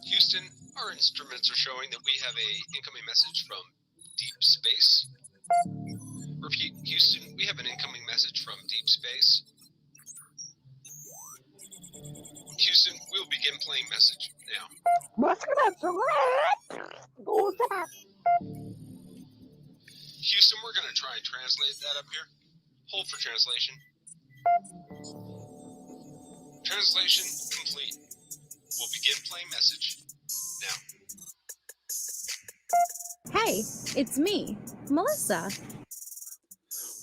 Houston, our instruments are showing that we have a incoming message from deep space. Repeat, Houston, we have an incoming message from deep space. Houston, we'll begin playing message now. Houston, we're going to try and translate that up here. Hold for translation. Translation complete. We'll begin playing message now. Hey, it's me, Melissa.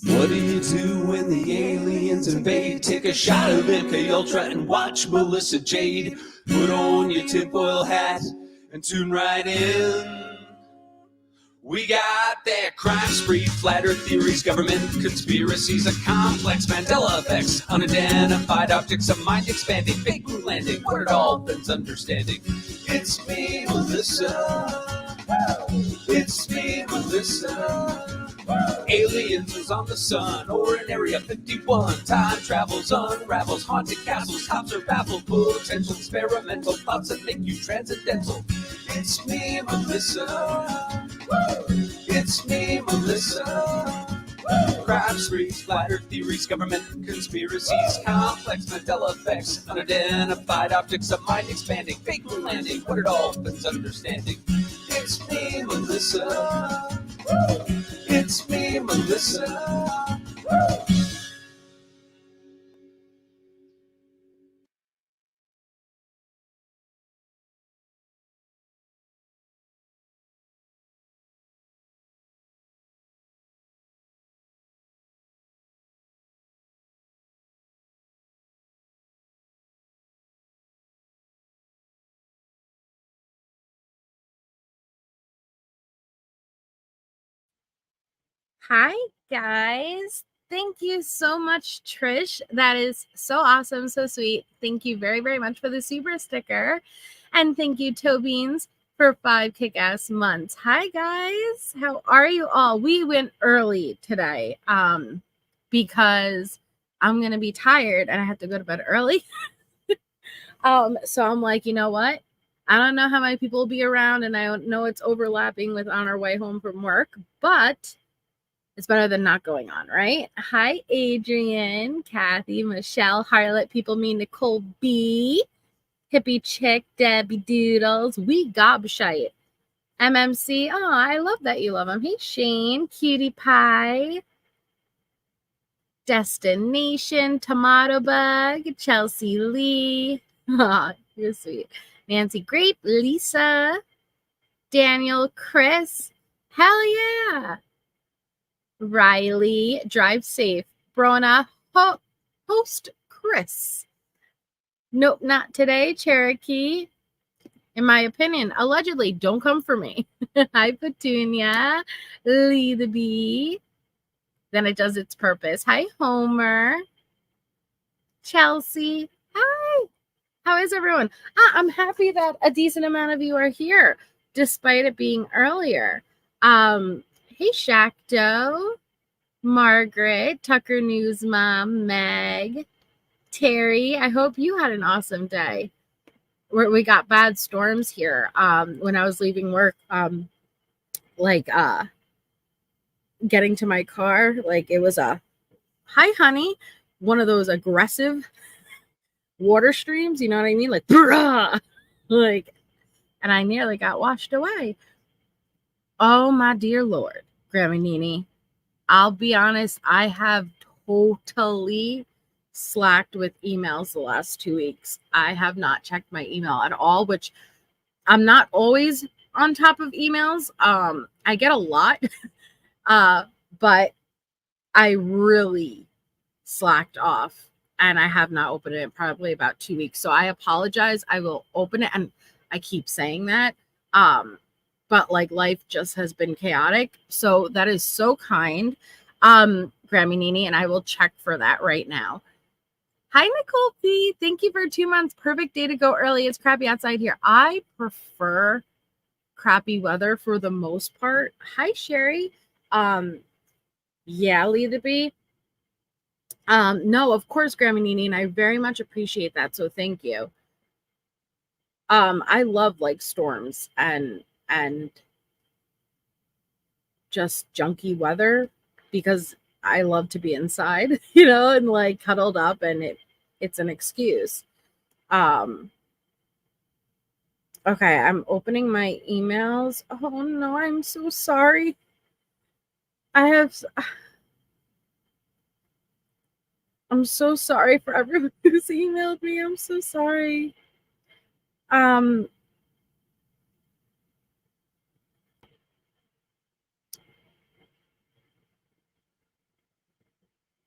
What do you do when the aliens invade? Take a shot of MK Ultra and watch Melissa Jade. Put on your tinfoil hat and tune right in. We got their crime spree, flat earth theories, government conspiracies, a complex Mandela effects, unidentified objects, a mind expanding, fake moon landing, what it all bends understanding. It's me, Melissa. It's me, Melissa. Aliens is on the sun or in Area 51. Time travels, unravels, haunted castles, cops are baffled, potential experimental thoughts that make you transcendental. It's me, Melissa. It's me, Melissa. Crime sprees, flat earth theories, government conspiracies, complex Mandela effects, unidentified objects, a mind expanding, fake moon landing, what it all bends understanding. It's me, Melissa. It's me, Melissa. Hi, guys. Thank you so much, Trish. That is so awesome, so sweet. Thank you very, very much for the super sticker. And thank you, Tobeans, for 5 kick-ass months. Hi, guys. How are you all? We went early today because I'm going to be tired and I have to go to bed early. So I'm like, you know what? I don't know how many people will be around, and I don't know it's overlapping with on our way home from work, but it's better than not going on, right? Hi, Adrian, Kathy, Michelle, Harlot, people mean Nicole B, Hippie Chick, Debbie Doodles, we gobshite. MMC, oh, I love that you love him. Hey, Shane, Cutie Pie, Destination, Tomato Bug, Chelsea Lee, oh, you're sweet. Nancy Grape, Lisa, Daniel, Chris, hell yeah. Riley, drive safe. Brona, host Chris. Nope, not today, Cherokee. In my opinion, allegedly, don't come for me. Hi, Petunia, Lee the Bee. Then it does its purpose. Hi, Homer. Chelsea. Hi. How is everyone? I'm happy that a decent amount of you are here, despite it being earlier. Hey, Shacto. Margaret, Tucker News Mom, Meg, Terry. I hope you had an awesome day. We got bad storms here. When I was leaving work, getting to my car, like it was a hi, honey, one of those aggressive water streams. You know what I mean? Like, bruh! Like, and I nearly got washed away. Oh my dear Lord, Grammy Nini. I'll be honest, I have totally slacked with emails the last 2 weeks. I have not checked my email at all, which I'm not always on top of emails. I get a lot, but I really slacked off and I have not opened it in probably about 2 weeks. So I apologize. I will open it, and I keep saying that. But like life just has been chaotic. So that is so kind, Grammy Nini, and I will check for that right now. Hi, Nicole P. Thank you for 2 months. Perfect day to go early. It's crappy outside here. I prefer crappy weather for the most part. Hi, Sherry. Yeah, Lee the Bee. No, of course, Grammy Nini, and I very much appreciate that. So thank you. I love like storms and just junky weather because I love to be inside, and like cuddled up, and it's an excuse. Um okay, I'm opening my emails. Oh no, I'm so sorry. I'm so sorry for everyone who's emailed me. I'm so sorry. Um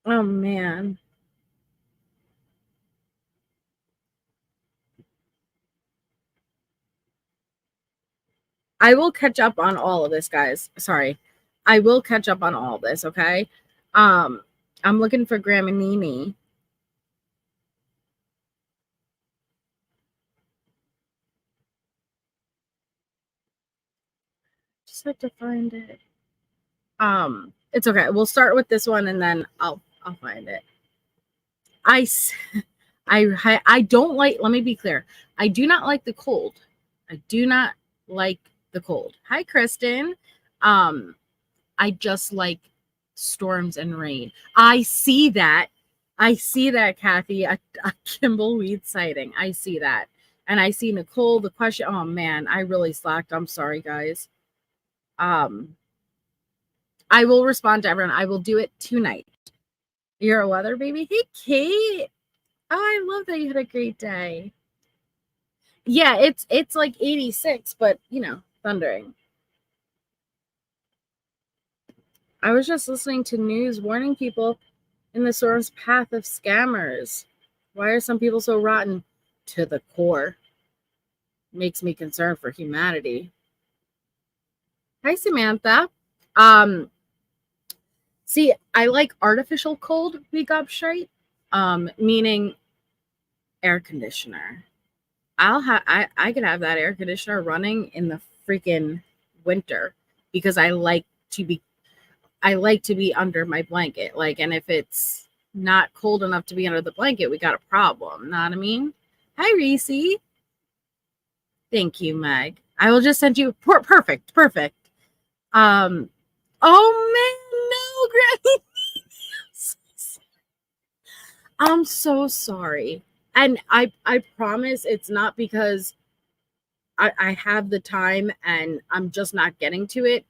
oh man. I will catch up on all of this, guys. Sorry. I will catch up on all of this, okay? Um, I'm looking for Graminini. Just have to find it. It's okay. We'll start with this one and then I'll find it. I don't like, let me be clear. I do not like the cold. I do not like the cold. Hi, Kristen. I just like storms and rain. I see that. Kathy. A Kimbleweed sighting. I see that. And I see Nicole, the question. Oh man, I really slacked. I'm sorry, guys. I will respond to everyone. I will do it tonight. You're a weather baby. Hey, Kate. Oh, I love that you had a great day. Yeah, it's like 86, but thundering. I was just listening to news warning people in the storm's path of scammers. Why are some people so rotten to the core? Makes me concerned for humanity. Hi, Samantha. See, I like artificial cold wake up straight, meaning air conditioner. I could have that air conditioner running in the freaking winter because I like to be under my blanket. Like, and if it's not cold enough to be under the blanket, we got a problem. Know what I mean? Hi, Reese. Thank you, Meg. I will just send you perfect. Oh man, no, Granny. I'm so sorry. And I promise it's not because I have the time and I'm just not getting to it.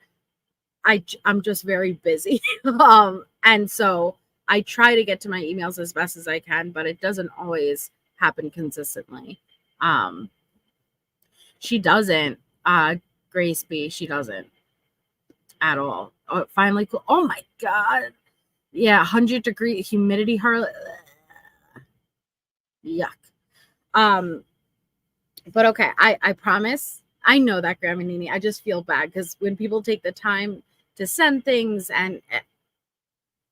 I'm just very busy. And so I try to get to my emails as best as I can, but it doesn't always happen consistently. She doesn't, Grace B, she doesn't at all. Oh, finally cool. Oh my God. Yeah, 100-degree humidity, Harlot. Yuck. But okay, I promise. I know that, Graminini. I just feel bad because when people take the time to send things and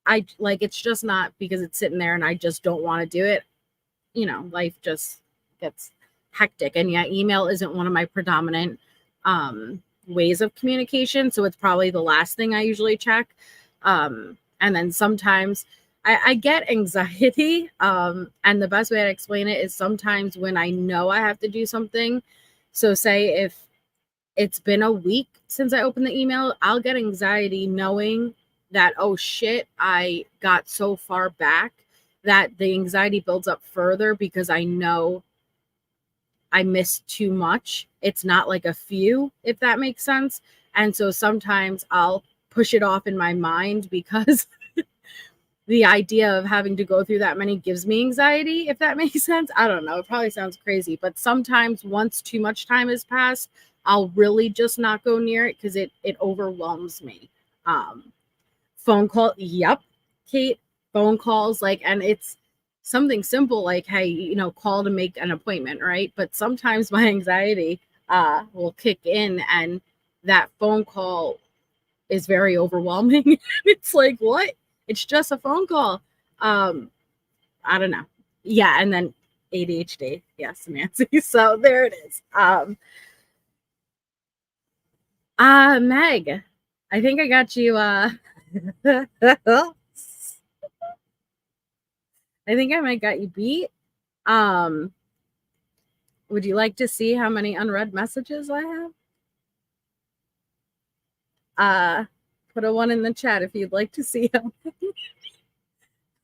I like, it's just not because it's sitting there and I just don't want to do it. Life just gets hectic. And yeah, email isn't one of my predominant ways of communication. So it's probably the last thing I usually check. And then sometimes I get anxiety. And the best way to explain it is sometimes when I know I have to do something. So say if it's been a week since I opened the email, I'll get anxiety knowing that, oh shit, I got so far back that the anxiety builds up further because I know I missed too much. It's not like a few, if that makes sense. And so sometimes I'll push it off in my mind because the idea of having to go through that many gives me anxiety, if that makes sense. I don't know. It probably sounds crazy, but sometimes once too much time has passed, I'll really just not go near it because it overwhelms me. Phone call. Yep. Kate, phone calls, like, and it's something simple like, hey, call to make an appointment, right? But sometimes my anxiety will kick in and that phone call is very overwhelming. It's like, what? It's just a phone call. I don't know. Yeah, and then ADHD. Yes, Nancy. So there it is. Meg, I think I got you I think I might got you beat. Would you like to see how many unread messages I have? Put a 1 in the chat if you'd like to see how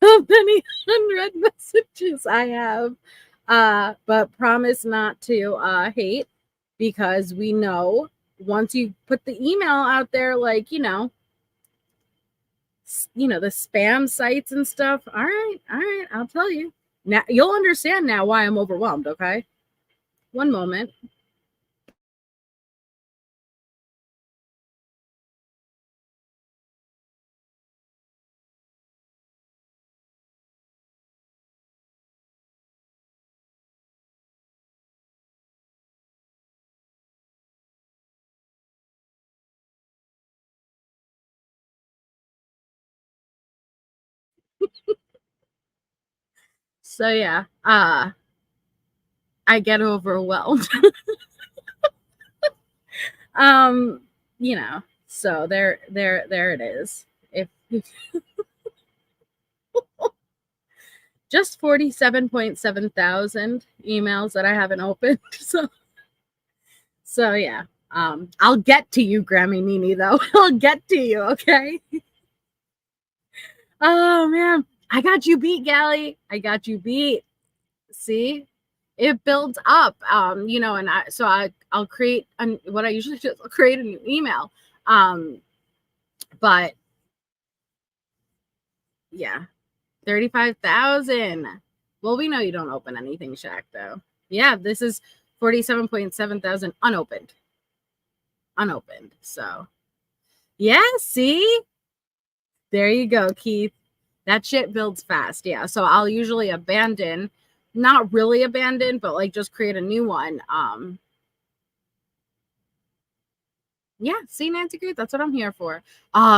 many unread messages I have. But promise not to hate, because we know once you put the email out there, like, the spam sites and stuff. All right, I'll tell you. Now you'll understand now why I'm overwhelmed, okay? One moment. So yeah, I get overwhelmed. So there it is. If just 47.7 thousand emails that I haven't opened. So yeah. I'll get to you, Grammy Nini, though. I'll get to you, okay? Oh man, I got you beat, Gally. I got you beat. See? It builds up. And I'll create what I usually do is I'll create a new email. But yeah, 35,000. Well, we know you don't open anything, Shaq, though. Yeah, this is 47.7 thousand unopened. So yeah, see? There you go, Keith. That shit builds fast. Yeah. So I'll usually abandon, not really abandon, but like just create a new one. Yeah, see, Nancy Grace, that's what I'm here for.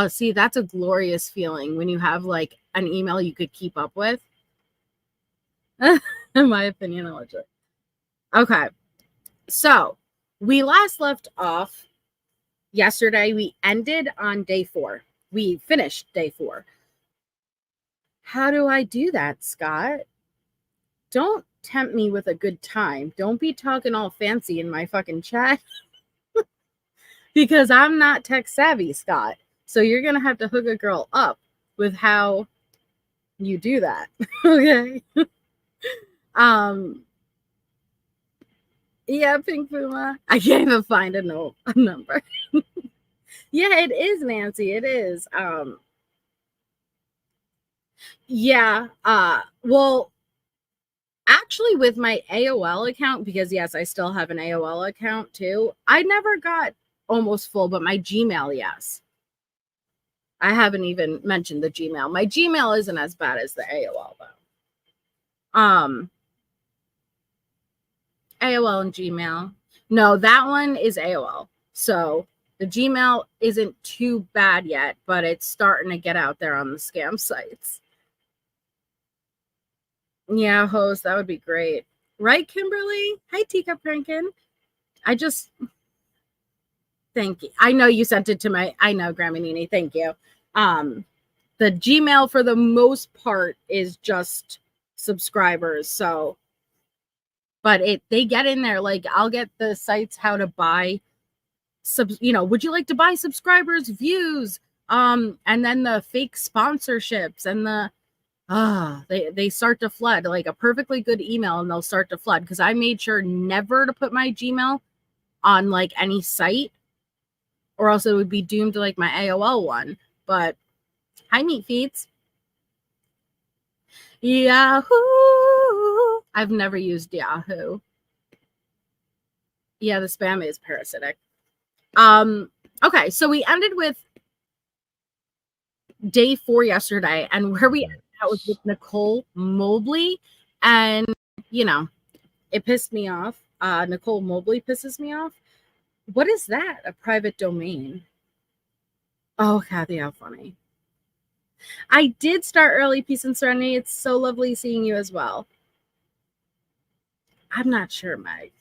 See, that's a glorious feeling when you have like an email you could keep up with. In my opinion, allegedly. Okay. So we last left off yesterday. We ended on day 4. We finished day 4. How do I do that, Scott? Don't tempt me with a good time. Don't be talking all fancy in my fucking chat. Because I'm not tech savvy, Scott. So you're going to have to hook a girl up with how you do that. Okay? Yeah, Pink Puma. I can't even find a number. Yeah, it is, Nancy. It is. Yeah. Well, actually, with my AOL account, because yes, I still have an AOL account too. I never got almost full, but my Gmail, yes. I haven't even mentioned the Gmail. My Gmail isn't as bad as the AOL though. AOL and Gmail. No, that one is AOL. So the Gmail isn't too bad yet, but it's starting to get out there on the scam sites. Yeah, host, that would be great. Right, Kimberly? Hi, Teacup Rankin. Thank you. I know you sent it to I know, Grammy Nini. Thank you. The Gmail for the most part is just subscribers. So, but they get in there. Like I'll get the sites how to buy would you like to buy subscribers, views, and then the fake sponsorships and they start to flood, like a perfectly good email, and they'll start to flood because I made sure never to put my Gmail on like any site, or else it would be doomed to like my AOL one. But hi, Meat Feeds. Yahoo! I've never used Yahoo. Yeah, the spam is parasitic. Okay, so we ended with day 4 yesterday, and where we ended out was with Nicole Mobley, and it pissed me off. Nicole Mobley pisses me off. What is that? A private domain? Oh, Kathy, how funny. I did start early. Peace and serenity. It's so lovely seeing you as well. I'm not sure, Meg.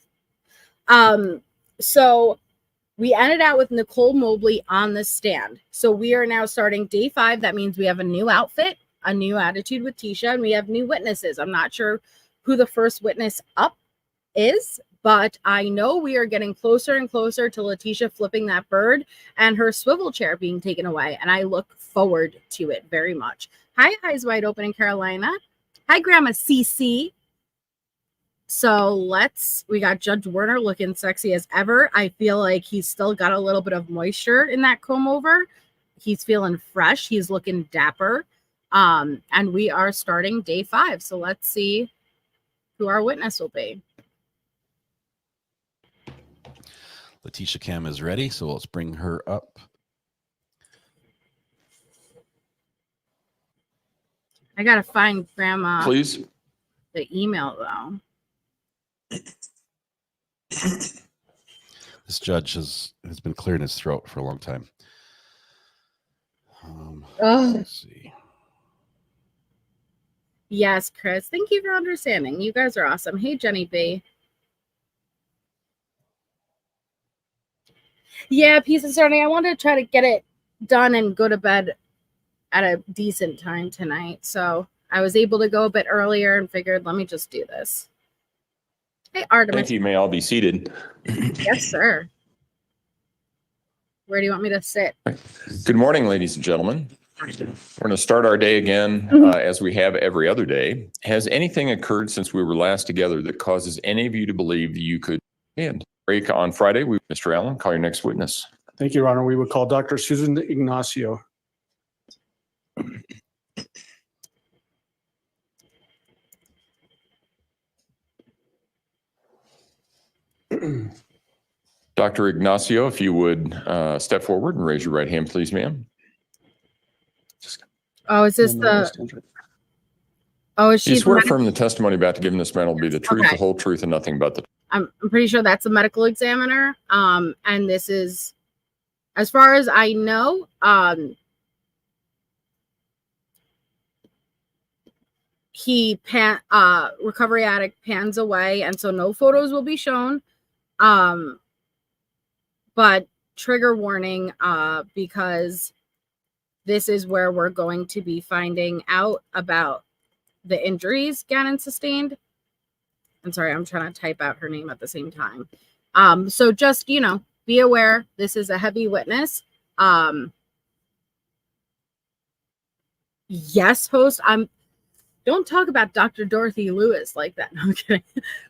So we ended out with Nicole Mobley on the stand. So we are now starting day 5. That means we have a new outfit, a new attitude with Tisha, and we have new witnesses. I'm not sure who the first witness up is, But I know we are getting closer and closer to Letecia flipping that bird and her swivel chair being taken away. And I look forward to it very much. Hi, Eyes Wide Open in Carolina. Hi, Grandma CC. So we got Judge Werner looking sexy as ever. I feel like he's still got a little bit of moisture in that comb over. He's feeling fresh. He's looking dapper. And we are starting day 5. So let's see who our witness will be. Letecia Cam is ready, so let's bring her up. I gotta find Grandma. Please. The email though. This judge has been clearing his throat for a long time. Let's see. Yes, Chris. Thank you for understanding. You guys are awesome. Hey, Jenny B. Yeah, piece of starting. I want to try to get it done and go to bed at a decent time tonight. So I was able to go a bit earlier and figured, let me just do this. Hey, Artemis. Thank you. May all be seated. Yes, sir. Where do you want me to sit? Good morning, ladies and gentlemen. We're going to start our day again as we have every other day. Has anything occurred since we were last together that causes any of you to believe that you could end? Break on Friday. Mr. Allen, call your next witness. Thank you, Your Honor. We would call Dr. Susan Ignacio. Dr. Ignacio, if you would step forward and raise your right hand, please, ma'am. Oh, is this the... Oh, is she... You swear affirm the testimony about to give in this matter will be the truth, the whole truth, and nothing but the... I'm pretty sure that's a medical examiner. And this is, as far as I know, recovery addict pans away, and so no photos will be shown. But trigger warning, because this is where we're going to be finding out about the injuries Gannon sustained. I'm sorry, I'm trying to type out her name at the same time. So just, be aware, this is a heavy witness. Yes, host, don't talk about Dr. Dorothy Lewis like that. No, I'm kidding.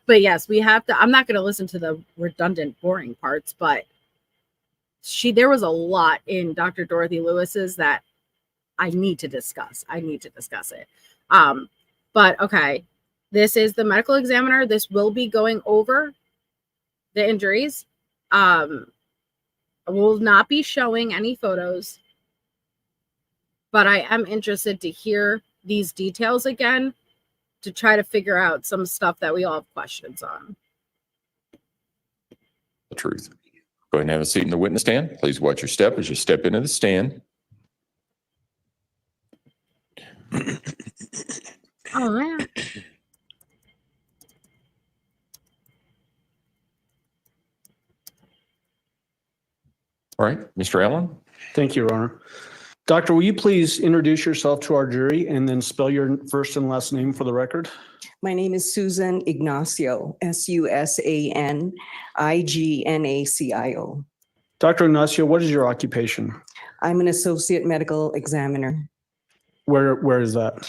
But yes, we have to, I'm not going to listen to the redundant, boring parts, but there was a lot in Dr. Dorothy Lewis's that I need to discuss. I need to discuss it. But okay. This is the medical examiner. This will be going over the injuries. I will not be showing any photos, but I am interested to hear these details again to try to figure out some stuff that we all have questions on. The truth. Go ahead and have a seat in the witness stand. Please watch your step as you step into the stand. Oh, man. All right, Mr. Allen. Thank you, Your Honor. Doctor, will you please introduce yourself to our jury and then spell your first and last name for the record? My name is Susan Ignacio, SUSANIGNACIO. Dr. Ignacio, what is your occupation? I'm an associate medical examiner Where is that?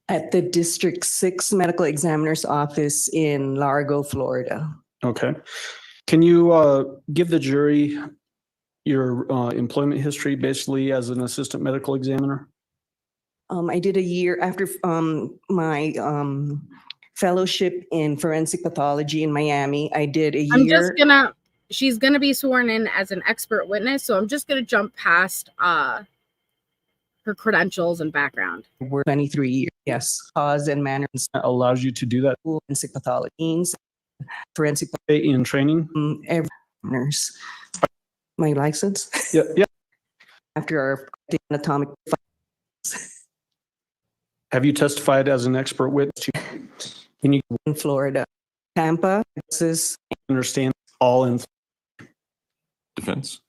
at the District 6 Medical Examiner's Office in Largo, Florida. Okay. Can you give the jury your employment history basically as an assistant medical examiner? I did a year after my fellowship in forensic pathology in Miami. I did a year. She's gonna be sworn in as an expert witness, so I'm just gonna jump past her credentials and background. 23 years, yes. Cause and manner Allows you to do that forensic pathology means forensic in training? every nurse. My license Yeah. after our anatomic. Have you testified as an expert witness? Can you In Florida, Tampa, Texas. understand all in? Defense.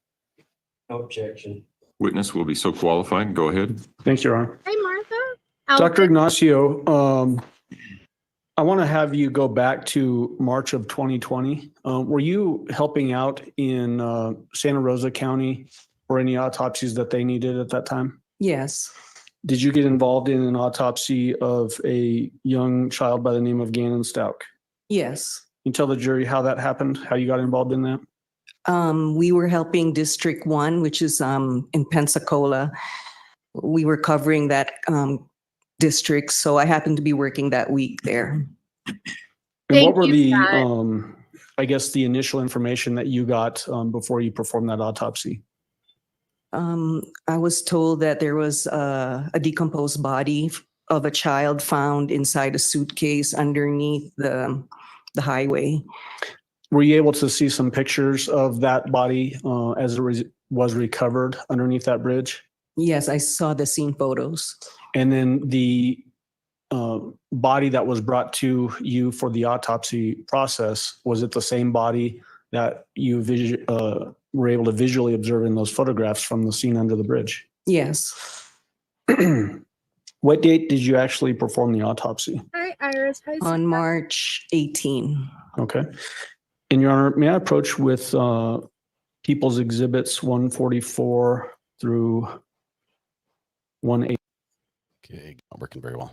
No objection. Witness will be so qualified. Go ahead. Thank you, Your Honor. Hey, Martha. Dr. Ignacio, I want to have you go back to March of 2020. Were you helping out in Santa Rosa County for any autopsies that they needed at that time? Yes. Did you get involved in an autopsy of a young child by the name of Stauch? Yes. Can you tell the jury how that happened, how you got involved in that? We were helping District 1, which is in Pensacola. We were covering that district, so I happened to be working that week there. And Thank what were you, the, Scott. I guess, the initial information that you got before you performed that autopsy? I was told that there was a decomposed body of a child found inside a suitcase underneath the highway. Were you able to see some pictures of that body as it was recovered underneath that bridge? Yes, I saw the scene photos. And then the body that was brought to you for the autopsy process, was it the same body that you were able to visually observe in those photographs from the scene under the bridge? Yes. What date did you actually perform the autopsy? Hi, Iris. Hi, On Sarah. March 18. Okay. And Your Honor, may I approach with People's Exhibits 144 through 180? Okay, not working very well.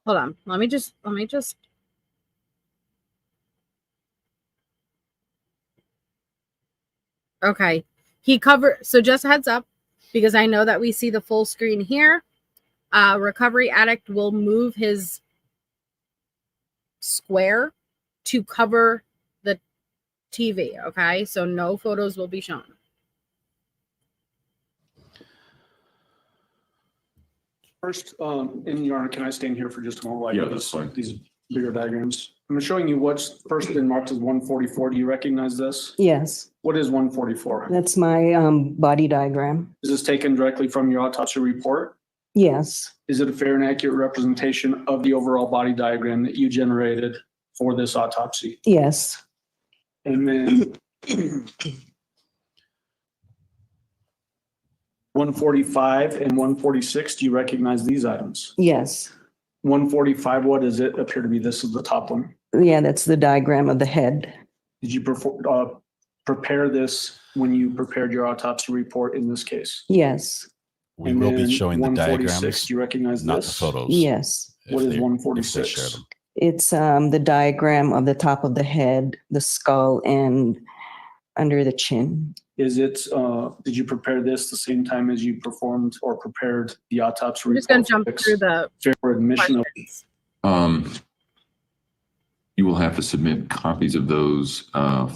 Hold on. Let me just. Okay. He covered. So just a heads up, because I know that we see the full screen here. Recovery addict will move his square to cover the TV. Okay. So no photos will be shown. First, in Your Honor, can I stand here for just a moment? Like Yeah, that's fine. These bigger diagrams. I'm showing you what's first been marked as 144. Do you recognize this? Yes, What is 144? that's my body diagram. Is this taken directly from your autopsy report? Yes. Is it a fair and accurate representation of the overall body diagram that you generated for this autopsy? Yes. And then 145 and 146, do you recognize these items? Yes. 145, what does it appear to be? This is the top one. Yeah, that's the diagram of the head. Did you prepare this when you prepared your autopsy report in this case? Yes. We And will be then showing the 146, diagrams, do you recognize not the this? photos. Yes. What is if they 146? share them. It's the diagram of the top of the head, the skull, and under the chin. Is it, did you prepare this the same time as you performed or prepared the autopsy I'm report? just going to jump through the For admission of, questions. You will have to submit copies of those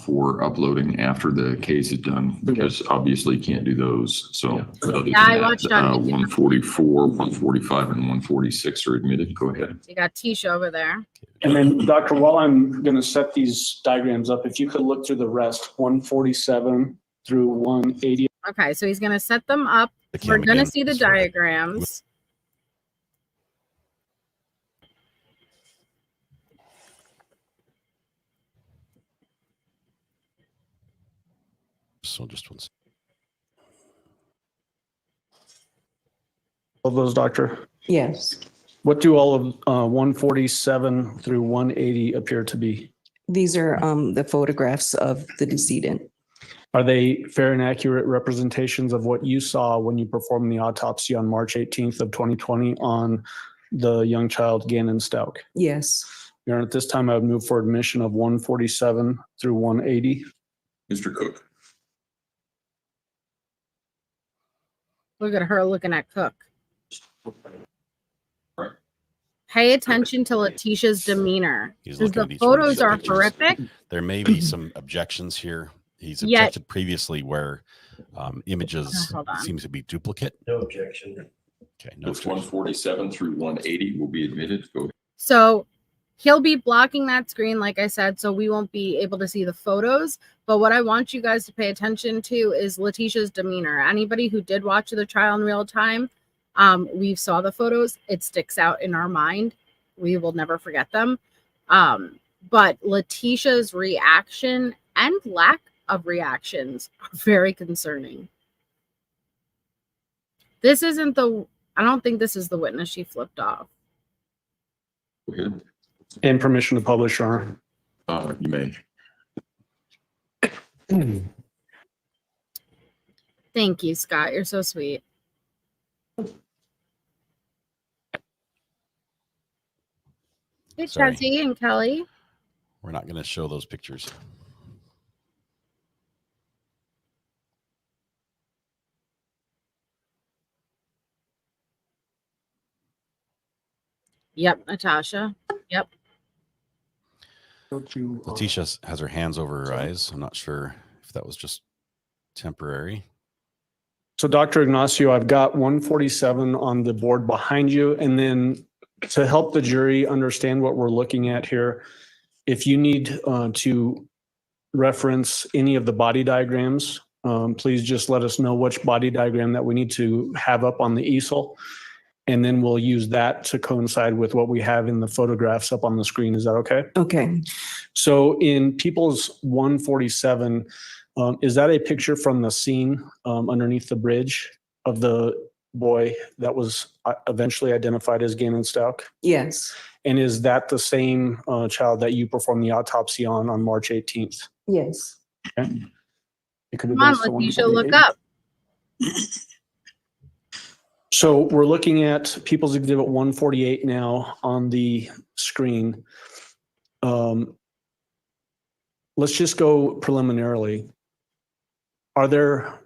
for uploading after the case is done, because obviously you can't do those. So other than I that, watched on YouTube. 144, 145, and 146 are admitted. Go ahead. You got Tisha over there. and then Doctor, while I'm going to set these diagrams up, if you could look through the rest, 147 through 180. Okay, so he's going to set them up. The We're cam going to again. see the diagrams. So just one. All those, Doctor? Yes. What do all of 147 through 180 appear to be? These are the photographs of the decedent. Are they fair and accurate representations of what you saw when you performed the autopsy on March 18th of 2020 on the young child Stauch? Yes. Your Honor, at this time, I would move for admission of 147 through 180. Mr. Cook. Look at her looking at Cook. Right. Pay attention to Leticia's demeanor. He's Because looking the at each one of photos these are pictures. horrific. There may be some objections here. He's Yet- objected previously where images Hold on. seem to be duplicate. No objection. Okay, no Those objection. 147 through 180 will be admitted. Go ahead. So he'll be blocking that screen, like I said, so we won't be able to see the photos. But what I want you guys to pay attention to is Leticia's demeanor. Anybody who did watch the trial in real time, we saw the photos. It sticks out in our mind. We will never forget them. But Leticia's reaction and lack of reactions are very concerning. This isn't the I don't think this is the witness she flipped off. Good. And permission to publish, Your Honor. You may. Thank you, Scott. You're so sweet. Hey, Sorry. Chelsea and Kelly. We're not going to show those pictures. Yep, Natasha. Yep. Letecia has her hands over her eyes. I'm not sure if that was just temporary. So Dr. Ignacio, I've got 147 on the board behind you. And then to help the jury understand what we're looking at here, if you need to reference any of the body diagrams, please just let us know which body diagram that we need to have up on the easel. And then we'll use that to coincide with what we have in the photographs up on the screen. Is that okay? Okay. So in People's 147, is that a picture from the scene underneath the bridge of the boy that was eventually identified as Galen Stauch? Yes. And is that the same child that you performed the autopsy on March 18th? Yes. Okay. It could have Come on, been someone Letecia, look 48. up. So we're looking at People's Exhibit 148 now on the screen. Let's just go preliminarily. Are there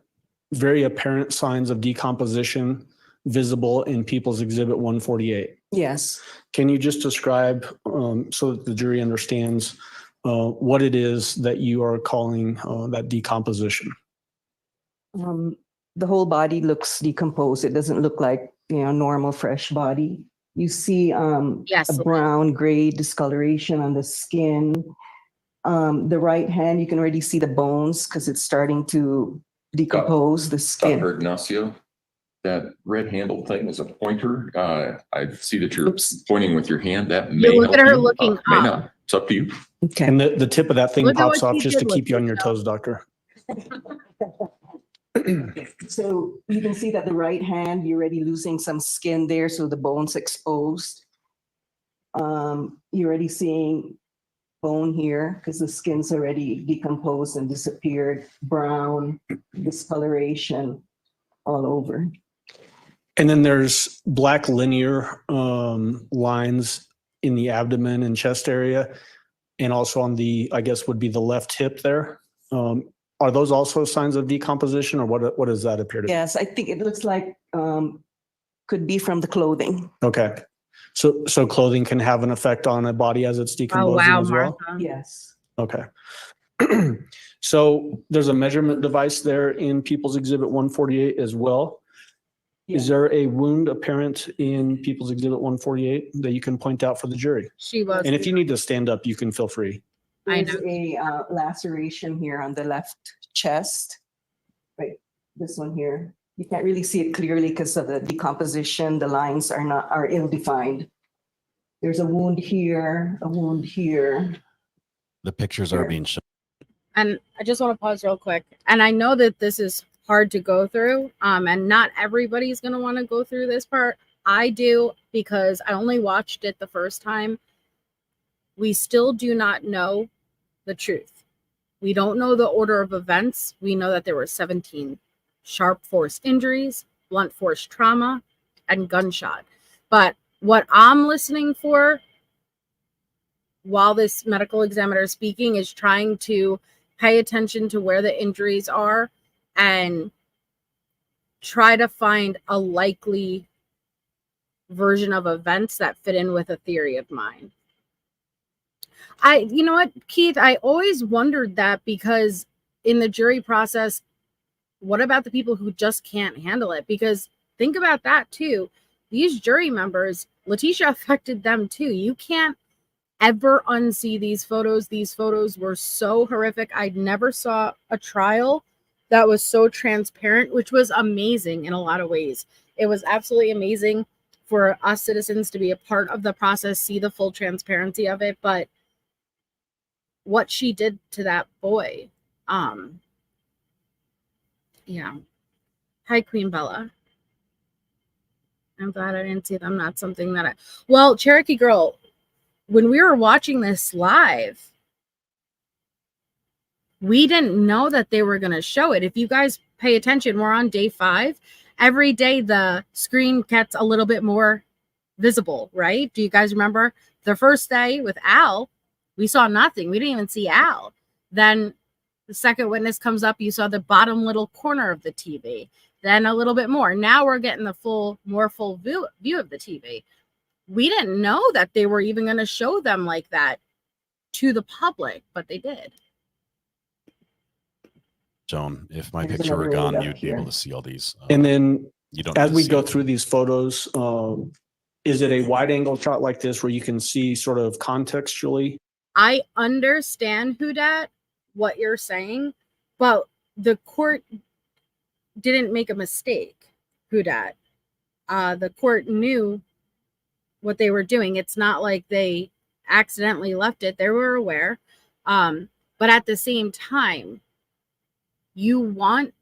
very apparent signs of decomposition visible in People's Exhibit 148? Yes. Can you just describe so that the jury understands what it is that you are calling that decomposition? The whole body looks decomposed. It doesn't look like, normal fresh body. You see Yes. a brown gray discoloration on the skin. The right hand, you can already see the bones because it's starting to decompose the skin. Dr. Ignacio, that red handled thing is a pointer. I see that you're pointing with your hand. That may Look at help her you, looking may up. not. It's up to you. Okay. And the tip of that thing Look at pops what off she just to did, keep you on your Letecia. toes, doctor. So you can see that the right hand, you're already losing some skin there, so the bone's exposed. You're already seeing bone here because the skin's already decomposed and disappeared, brown discoloration all over. And then there's black linear lines in the abdomen and chest area, and also on the, I guess would be the left hip there. Are those also signs of decomposition, or what does that appear to be? Yes, I think it looks like could be from the clothing. Okay. So clothing can have an effect on a body as it's Oh, decomposing wow, as well? Martha. Yes. Okay. So there's a measurement device there in People's Exhibit 148 as well. Is there a wound apparent in People's Exhibit 148 that you can point out for the jury? She was. And if you need to stand up, you can feel free. I There's a laceration here on the left chest. Right, this one here. You can't really see it clearly because of the decomposition. The lines are ill-defined. There's a wound here, a wound here. The pictures are being shown. And I just want to pause real quick. And I know that this is hard to go through. And not everybody's going to want to go through this part. I do, because I only watched it the first time. We still do not know the truth. We don't know the order of events. We know that there were 17 sharp force injuries, blunt force trauma, and gunshot. But what I'm listening for while this medical examiner is speaking is trying to pay attention to where the injuries are and try to find a likely version of events that fit in with a theory of mine. You know what, Keith, I always wondered that, because in the jury process, what about the people who just can't handle it? Because think about that too. These jury members, Letecia affected them too. You can't ever unsee these photos. These photos were so horrific. I never saw a trial that was so transparent, which was amazing in a lot of ways. It was absolutely amazing for us citizens to be a part of the process, see the full transparency of it. But what she did to that boy, yeah. Hi, Queen Bella. I'm glad I didn't see them. Not something that well, Cherokee Girl, when we were watching this live, we didn't know that they were going to show it. If you guys pay attention, we're on day 5. Every day the screen gets a little bit more visible, right? Do you guys remember the first day with Al? We saw nothing. We didn't even see Al. Then the second witness comes up, you saw the bottom little corner of the TV. Then a little bit more. Now we're getting the more full view of the TV. We didn't know that they were even going to show them like that to the public, but they did. Joan, if my There's picture were another one gone, up you'd be able here. to see all these. And then you don't as need to we see go them. through these photos, is it a wide angle shot like this where you can see sort of contextually? I understand, Hudat, what you're saying, but the court didn't make a mistake, Hudat. The court knew what they were doing. It's not like they accidentally left it. They were aware. But at the same time, you want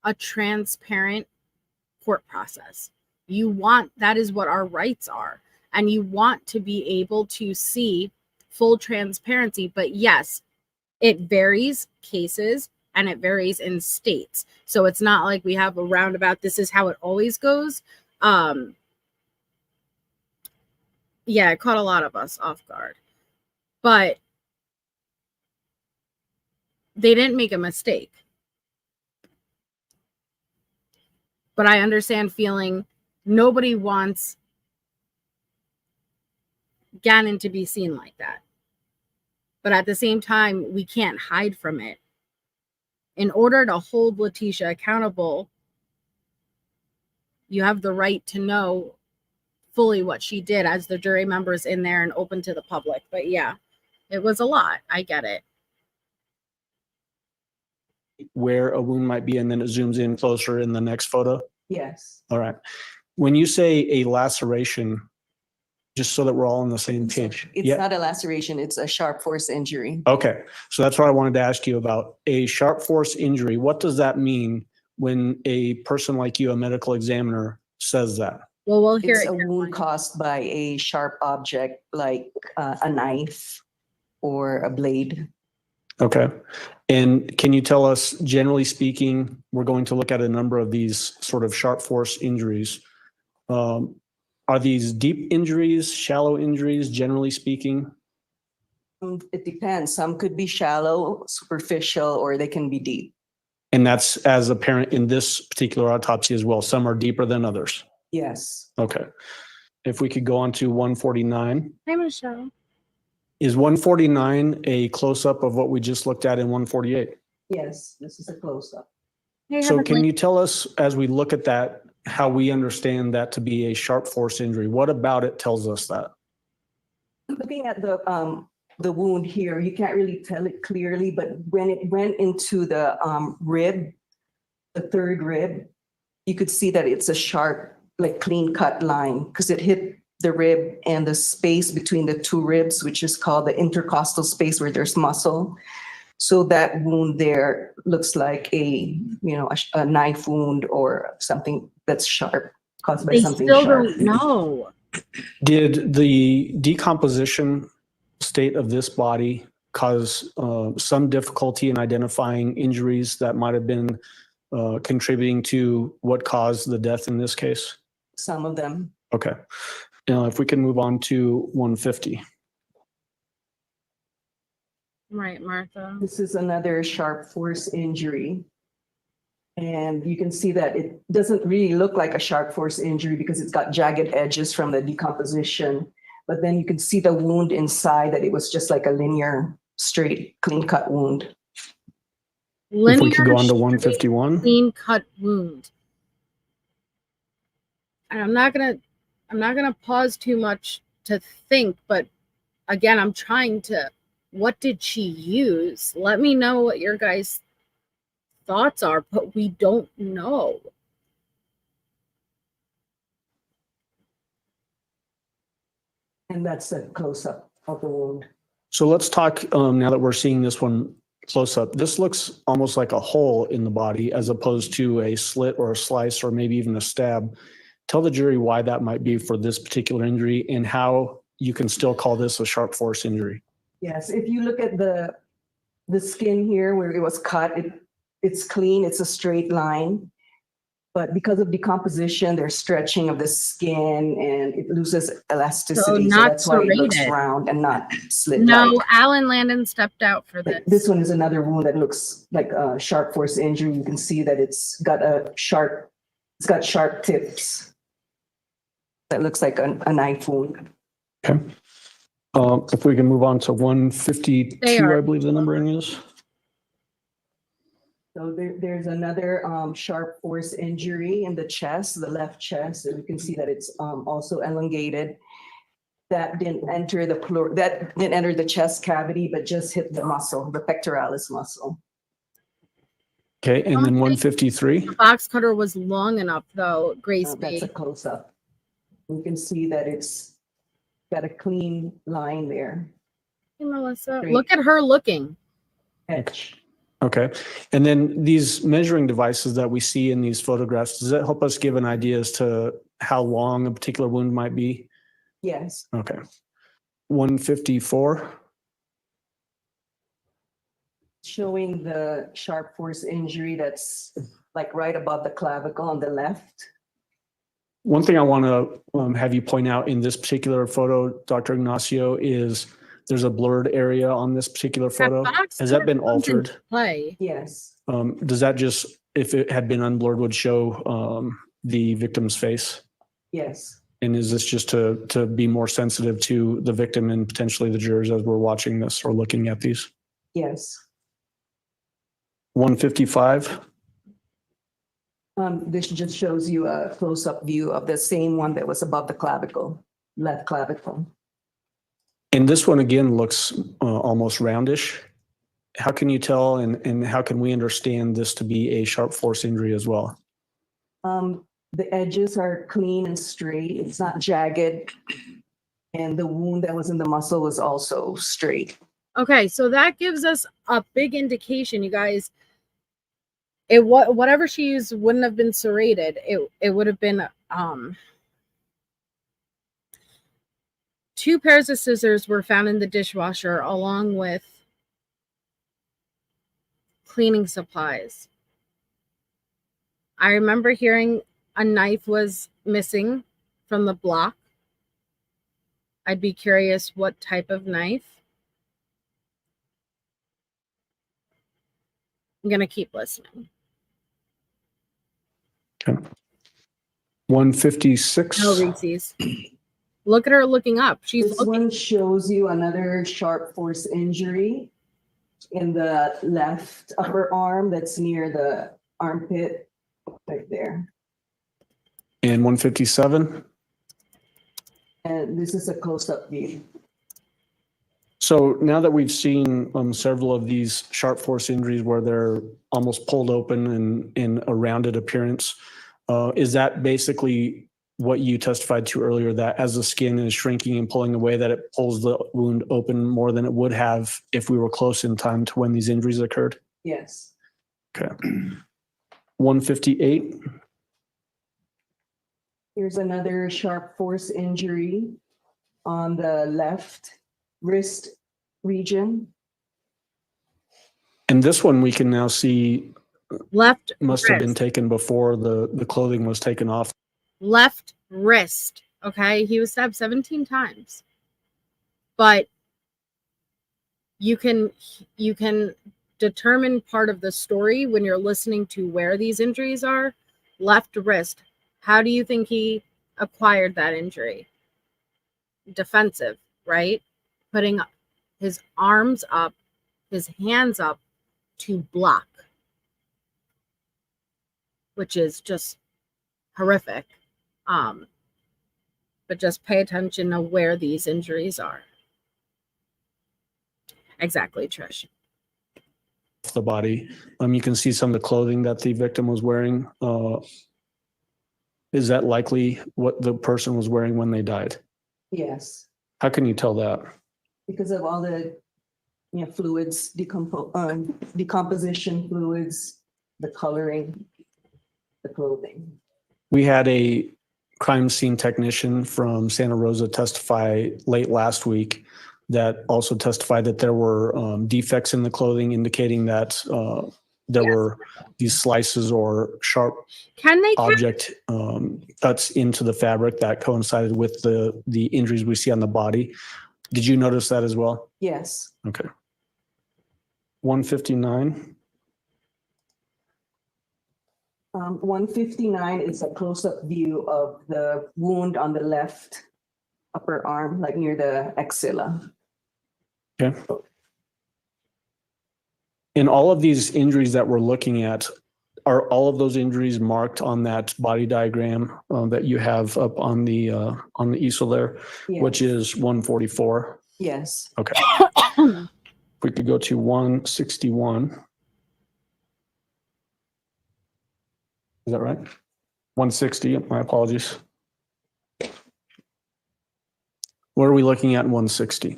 a transparent court process. You want, that is what our rights are. And you want to be able to see full transparency. But yes, it varies cases and it varies in states. So it's not like we have a roundabout, this is how it always goes. Yeah, it caught a lot of us off guard. But they didn't make a mistake. But I understand feeling nobody wants Gannon to be seen like that. But at the same time, we can't hide from it. In order to hold Letecia accountable, you have the right to know fully what she did as the jury members in there and open to the public. But yeah, it was a lot. I get it. Where a wound might be, and then it zooms in closer in the next photo? Yes. All right. When you say a laceration, just so that we're all on the same page. It's not a laceration, it's a sharp force injury. Okay. So that's what I wanted to ask you about. A sharp force injury, what does that mean when a person like you, a medical examiner, says that? Well, we'll hear It's it. a wound caused by a sharp object like a knife or a blade. Okay. And can you tell us, generally speaking, we're going to look at a number of these sort of sharp force injuries. Are these deep injuries, shallow injuries, generally speaking? It depends. Some could be shallow, superficial, or they can be deep. And that's as apparent in this particular autopsy as well. Some are deeper than others. Yes. Okay. If we could go on to 149. Hi, Michelle. Is 149 a close-up of what we just looked at in 148? Yes, this is a close-up. Hey, So can Heavenly. you tell us, as we look at that, how we understand that to be a sharp force injury? What about it tells us that? Looking at the wound here, you can't really tell it clearly, but when it went into the rib, the third rib, you could see that it's a sharp, like clean cut line because it hit the rib and the space between the two ribs, which is called the intercostal space where there's muscle. So that wound there looks like a knife wound or something that's sharp, caused by They something still sharp. don't know. Did the decomposition state of this body cause some difficulty in identifying injuries that might have been contributing to what caused the death in this case? Some of them. Okay. If we can move on to 150. Right, Martha. This is another sharp force injury. And you can see that it doesn't really look like a sharp force injury because it's got jagged edges from the decomposition. But then you can see the wound inside that it was just like a linear, straight, clean cut wound. If we could go on to straight, 151. clean cut wound. And I'm not gonna pause too much to think, but again, I'm trying to, what did she use? Let me know what your guys' thoughts are, but we don't know. And that's a close-up of the wound. So let's talk, now that we're seeing this one close up, this looks almost like a hole in the body as opposed to a slit or a slice or maybe even a stab. Tell the jury why that might be for this particular injury and how you can still call this a sharp force injury. Yes, if you look at the skin here where it was cut, it's clean, it's a straight line. But because of decomposition, there's stretching of the skin and it loses elasticity. So not that's why it looks serrated. round and not slit. No, Alan Landon stepped out for this. This one is another wound that looks like a sharp force injury. You can see that it's got sharp tips. That looks like a knife wound. Okay. If we can move on to 152, I believe the numbering is. So there's another sharp force injury in the chest, the left chest, and you can see that it's also elongated. That didn't enter the chest cavity, but just hit the muscle, the pectoralis muscle. Okay, and then 153. The box cutter was long enough, though, Grace That's a B. close-up. You can see that it's got a clean line there. Hey, Melissa, Great. look at her looking. Edge. Okay. And then these measuring devices that we see in these photographs, does that help us give an idea as to how long a particular wound might be? Yes. Okay. 154. Showing the sharp force injury that's like right above the clavicle on the left. One thing I want to have you point out in this particular photo, Dr. Ignacio, is there's a blurred area on this particular photo. box Has that been cutter comes into altered? Play. Yes. Does that just, if it had been unblurred, would show the victim's face? Yes. And is this just to be more sensitive to the victim and potentially the jurors as we're watching this or looking at these? Yes. 155. This just shows you a close-up view of the same one that was above the clavicle, left clavicle. And this one again looks almost roundish. How can you tell and how can we understand this to be a sharp force injury as well? The edges are clean and straight. It's not jagged. And the wound that was in the muscle was also straight. Okay, so that gives us a big indication, you guys. Whatever she used wouldn't have been serrated. It would have been 2 pairs of scissors were found in the dishwasher along with cleaning supplies. I remember hearing a knife was missing from the block. I'd be curious what type of knife. I'm going to keep listening. Okay. 156. No, Reese's. Look at her looking up. She's This looking. one shows you another sharp force injury in the left upper arm that's near the armpit, right there. And 157. And this is a close-up view. So now that we've seen several of these sharp force injuries where they're almost pulled open and in a rounded appearance, is that basically what you testified to earlier, that as the skin is shrinking and pulling away, that it pulls the wound open more than it would have if we were close in time to when these injuries occurred? Yes. Okay. 158. Here's another sharp force injury on the left wrist region. And this one we can now see Left must have been wrist. taken before the clothing was taken off. Left wrist. Okay, he was stabbed 17 times. But you can determine part of the story when you're listening to where these injuries are. Left wrist. How do you think he acquired that injury? Defensive, right? Putting his arms up, his hands up to block, which is just horrific. But just pay attention to where these injuries are. Exactly, Trish. The body. You can see some of the clothing that the victim was wearing. Is that likely what the person was wearing when they died? Yes, How can you tell that? because of all the fluids, decomposition fluids, the coloring, the clothing. We had a crime scene technician from Santa Rosa testify late last week that also testified that there were defects in the clothing indicating that there Yes. were these slices or sharp Can they object cuts into the fabric that coincided with the injuries we see on the body. Did you notice that as well? Yes. Okay. 159. 159 is a close-up view of the wound on the left upper arm, like near the axilla. Okay. In all of these injuries that we're looking at, are all of those injuries marked on that body diagram that you have up on the easel there, which Yes. is 144? Yes. Okay. If we could go to 161. Is that right? 160, my apologies. What are we looking at in 160?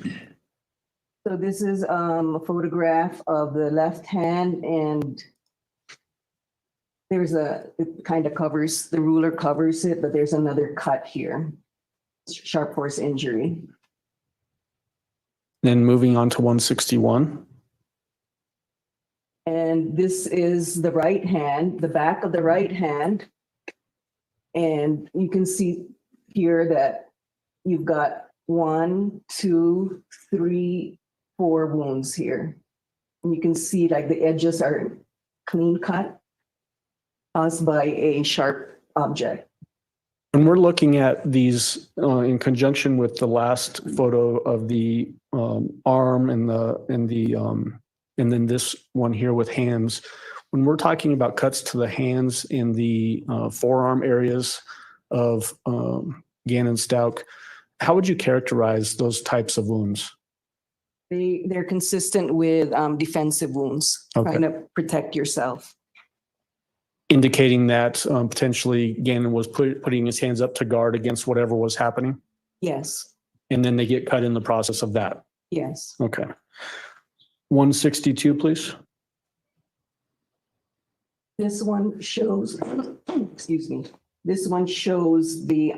So this is a photograph of the left hand, and there's it kind of covers, the ruler covers it, but there's another cut here. Sharp force injury. Then moving on to 161. And this is the right hand, the back of the right hand. And you can see here that you've got 1, 2, 3, 4 wounds here. And you can see like the edges are clean cut, caused by a sharp object. When we're looking at these in conjunction with the last photo of the arm and then this one here with hands, when we're talking about cuts to the hands in the forearm areas of Gannon Stauch, how would you characterize those types of wounds? They're consistent with defensive wounds, Okay. trying to protect yourself. Indicating that potentially Gannon was putting his hands up to guard against whatever was happening, Yes. and then they get cut in the process of that. Yes. Okay. 162, please. This one shows, excuse me, this one shows the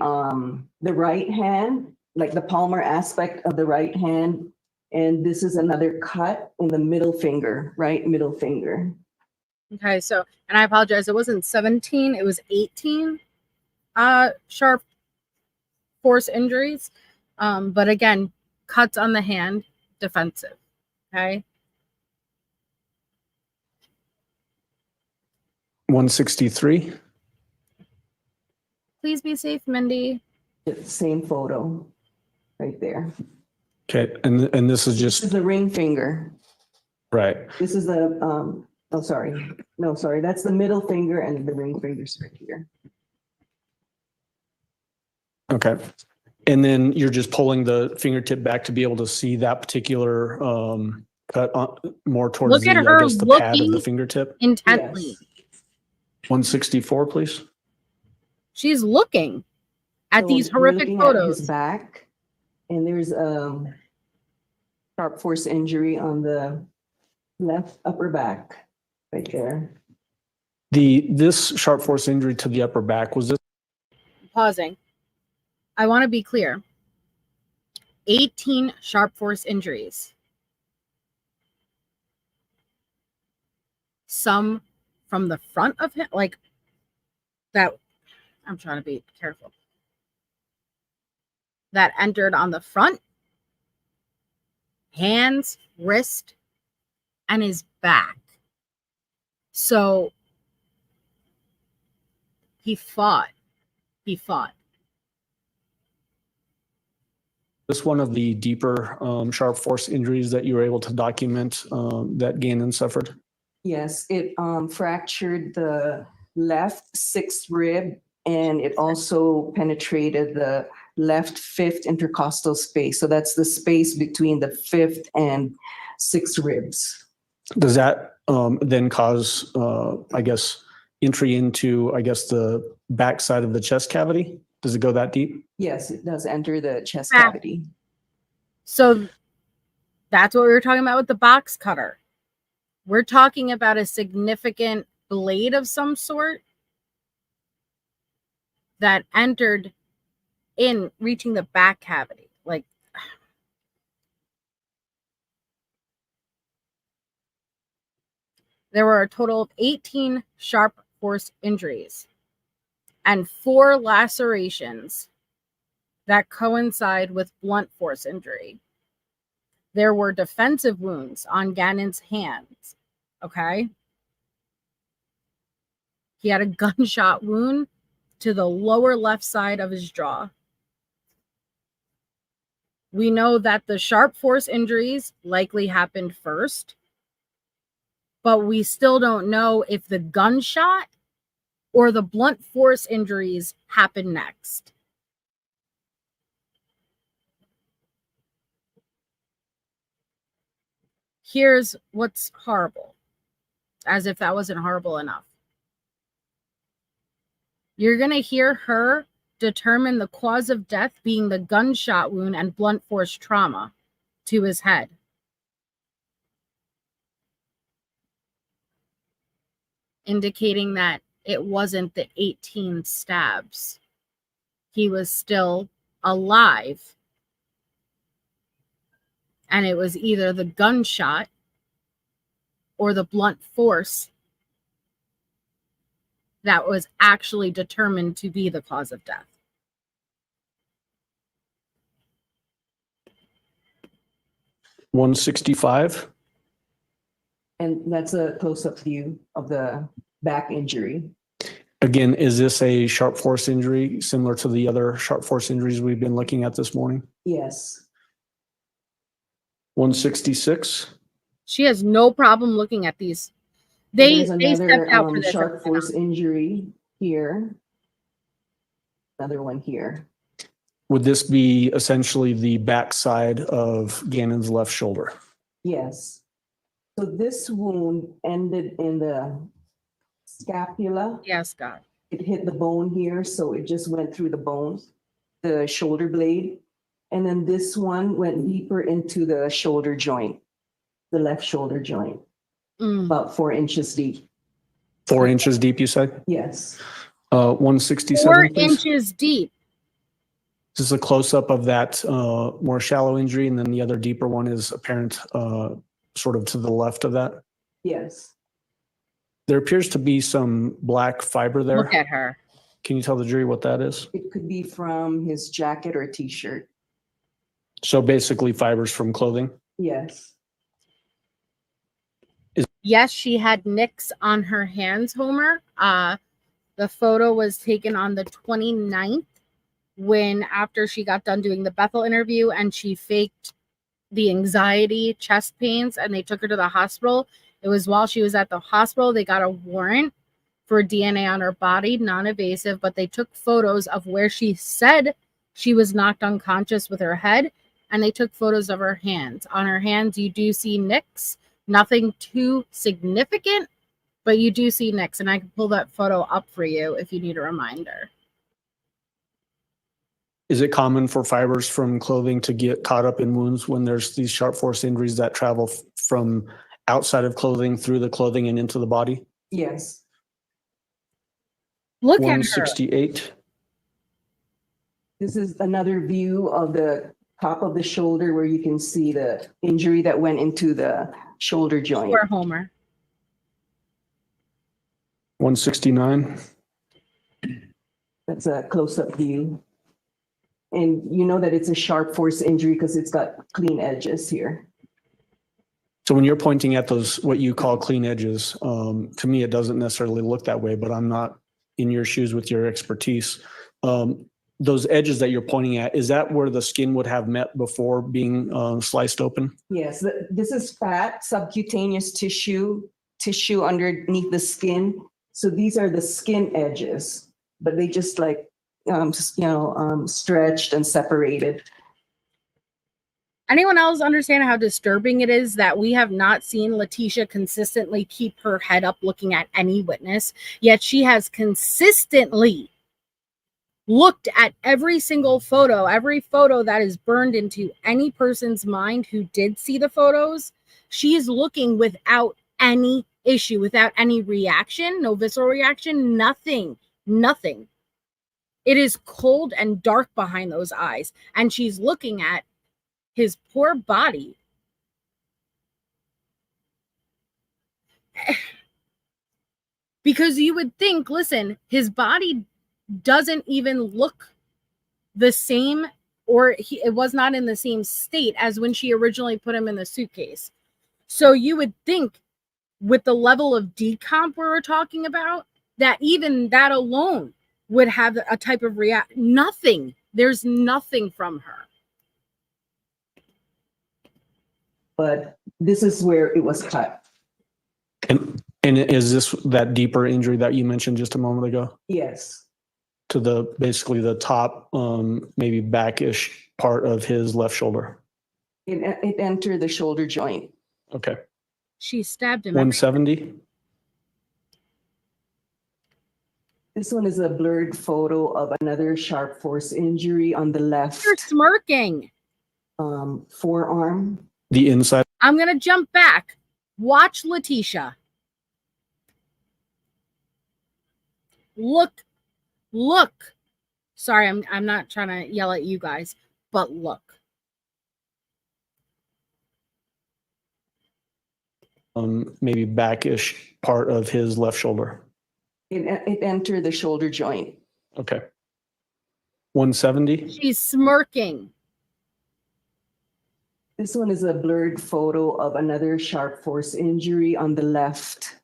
right hand, like the palmar aspect of the right hand. And this is another cut in the middle finger, right middle finger. Okay, so, and I apologize, it wasn't 17, it was 18 sharp force injuries. But again, cuts on the hand, defensive. Okay. 163. Please be safe, Mindy. It's the same photo right there. Okay, and this is This just is the ring finger. right. This is the, oh, sorry. No, sorry. That's the middle finger and the ring finger's right here. Okay. And then you're just pulling the fingertip back to be able to see that particular cut on, more towards Look the, at I her guess, the pad of the looking fingertip. intently. Yes. 164, please. She's looking at So these we're horrific looking at his photos. back, and there's sharp force injury on the left upper back, right there. This sharp force injury to the upper back, was this Pausing. I want to be clear. 18 sharp force injuries. Some from the front of him, like that. I'm trying to be careful. That entered on the front, hands, wrist, and his back. So he fought. He fought. this one of the deeper sharp force injuries that you were able to document that Gannon suffered? Yes, it fractured the left sixth rib, and it also penetrated the left fifth intercostal space. So that's the space between the fifth and sixth ribs. Does that then cause, I guess, entry into, I guess, the backside of the chest cavity? Does it go that deep? Yes, it does enter the chest Ah. cavity. So that's what we were talking about with the box cutter. We're talking about a significant blade of some sort that entered in, reaching the back cavity. Like, there were a total of 18 sharp force injuries and 4 lacerations that coincide with blunt force injury. There were defensive wounds on Gannon's hands. Okay. He had a gunshot wound to the lower left side of his jaw. We know that the sharp force injuries likely happened first, but we still don't know if the gunshot or the blunt force injuries happened next. Here's what's horrible, as if that wasn't horrible enough. You're going to hear her determine the cause of death being the gunshot wound and blunt force trauma to his head. Indicating that it wasn't the 18 stabs. He was still alive. And it was either the gunshot or the blunt force that was actually determined to be the cause of death. $165. And that's a close-up view of the back injury. Again, is this a sharp force injury similar to the other sharp force injuries we've been looking at this morning? Yes. 166. She has no problem looking at these. They There's stepped another out for this. sharp force injury here. Another one here. Would this be essentially the backside of Gannon's left shoulder? Yes. So this wound ended in the scapula. Yes, God. It hit the bone here, so it just went through the bone, the shoulder blade. And then this one went deeper into the shoulder joint, the left shoulder joint, about 4 inches deep. 4 inches deep, you said? Yes. 167, 4 please. inches deep. This is a close-up of that more shallow injury, and then the other deeper one is apparent sort of to the left of that. Yes. There appears to be some black fiber there. Look at her. Can you tell the jury what that is? It could be from his jacket or t-shirt. So basically fibers from clothing? Yes. Yes, she had nicks on her hands, Homer. The photo was taken on the 29th when after she got done doing the Bethel interview and she faked the anxiety, chest pains, and they took her to the hospital. It was while she was at the hospital, they got a warrant for DNA on her body, non-invasive, but they took photos of where she said she was knocked unconscious with her head, and they took photos of her hands. On her hands, you do see nicks, nothing too significant, but you do see nicks, and I can pull that photo up for you if you need a reminder. Is it common for fibers from clothing to get caught up in wounds when there's these sharp force injuries that travel from outside of clothing through the clothing and into the body? Yes. Look at her. 168. This is another view of the top of the shoulder where you can see the injury that went into the shoulder joint. Poor Homer. 169. That's a close-up view. And you know that it's a sharp force injury because it's got clean edges here. So when you're pointing at those, what you call clean edges, to me, it doesn't necessarily look that way, but I'm not in your shoes with your expertise. Those edges that you're pointing at, is that where the skin would have met before being sliced open? Yes, this is fat, subcutaneous tissue underneath the skin. So these are the skin edges, but they just like, stretched and separated. Anyone else understand how disturbing it is that we have not seen Letecia consistently keep her head up looking at any witness, yet she has consistently looked at every single photo, every photo that is burned into any person's mind who did see the photos. She is looking without any issue, without any reaction, no visceral reaction, nothing. It is cold and dark behind those eyes. And she's looking at his poor body. Because you would think, listen, his body doesn't even look the same, or it was not in the same state as when she originally put him in the suitcase. So you would think with the level of decomp we were talking about, that even that alone would have a type of react. Nothing. There's nothing from her. But this is where it was cut. And is this that deeper injury that you mentioned just a moment ago? Yes. To the basically the top, maybe backish part of his left shoulder. It entered the shoulder joint. Okay. She stabbed him. 170. This one is a blurred photo of another sharp force injury on the left You're smirking. forearm. The inside. I'm going to jump back. Watch Letecia. Look. Sorry, I'm not trying to yell at you guys, but look. Maybe backish part of his left shoulder. It entered the shoulder joint. Okay. 170. She's smirking. This one is a blurred photo of another sharp force injury on the left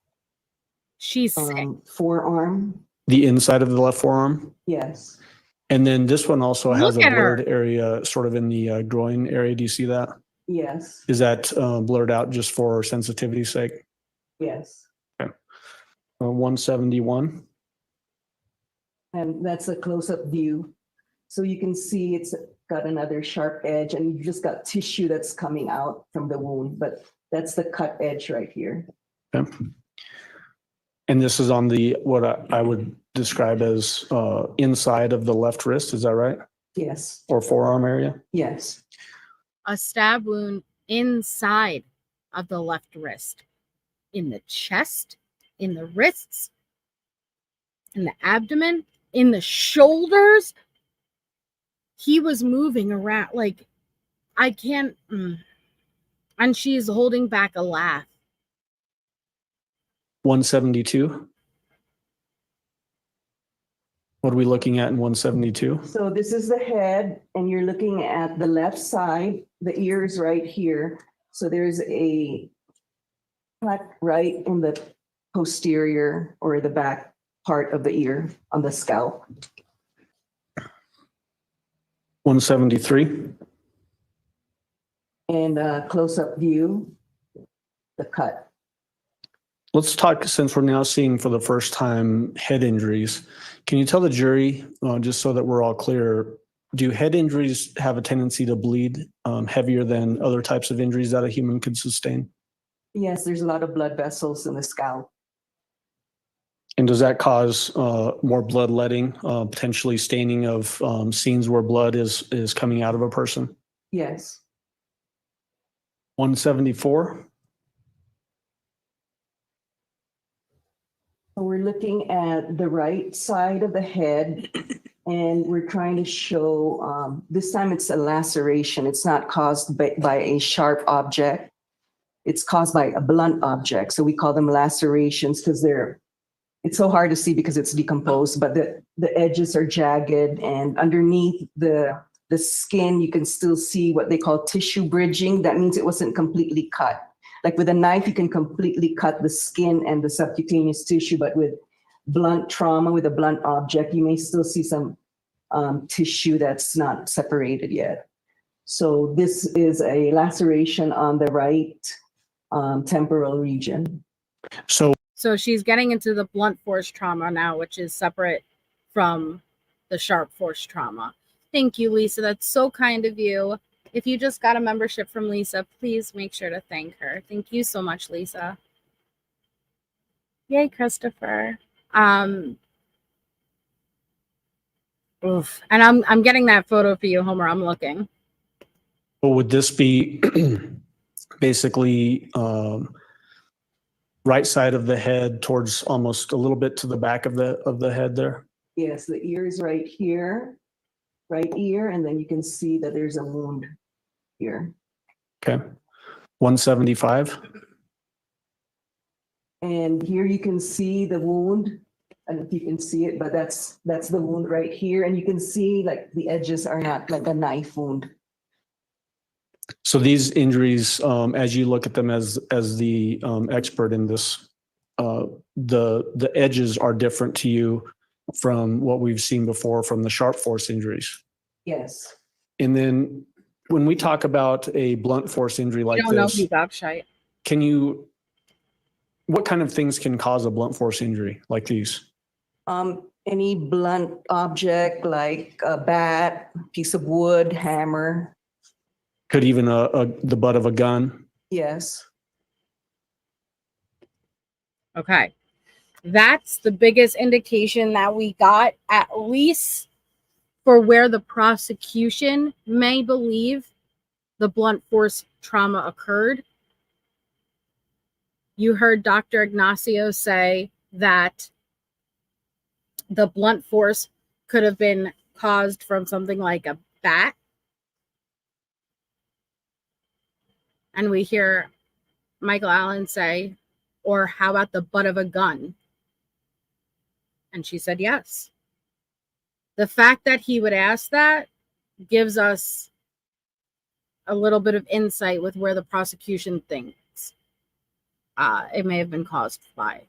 She's sick. forearm. The inside of the left forearm. Yes. And then this one also has Look a at her. blurred area sort of in the groin area. Do you see that? Yes. Is that blurred out just for sensitivity's sake? Yes. 171. And that's a close-up view. So you can see it's got another sharp edge, and you just got tissue that's coming out from the wound, but that's the cut edge right here. Okay. And this is on the, what I would describe as inside of the left wrist. Is that right? Yes. Or forearm area? Yes. A stab wound inside of the left wrist, in the chest, in the wrists, in the abdomen, in the shoulders. He was moving around like, I can't. And she's holding back a laugh. 172. What are we looking at in 172? So this is the head, and you're looking at the left side. The ear is right here. So there's a cut right in the posterior or the back part of the ear on the scalp. 173. And a close-up view, the cut. Let's talk, since we're now seeing for the first time head injuries. Can you tell the jury, just so that we're all clear, do head injuries have a tendency to bleed heavier than other types of injuries that a human could sustain? Yes, there's a lot of blood vessels in the scalp. And does that cause more bloodletting, potentially staining of scenes where blood is coming out of a person? Yes. 174. So we're looking at the right side of the head, and we're trying to show, this time it's a laceration. It's not caused by a sharp object. It's caused by a blunt object. So we call them lacerations because it's so hard to see because it's decomposed, but the edges are jagged, and underneath the skin, you can still see what they call tissue bridging. That means it wasn't completely cut. Like with a knife, you can completely cut the skin and the subcutaneous tissue, but with blunt trauma, with a blunt object, you may still see some tissue that's not separated yet. So this is a laceration on the right temporal region. So she's getting into the blunt force trauma now, which is separate from the sharp force trauma. Thank you, Lisa. That's so kind of you. If you just got a membership from Lisa, please make sure to thank her. Thank you so much, Lisa. Yay, Christopher. Oof. And I'm getting that photo for you, Homer. I'm looking. would this be basically right side of the head towards almost a little bit to the back of the head there? Yes, the ear is right here, right ear, and then you can see that there's a wound here. Okay. 175. And here you can see the wound. I don't know if you can see it, but that's the wound right here. And you can see like the edges are not like a knife wound. So these injuries, as you look at them as the expert in this, the edges are different to you from what we've seen before from the sharp force injuries. Yes. And then when we talk about a blunt force injury like You don't know this, he's upshite. what kind of things can cause a blunt force injury like these? Any blunt object like a bat, piece of wood, hammer. Could even the butt of a gun. Yes. Okay. That's the biggest indication that we got, at least for where the prosecution may believe the blunt force trauma occurred. You heard Dr. Ignacio say that the blunt force could have been caused from something like a bat. And we hear Michael Allen say, or how about the butt of a gun? And she said yes. The fact that he would ask that gives us a little bit of insight with where the prosecution thinks it may have been caused by.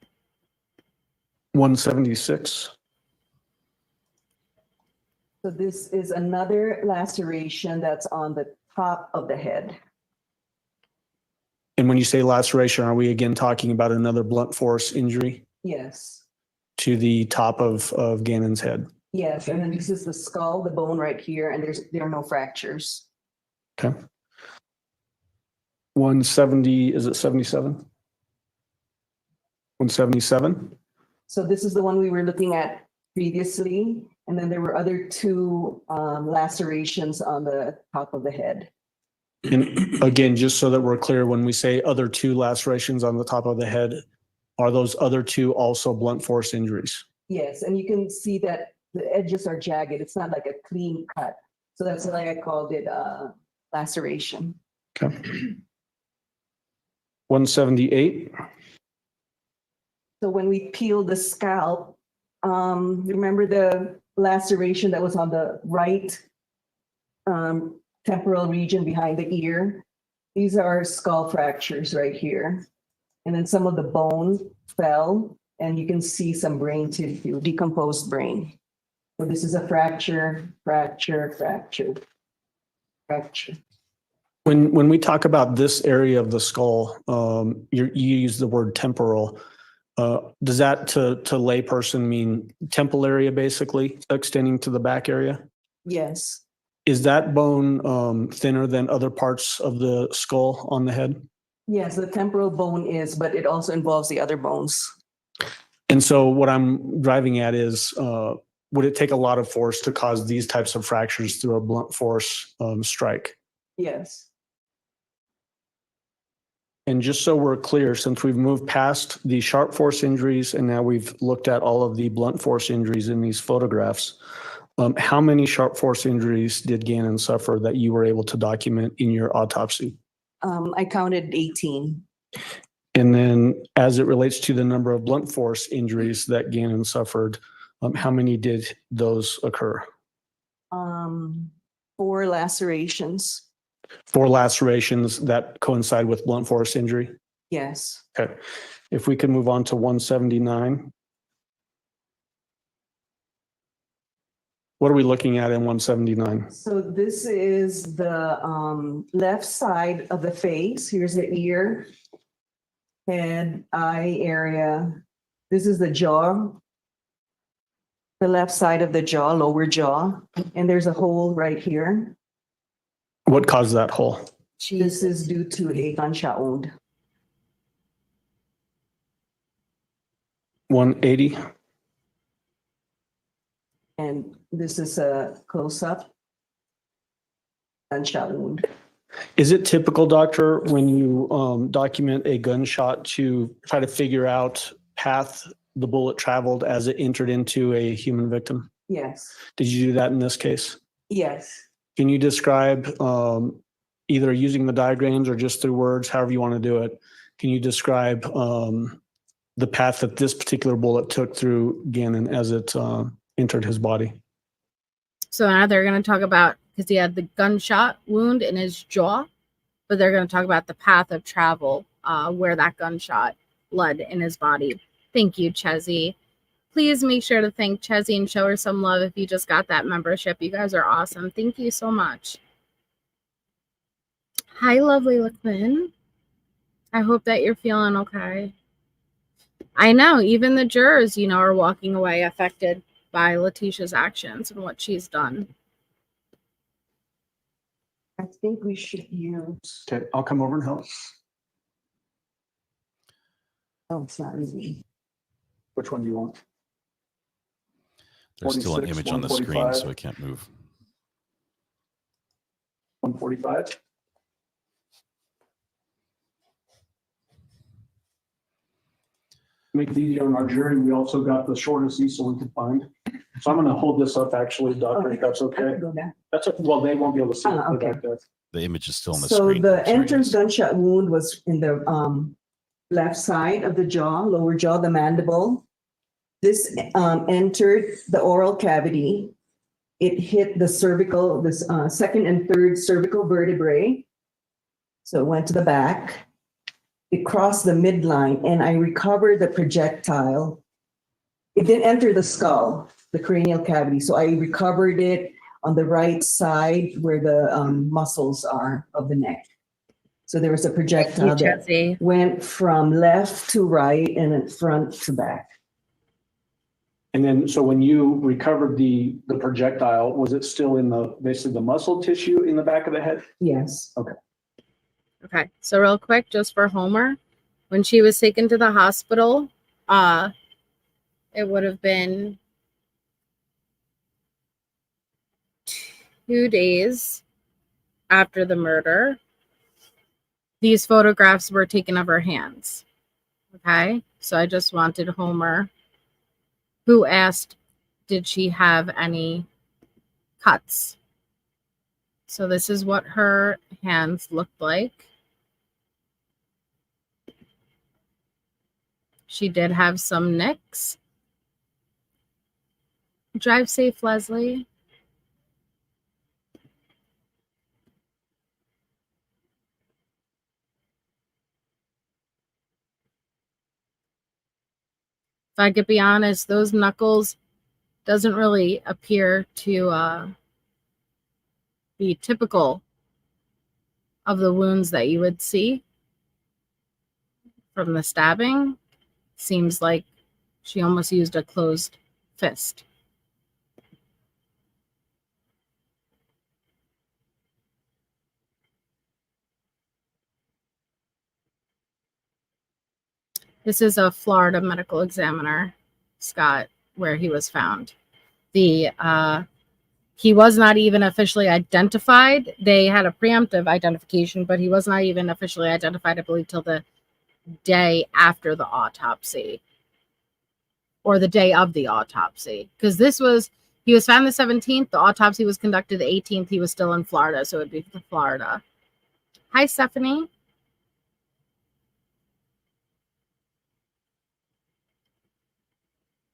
176. So this is another laceration that's on the top of the head. And when you say laceration, are we again talking about another blunt force injury Yes. to the top of Gannon's head? Yes, and then this is the skull, the bone right here, and there are no fractures. Okay. 170, is it 77? 177? So this is the one we were looking at previously, and then there were other two lacerations on the top of the head. And again, just so that we're clear, when we say other two lacerations on the top of the head, are those other two also blunt force injuries? Yes, and you can see that the edges are jagged. It's not like a clean cut. So that's why I called it laceration. Okay. 178. So when we peel the scalp, remember the laceration that was on the right temporal region behind the ear? These are skull fractures right here. And then some of the bone fell, and you can see some brain tissue, decomposed brain. So this is a fracture, fracture, fracture, fracture. When we talk about this area of the skull, you use the word temporal. Does that to layperson mean temple area, basically extending to the back area? Yes. Is that bone thinner than other parts of the skull on the head? Yes, the temporal bone is, but it also involves the other bones. And so what I'm driving at is, would it take a lot of force to cause these types of fractures through a blunt force strike? Yes. And just so we're clear, since we've moved past the sharp force injuries and now we've looked at all of the blunt force injuries in these photographs, how many sharp force injuries did Gannon suffer that you were able to document in your autopsy? I counted 18. And then as it relates to the number of blunt force injuries that Gannon suffered, how many did those occur? 4 lacerations. 4 lacerations that coincide with blunt force injury? Yes. Okay. If we could move on to 179. What are we looking at in 179? So this is the left side of the face. Here's the ear, head, eye area. This is the jaw, the left side of the jaw, lower jaw, and there's a hole right here. What caused that hole? This is due to a gunshot wound. 180. And this is a close-up gunshot wound. Is it typical, doctor, when you document a gunshot to try to figure out path the bullet traveled as it entered into a human victim? Yes, Did you do that in this case? yes. Can you describe, either using the diagrams or just through words, however you want to do it? Can you describe the path that this particular bullet took through Gannon as it entered his body? So now they're going to talk about, because he had the gunshot wound in his jaw, but they're going to talk about the path of travel where that gunshot led in his body. Thank you, Chezzy. Please make sure to thank Chezzy and show her some love if you just got that membership. You guys are awesome. Thank you so much. Hi, lovely Laquin. I hope that you're feeling okay. I know, even the jurors, you know, are walking away affected by Letecia's actions and what she's done. I think we should use, Okay, I'll come over and help. oh, it's not easy. Which one do you want? There's still an 46, image on the screen, 145. so I can't move. 145? Make it easier on our jury, we also got the shortest easel we could find. So I'm gonna hold this up actually, Doctor, if that's okay. Go back. That's, well, they won't be able to see it. Okay. Back there. The image is still on the So screen. the I'm sorry, entrance guys. gunshot wound was in the left side of the jaw, lower jaw, the mandible. This entered the oral cavity. It hit the cervical, this second and third cervical vertebrae. So it went to the back. It crossed the midline, and I recovered the projectile. It didn't enter the skull, the cranial cavity. So I recovered it on the right side where the muscles are of the neck. So there was a projectile that Chezzy. went from left to right and then front to back. And then, so when you recovered the projectile, was it still in the, basically the muscle tissue in the back of the head? Yes. Okay, so real quick, just for Homer, when she was taken to the hospital, it would have been 2 days after the murder. These photographs were taken of her hands. Okay, so I just wanted Homer, who asked, did she have any cuts? So this is what her hands looked like. She did have some nicks. Drive safe, Leslie. If I could be honest, those knuckles doesn't really appear to be typical of the wounds that you would see from the stabbing. Seems like she almost used a closed fist. This is a Florida medical examiner, Scott, where he was found. He was not even officially identified. They had a preemptive identification, but he was not even officially identified, I believe, till the day after the autopsy or the day of the autopsy. Because he was found the 17th. The autopsy was conducted the 18th. He was still in Florida, so it would be Florida. Hi, Stephanie.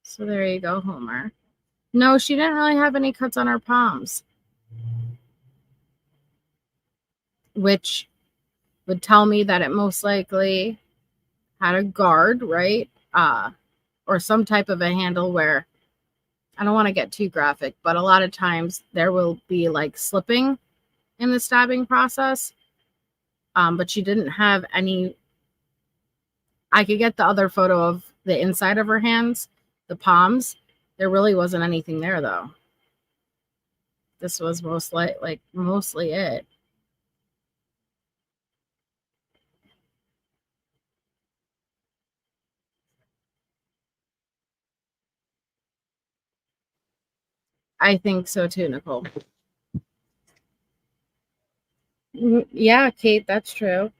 So there you go, Homer. No, she didn't really have any cuts on her palms, which would tell me that it most likely had a guard, right? Or some type of a handle where, I don't want to get too graphic, but a lot of times there will be like slipping in the stabbing process. But she didn't have any. I could get the other photo of the inside of her hands, the palms. There really wasn't anything there though. This was mostly it. I think so too, Nicole. Yeah, Kate, that's true.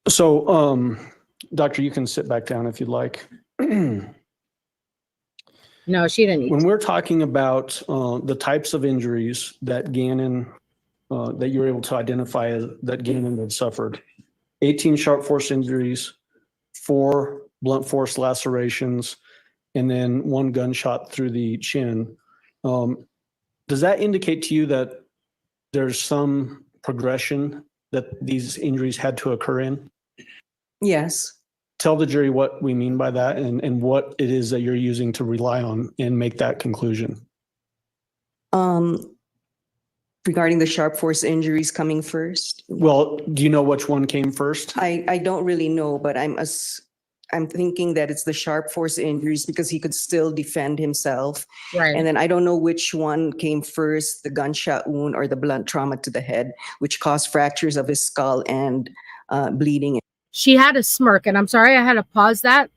So, doctor, you can sit back down if you'd like. No, she didn't. When we're talking about the types of injuries that Gannon, that you were able to identify that Gannon had suffered, 18 sharp force injuries, 4 blunt force lacerations, and then 1 gunshot through the chin. Does that indicate to you that there's some progression that these injuries had to occur in? Yes. Tell the jury what we mean by that and what it is that you're using to rely on and make that conclusion. Regarding the sharp force injuries coming first, Well, do you know which one came first? I don't really know, but I'm thinking that it's the sharp force injuries because he could still defend himself. Right. And then I don't know which one came first, the gunshot wound or the blunt trauma to the head, which caused fractures of his skull and bleeding. She had a smirk, and I'm sorry I had to pause that.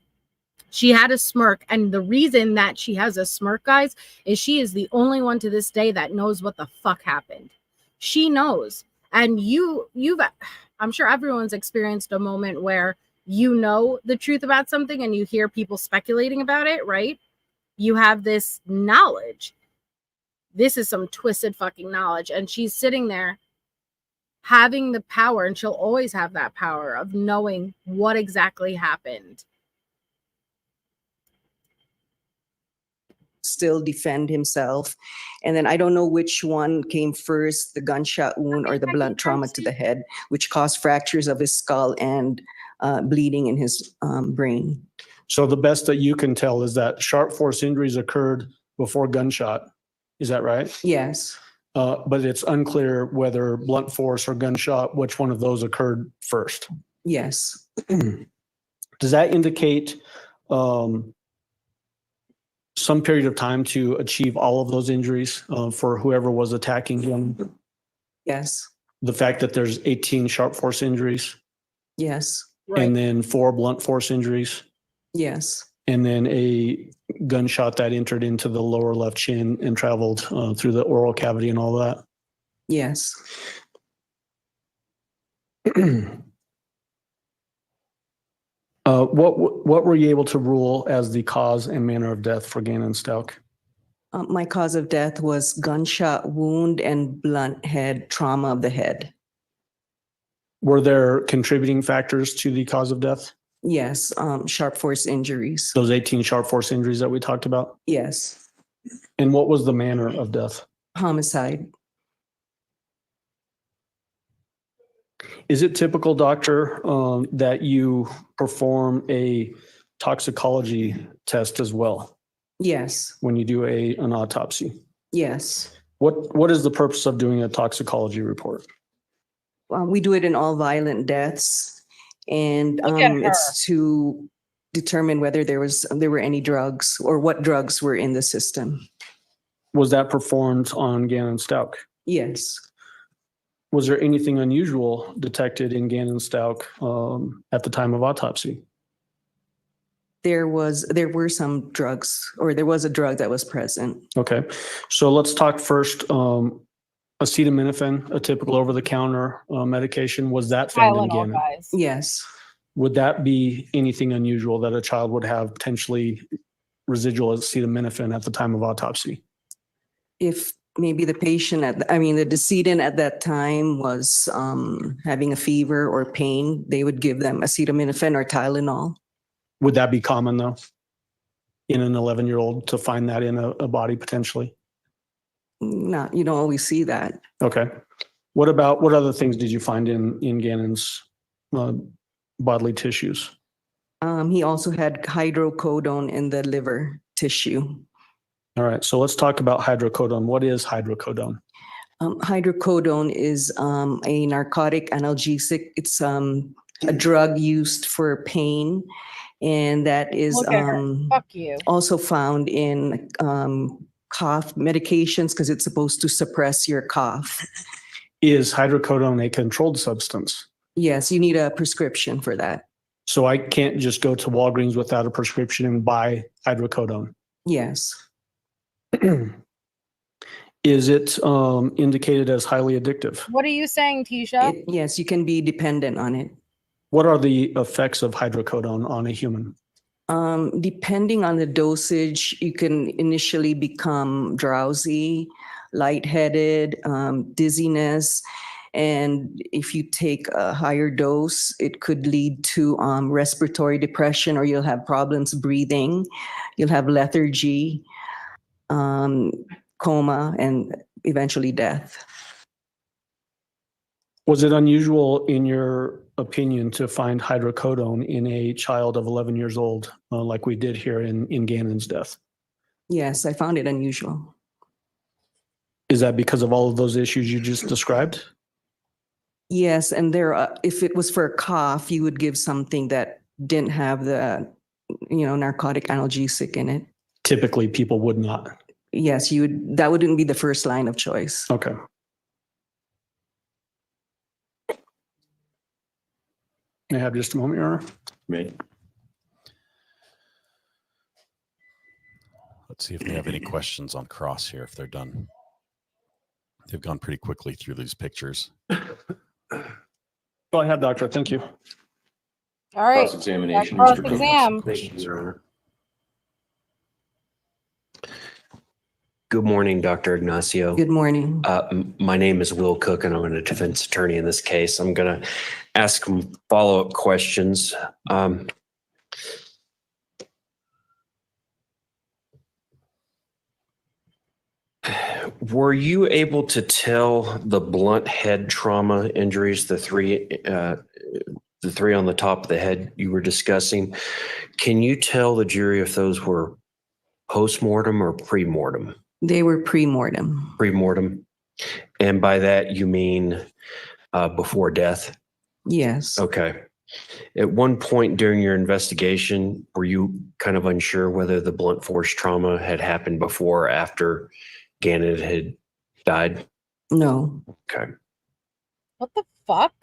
She had a smirk, and the reason that she has a smirk, guys, is she is the only one to this day that knows what the fuck happened. She knows. And I'm sure everyone's experienced a moment where you know the truth about something and you hear people speculating about it, right? You have this knowledge. This is some twisted fucking knowledge. And she's sitting there having the power, and she'll always have that power of knowing what exactly happened. Still defend himself. And then I don't know which one came first, the gunshot wound or the blunt trauma to the head, which caused fractures of his skull and bleeding in his brain. So the best that you can tell is that sharp force injuries occurred before gunshot. Is that right? Yes. But it's unclear whether blunt force or gunshot, which one of those occurred first. Yes. Does that indicate some period of time to achieve all of those injuries for whoever was attacking him? Yes. The fact that there's 18 sharp force injuries Yes. and then 4 blunt force injuries Yes. and then a gunshot that entered into the lower left chin and traveled through the oral cavity and all that. Yes. What were you able to rule as the cause and manner of death for Gannon Stauch? My cause of death was gunshot wound and blunt head trauma of the head. Were there contributing factors to the cause of death? Yes. Sharp force injuries. Those 18 sharp force injuries that we talked about? Yes. And what was the manner of death? Homicide. Is it typical, doctor, that you perform a toxicology test as well Yes. when you do an autopsy? Yes. What is the purpose of doing a toxicology report? We do it in all violent deaths, and Look at her. it's to determine whether there were any drugs or what drugs were in the system. Was that performed on Gannon Stauch? Yes. Was there anything unusual detected in Gannon Stauch at the time of autopsy? There were some drugs, or there was a drug that was present. Okay, so let's talk first. Acetaminophen, a typical over-the-counter medication, was that found in Tylenol, Gannon? guys. Yes. Would that be anything unusual that a child would have potentially residual acetaminophen at the time of autopsy? If maybe the the decedent at that time was having a fever or pain, they would give them acetaminophen or Tylenol. Would that be common though, in an 11-year-old to find that in a body potentially? Not, you don't always see that. Okay. What other things did you find in Gannon's bodily tissues? He also had hydrocodone in the liver tissue. All right. So let's talk about hydrocodone. What is hydrocodone? Hydrocodone is a narcotic analgesic. It's a drug used for pain, and that is Look at her. Fuck you. also found in cough medications because it's supposed to suppress your cough. Is hydrocodone a controlled substance? Yes, you need a prescription for that. So I can't just go to Walgreens without a prescription and buy hydrocodone. Yes. Is it indicated as highly addictive? What are you saying, Tisha? Yes, you can be dependent on it. What are the effects of hydrocodone on a human? Depending on the dosage, you can initially become drowsy, lightheaded, dizziness. And if you take a higher dose, it could lead to respiratory depression, or you'll have problems breathing. You'll have lethargy, coma, and eventually death. Was it unusual, in your opinion, to find hydrocodone in a child of 11 years old, like we did here in Gannon's death? Yes, I found it unusual. Is that because of all of those issues you just described? Yes, and if it was for a cough, you would give something that didn't have the, narcotic analgesic in it. Typically, people would not. Yes, that wouldn't be the first line of choice. Okay. May I have just a moment, Your Honor? Me. Let's see if they have any questions on cross here, if they're done. They've gone pretty quickly through these pictures. Go ahead, doctor. Thank you. All right. Cross-examination. Cross Mr. Cook. exam. Questions, Your Honor. Good morning, Dr. Ignacio. Good morning. My name is Will Cook, and I'm a defense attorney in this case. I'm going to ask some follow-up questions. Were you able to tell the blunt head trauma injuries, the three on the top of the head you were discussing? Can you tell the jury if those were post-mortem or pre-mortem? They were pre-mortem. Pre-mortem. And by that, you mean before death? Yes. Okay. At one point during your investigation, were you kind of unsure whether the blunt force trauma had happened before or after Gannon had died? No. Okay. What the fuck?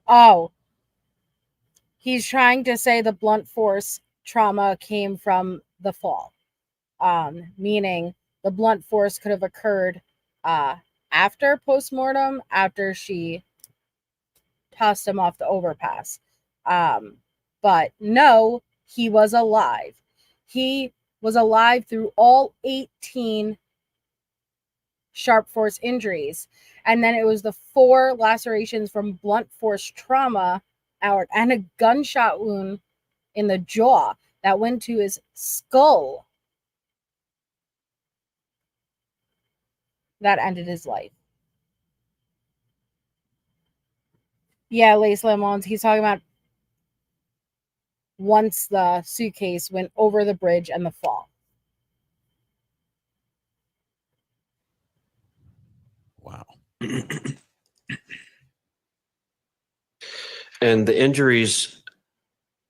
Oh. He's trying to say the blunt force trauma came from the fall. Meaning the blunt force could have occurred after postmortem, after she tossed him off the overpass. But no, he was alive. He was alive through all 18 sharp force injuries. And then it was the 4 lacerations from blunt force trauma and a gunshot wound in the jaw that went to his skull that ended his life. Yeah, Lace Lemons, he's talking about once the suitcase went over the bridge and the fall. Wow. And the injuries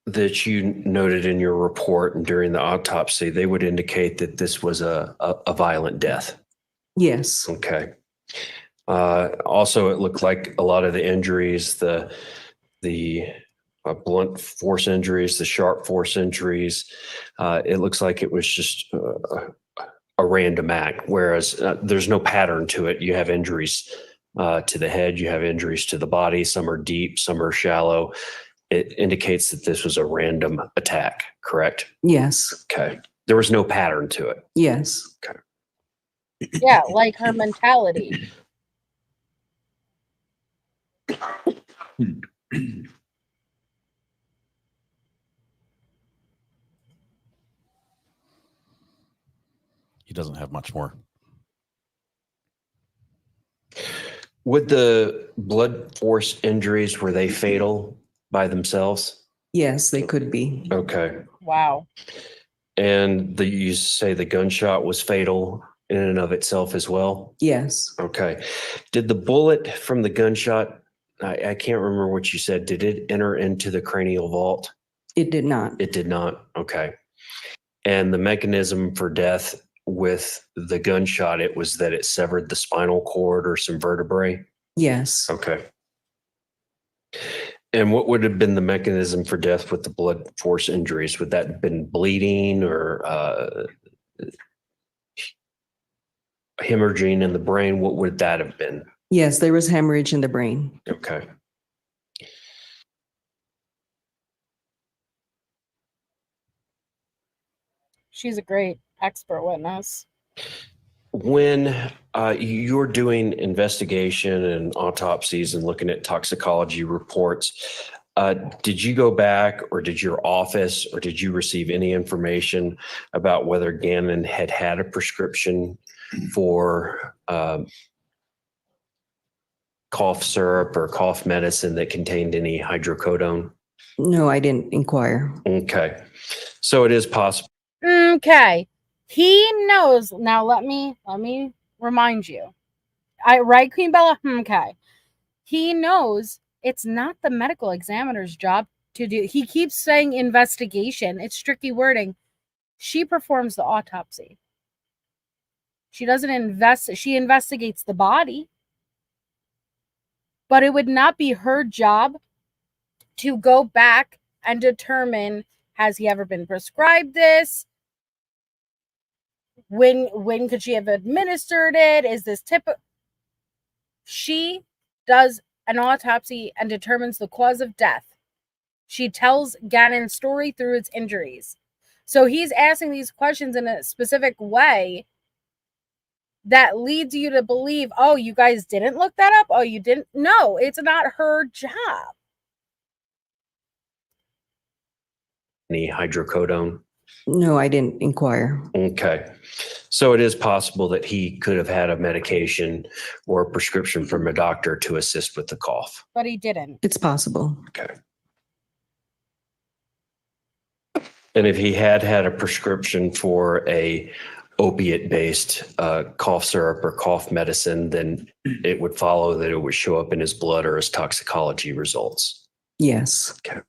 that you noted in your report and during the autopsy, they would indicate that this was a violent death. Yes. Okay. Also, it looked like a lot of the injuries, the blunt force injuries, the sharp force injuries, it looks like it was just a random act, whereas there's no pattern to it. You have injuries to the head, you have injuries to the body. Some are deep, some are shallow. It indicates that this was a random attack, correct? Yes. Okay. There was no pattern to it. Yes. Okay. Yeah, like her mentality. He doesn't have much more. Would the blood force injuries, were they fatal by themselves? Yes, they could be. Okay. Wow. And you say the gunshot was fatal in and of itself as well? Yes. Okay. Did the bullet from the gunshot, I can't remember what you said, did it enter into the cranial vault? It did not. It did not. Okay. And the mechanism for death with the gunshot, it was that it severed the spinal cord or some vertebrae? Yes. Okay. And what would have been the mechanism for death with the blood force injuries? Would that have been bleeding or hemorrhaging in the brain? What would that have been? Yes, there was hemorrhage in the brain. Okay. She's a great expert witness. When you're doing investigation and autopsies and looking at toxicology reports, did you go back, or did your office, or did you receive any information about whether Gannon had had a prescription for cough syrup or cough medicine that contained any hydrocodone? No, I didn't inquire. Okay. So it is possible. Okay. He knows. Now let me remind you. Right, Queen Bella? Okay. He knows it's not the medical examiner's job to do. He keeps saying investigation. It's tricky wording. She performs the autopsy. She doesn't she investigates the body. But it would not be her job to go back and determine, has he ever been prescribed this? When could she have administered it? Is this typical? She does an autopsy and determines the cause of death. She tells Gannon's story through its injuries. So he's asking these questions in a specific way that leads you to believe, oh, you guys didn't look that up? Oh, you didn't? No, it's not her job. Any hydrocodone? No, I didn't inquire. Okay. So it is possible that he could have had a medication or a prescription from a doctor to assist with the cough. But he didn't. It's possible. Okay. And if he had had a prescription for a opiate-based cough syrup or cough medicine, then it would follow that it would show up in his blood or his toxicology results. Yes. Okay.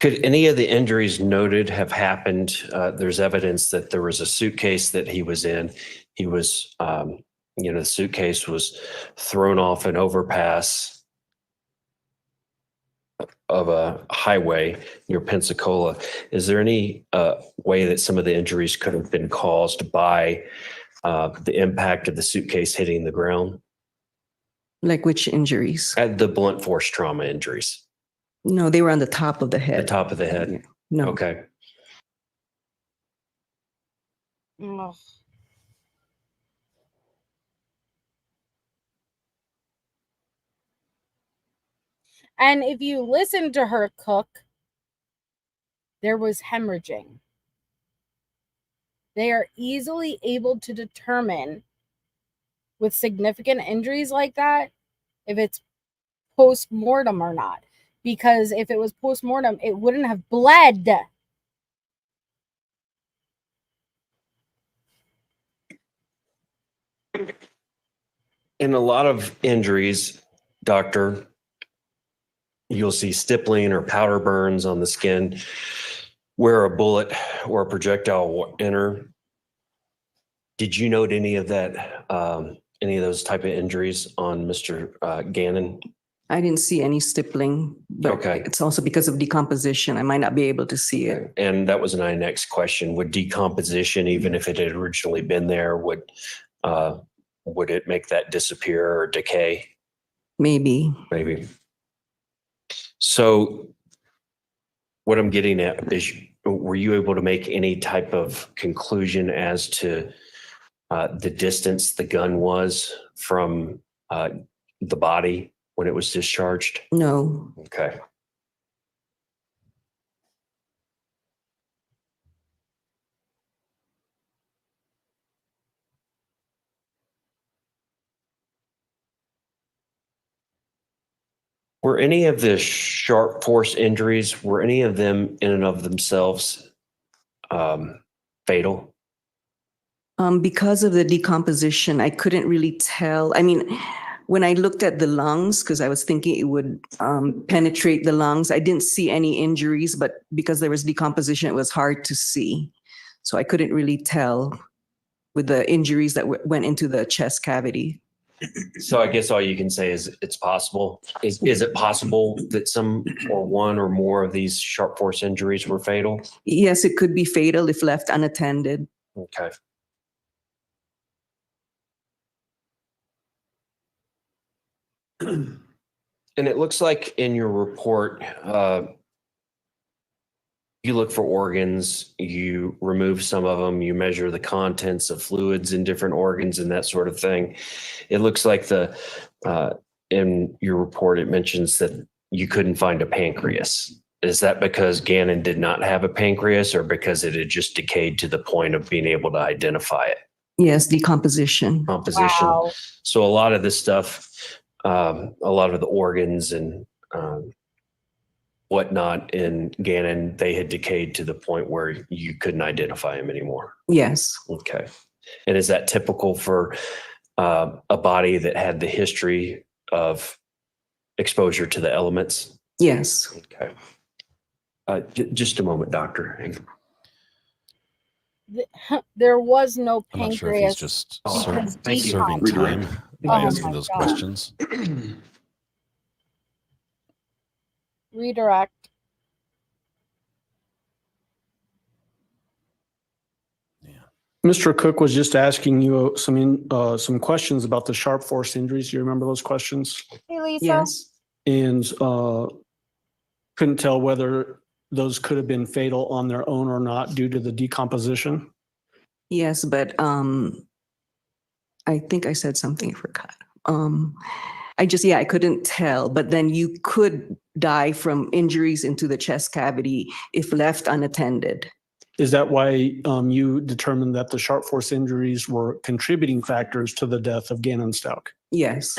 Could any of the injuries noted have happened? There's evidence that there was a suitcase that he was in. He was, the suitcase was thrown off an overpass of a highway near Pensacola. Is there any way that some of the injuries could have been caused by the impact of the suitcase hitting the ground? Like which injuries? The blunt force trauma injuries. No, they were on the top of the The head. top of the head. No. Okay. Ugh. And if you listen to her cook, there was hemorrhaging. They are easily able to determine with significant injuries like that if it's post-mortem or not. Because if it was post-mortem, it wouldn't have bled. In a lot of injuries, doctor, you'll see stippling or powder burns on the skin where a bullet or a projectile will enter. Did you note any of that, any of those type of injuries on Mr. Gannon? I didn't see any stippling, but Okay. it's also because of decomposition. I might not be able to see it. And that was my next question. Would decomposition, even if it had originally been there, would it make that disappear or decay? Maybe. Maybe. So what I'm getting at is, were you able to make any type of conclusion as to the distance the gun was from the body when it was discharged? No. Okay. Were any of the sharp force injuries, were any of them in and of themselves fatal? Because of the decomposition, I couldn't really tell. I mean, when I looked at the lungs, because I was thinking it would penetrate the lungs, I didn't see any injuries, but because there was decomposition, it was hard to see. So I couldn't really tell with the injuries that went into the chest cavity. So I guess all you can say is it's possible. Is it possible that some or one or more of these sharp force injuries were fatal? Yes, it could be fatal if left unattended. Okay. And it looks like in your report, you look for organs, you remove some of them, you measure the contents of fluids in different organs and that sort of thing. It looks like in your report, it mentions that you couldn't find a pancreas. Is that because Gannon did not have a pancreas or because it had just decayed to the point of being able to identify it? Yes, decomposition. Composition. Wow. So a lot of this stuff, a lot of the organs and whatnot in Gannon, they had decayed to the point where you couldn't identify him anymore. Yes. Okay. And is that typical for a body that had the history of exposure to the elements? Yes. Okay. Just a moment, doctor. Hang on. There was no I'm not sure if he's pancreas. just because thank you. serving decom- time Oh by asking my those God. questions. Redirect. Mr. Cook was just asking you some questions about the sharp force injuries. Do you remember those questions? Hey, Lisa. Yes. And couldn't tell whether those could have been fatal on their own or not due to the decomposition. Yes, but I think I said something I forgot. I couldn't tell, but then you could die from injuries into the chest cavity if left unattended. Is that why you determined that the sharp force injuries were contributing factors to the death of Gannon Stauch? Yes.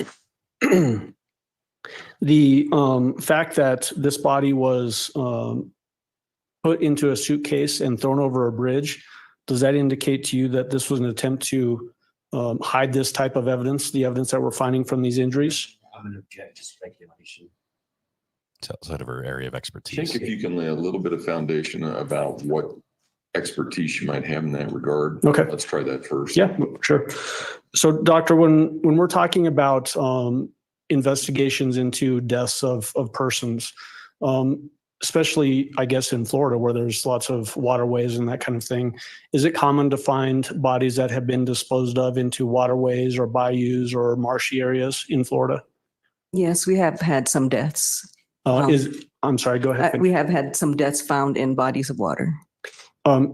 The fact that this body was put into a suitcase and thrown over a bridge, does that indicate to you that this was an attempt to hide this type of evidence, the evidence that we're finding from these injuries? I'm going to object to speculation. It's outside of her area of I expertise. think if you can lay a little bit of foundation about what expertise you might have in that regard. Okay. Let's try that first. Yeah, sure. So doctor, when we're talking about investigations into deaths of persons, especially I guess in Florida where there's lots of waterways and that kind of thing, is it common to find bodies that have been disposed of into waterways or bayous or marshy areas in Florida? Yes, we have had some deaths. I'm sorry, go ahead. We have had some deaths found in bodies of water.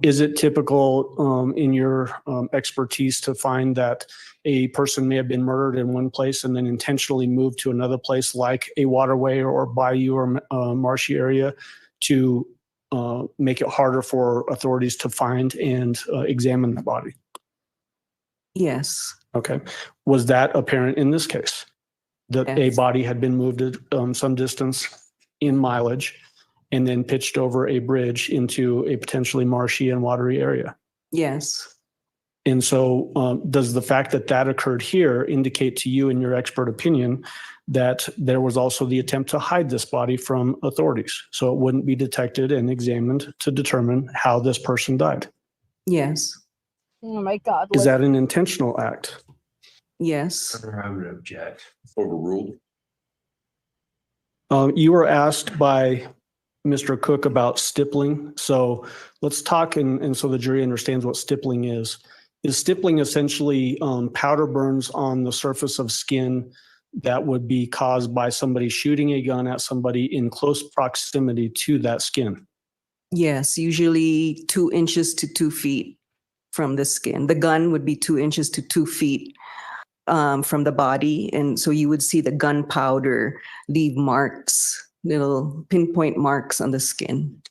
Is it typical in your expertise to find that a person may have been murdered in one place and then intentionally moved to another place like a waterway or bayou or marshy area to make it harder for authorities to find and examine the body? Yes. Okay. Was that apparent in this case? That a Yes. body had been moved some distance in mileage and then pitched over a bridge into a potentially marshy and watery area? Yes. And so does the fact that that occurred here indicate to you in your expert opinion that there was also the attempt to hide this body from authorities so it wouldn't be detected and examined to determine how this person died? Yes. Oh my God. Is that an intentional act? Yes. I would object. Overruled. You were asked by Mr. Cook about stippling. So let's talk and so the jury understands what stippling is. Is stippling essentially powder burns on the surface of skin that would be caused by somebody shooting a gun at somebody in close proximity to that skin? Yes, usually 2 inches to 2 feet from the skin. The gun would be 2 inches to 2 feet from the body. And so you would see the gunpowder leave marks, little pinpoint marks on the skin.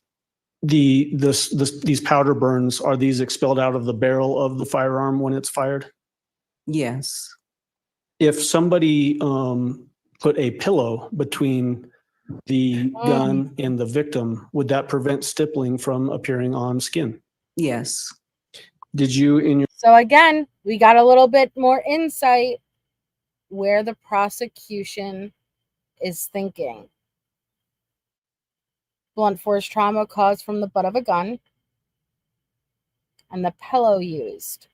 These powder burns, are these expelled out of the barrel of the firearm when it's fired? Yes. If somebody put a pillow between the gun and the victim, would that prevent stippling from appearing on skin? Yes. Did you in your So again, we got a little bit more insight where the prosecution is thinking. Blunt force trauma caused from the butt of a gun and the pillow used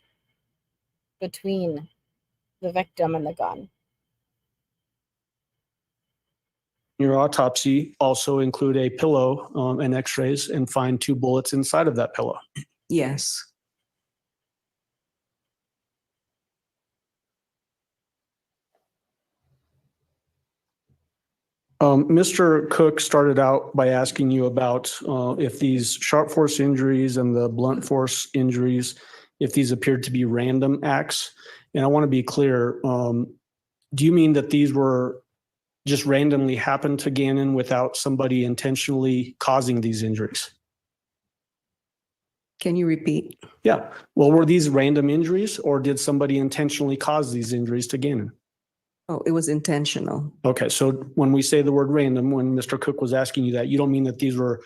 between the victim and the gun. Your autopsy also include a pillow and x-rays and find 2 bullets inside of that pillow. Yes. Mr. Cook started out by asking you about if these sharp force injuries and the blunt force injuries, if these appeared to be random acts. And I want to be clear, do you mean that these were just randomly happened to Gannon without somebody intentionally causing these injuries? Can you repeat? Yeah. Well, were these random injuries or did somebody intentionally cause these injuries to Gannon? Oh, it was intentional. Okay. So when we say the word random, when Mr. Cook was asking you that, you don't mean that these were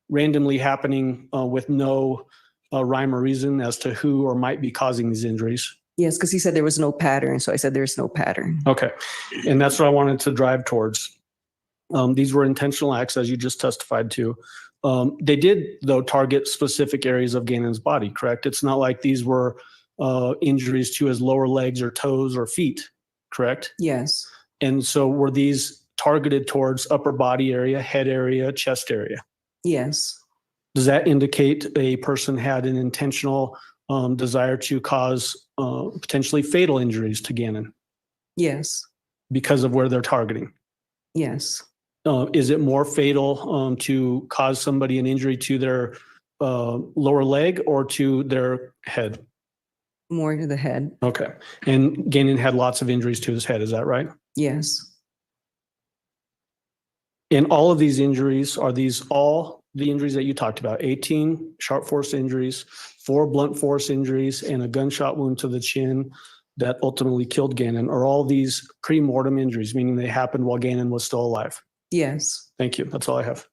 randomly happening with no rhyme or reason as to who or might be causing these injuries? Yes, because he said there was no pattern. So I said there's no pattern. Okay. And that's what I wanted to drive towards. These were intentional acts, as you just testified to. They did, though, target specific areas of Gannon's body, correct? It's not like these were injuries to his lower legs or toes or feet, correct? Yes. And so were these targeted towards upper body area, head area, chest area? Yes. Does that indicate a person had an intentional desire to cause potentially fatal injuries to Gannon Yes. because of where they're targeting? Yes. Is it more fatal to cause somebody an injury to their lower leg or to their head? More to the head. Okay. And Gannon had lots of injuries to his head, is that right? Yes. And all of these injuries, are these all the injuries that you talked about? 18 sharp force injuries, 4 blunt force injuries, and a gunshot wound to the chin that ultimately killed Gannon. Are all these pre-mortem injuries, meaning they happened while Gannon was still alive? Yes. Thank you. That's all I have.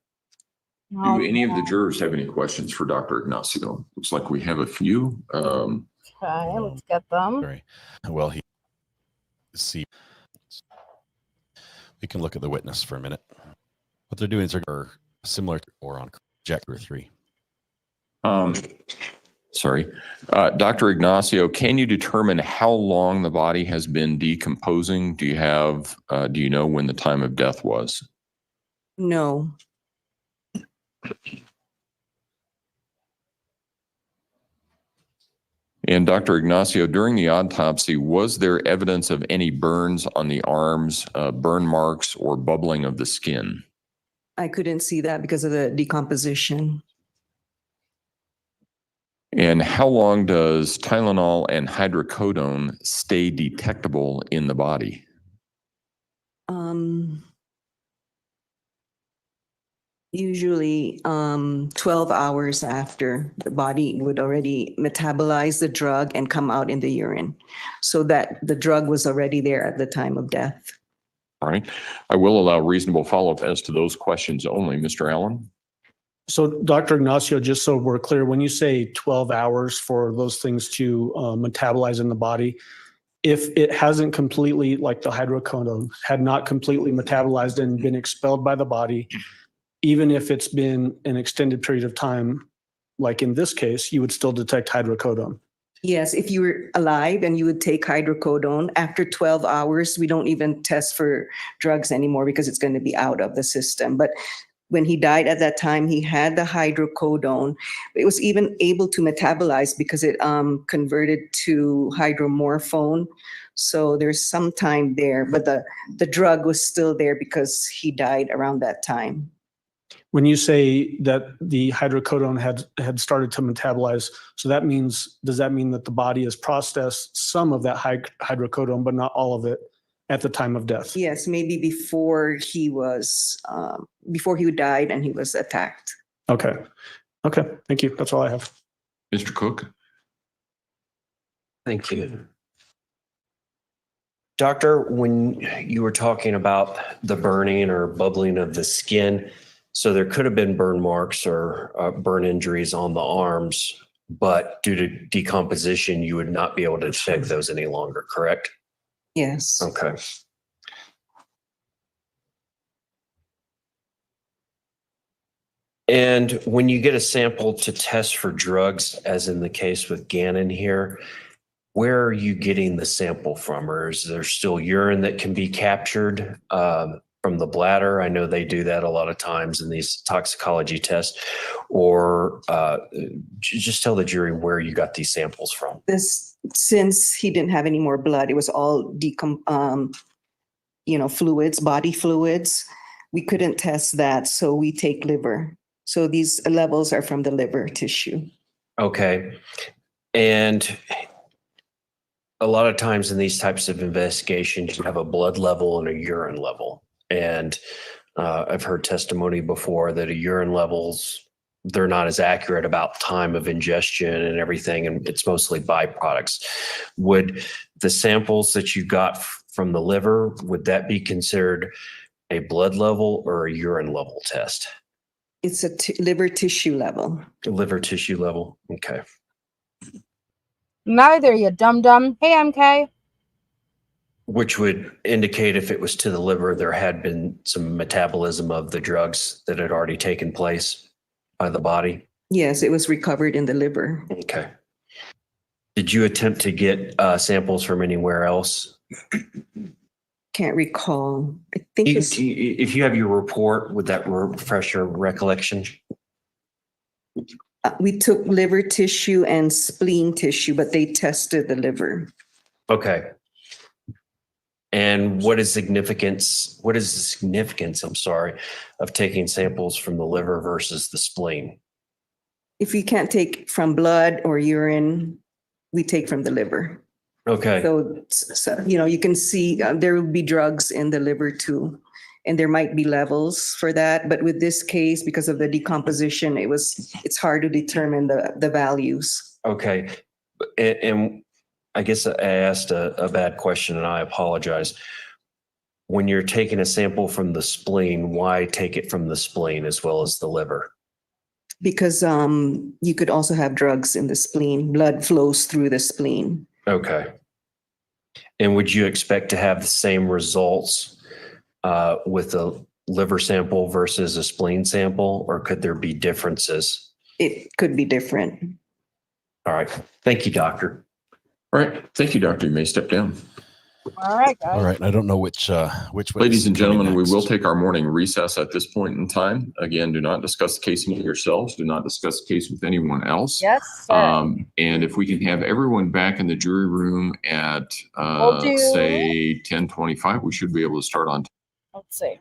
Do any of the jurors have any questions for Dr. Ignacio? Looks like we have a few. Okay, let's get them. Sorry. Well, see, we can look at the witness for a minute. What they're doing is they're similar or on Jack or 3. Sorry. Dr. Ignacio, can you determine how long the body has been decomposing? Do you know when the time of death was? No. And Dr. Ignacio, during the autopsy, was there evidence of any burns on the arms, burn marks, or bubbling of the skin? I couldn't see that because of the decomposition. And how long does Tylenol and hydrocodone stay detectable in the body? Usually 12 hours after the body would already metabolize the drug and come out in the urine, so that the drug was already there at the time of death. All right. I will allow reasonable follow-up as to those questions only. Mr. Allen? So Dr. Ignacio, just so we're clear, when you say 12 hours for those things to metabolize in the body, if it hasn't completely, like the hydrocodone, had not completely metabolized and been expelled by the body, even if it's been an extended period of time, like in this case, you would still detect hydrocodone. Yes, if you were alive and you would take hydrocodone, after 12 hours, we don't even test for drugs anymore because it's going to be out of the system. But when he died at that time, he had the hydrocodone. It was even able to metabolize because it converted to hydromorphone. So there's some time there, but the drug was still there because he died around that time. When you say that the hydrocodone had started to metabolize, so that means, does that mean that the body has processed some of that hydrocodone, but not all of it at the time of death? Yes, maybe before he died and he was attacked. Okay. Okay. Thank you. That's all I have. Mr. Cook? Thank you. Doctor, when you were talking about the burning or bubbling of the skin, so there could have been burn marks or burn injuries on the arms, but due to decomposition, you would not be able to detect those any longer, correct? Yes. Okay. And when you get a sample to test for drugs, as in the case with Gannon here, Where are you getting the sample from? Or is there still urine that can be captured from the bladder? I know they do that a lot of times in these toxicology tests. Or just tell the jury where you got these samples from. Since he didn't have any more blood, it was all fluids, body fluids. We couldn't test that, so we take liver. So these levels are from the liver tissue. Okay. And a lot of times in these types of investigations, you have a blood level and a urine level. And I've heard testimony before that a urine levels, they're not as accurate about time of ingestion and everything, and it's mostly byproducts. Would the samples that you got from the liver, would that be considered a blood level or a urine level test? It's a liver tissue level. The liver tissue level. Okay. Neither, you dum-dum. Hey, MK. Which would indicate if it was to the liver, there had been some metabolism of the drugs that had already taken place by the body. Yes, it was recovered in the liver. Okay. Did you attempt to get samples from anywhere else? Can't recall. I think If you have your report, would that refresh your recollection? we took liver tissue and spleen tissue, but they tested the liver. Okay. And what is the significance, I'm sorry, of taking samples from the liver versus the spleen? If you can't take from blood or urine, we take from the liver. Okay. So you can see there will be drugs in the liver too, and there might be levels for that. But with this case, because of the decomposition, it's hard to determine the values. Okay. And I guess I asked a bad question and I apologize. When you're taking a sample from the spleen, why take it from the spleen as well as the liver? Because you could also have drugs in the spleen. Blood flows through the spleen. Okay. And would you expect to have the same results with a liver sample versus a spleen sample, or could there be differences? It could be different. All right. Thank you, doctor. All right. Thank you, doctor. You may step down. All right, guys. All right. I don't know which Ladies and gentlemen, we will next. take our morning recess at this point in time. Again, do not discuss the case among yourselves. Do not discuss the case with anyone else. Yes, sir. And if we can have everyone back in the jury room at, Will do. say, 10:25, we should be able to start on. Let's see.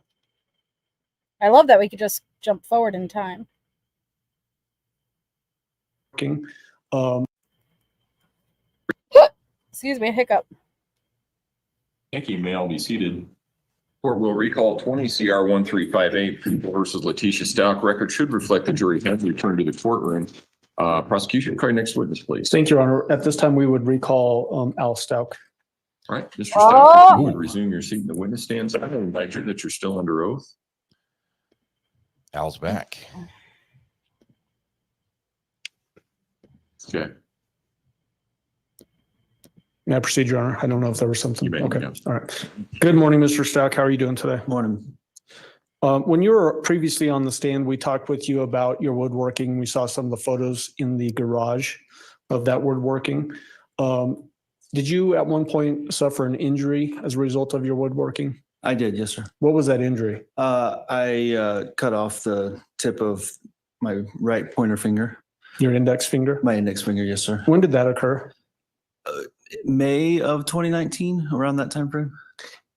I love that we could just jump forward in time. Excuse me, a hiccup. Thank you. May all be seated. Court will recall 20 CR 1358 versus Letecia Stauch. Record should reflect the jury has returned to the courtroom. Prosecution, call your next witness, please. Thank you, Your Honor. At this time, we would recall Al Stauch. All right, Mr. Stauch, if you would resume your seat in the witness stand. I invite you that you're still under oath. Al's back. Okay. May I proceed, Your Honor? I don't know if there was something. You may, Okay. yeah. All right. Good morning, Mr. Stauch. How are you doing today? Morning. When you were previously on the stand, we talked with you about your woodworking. We saw some of the photos in the garage of that woodworking. Did you at one point suffer an injury as a result of your woodworking? I did, yes, sir. What was that injury? I cut off the tip of my right pointer finger, Your index finger? my index finger, yes, sir. When did that occur? May of 2019, around that time frame.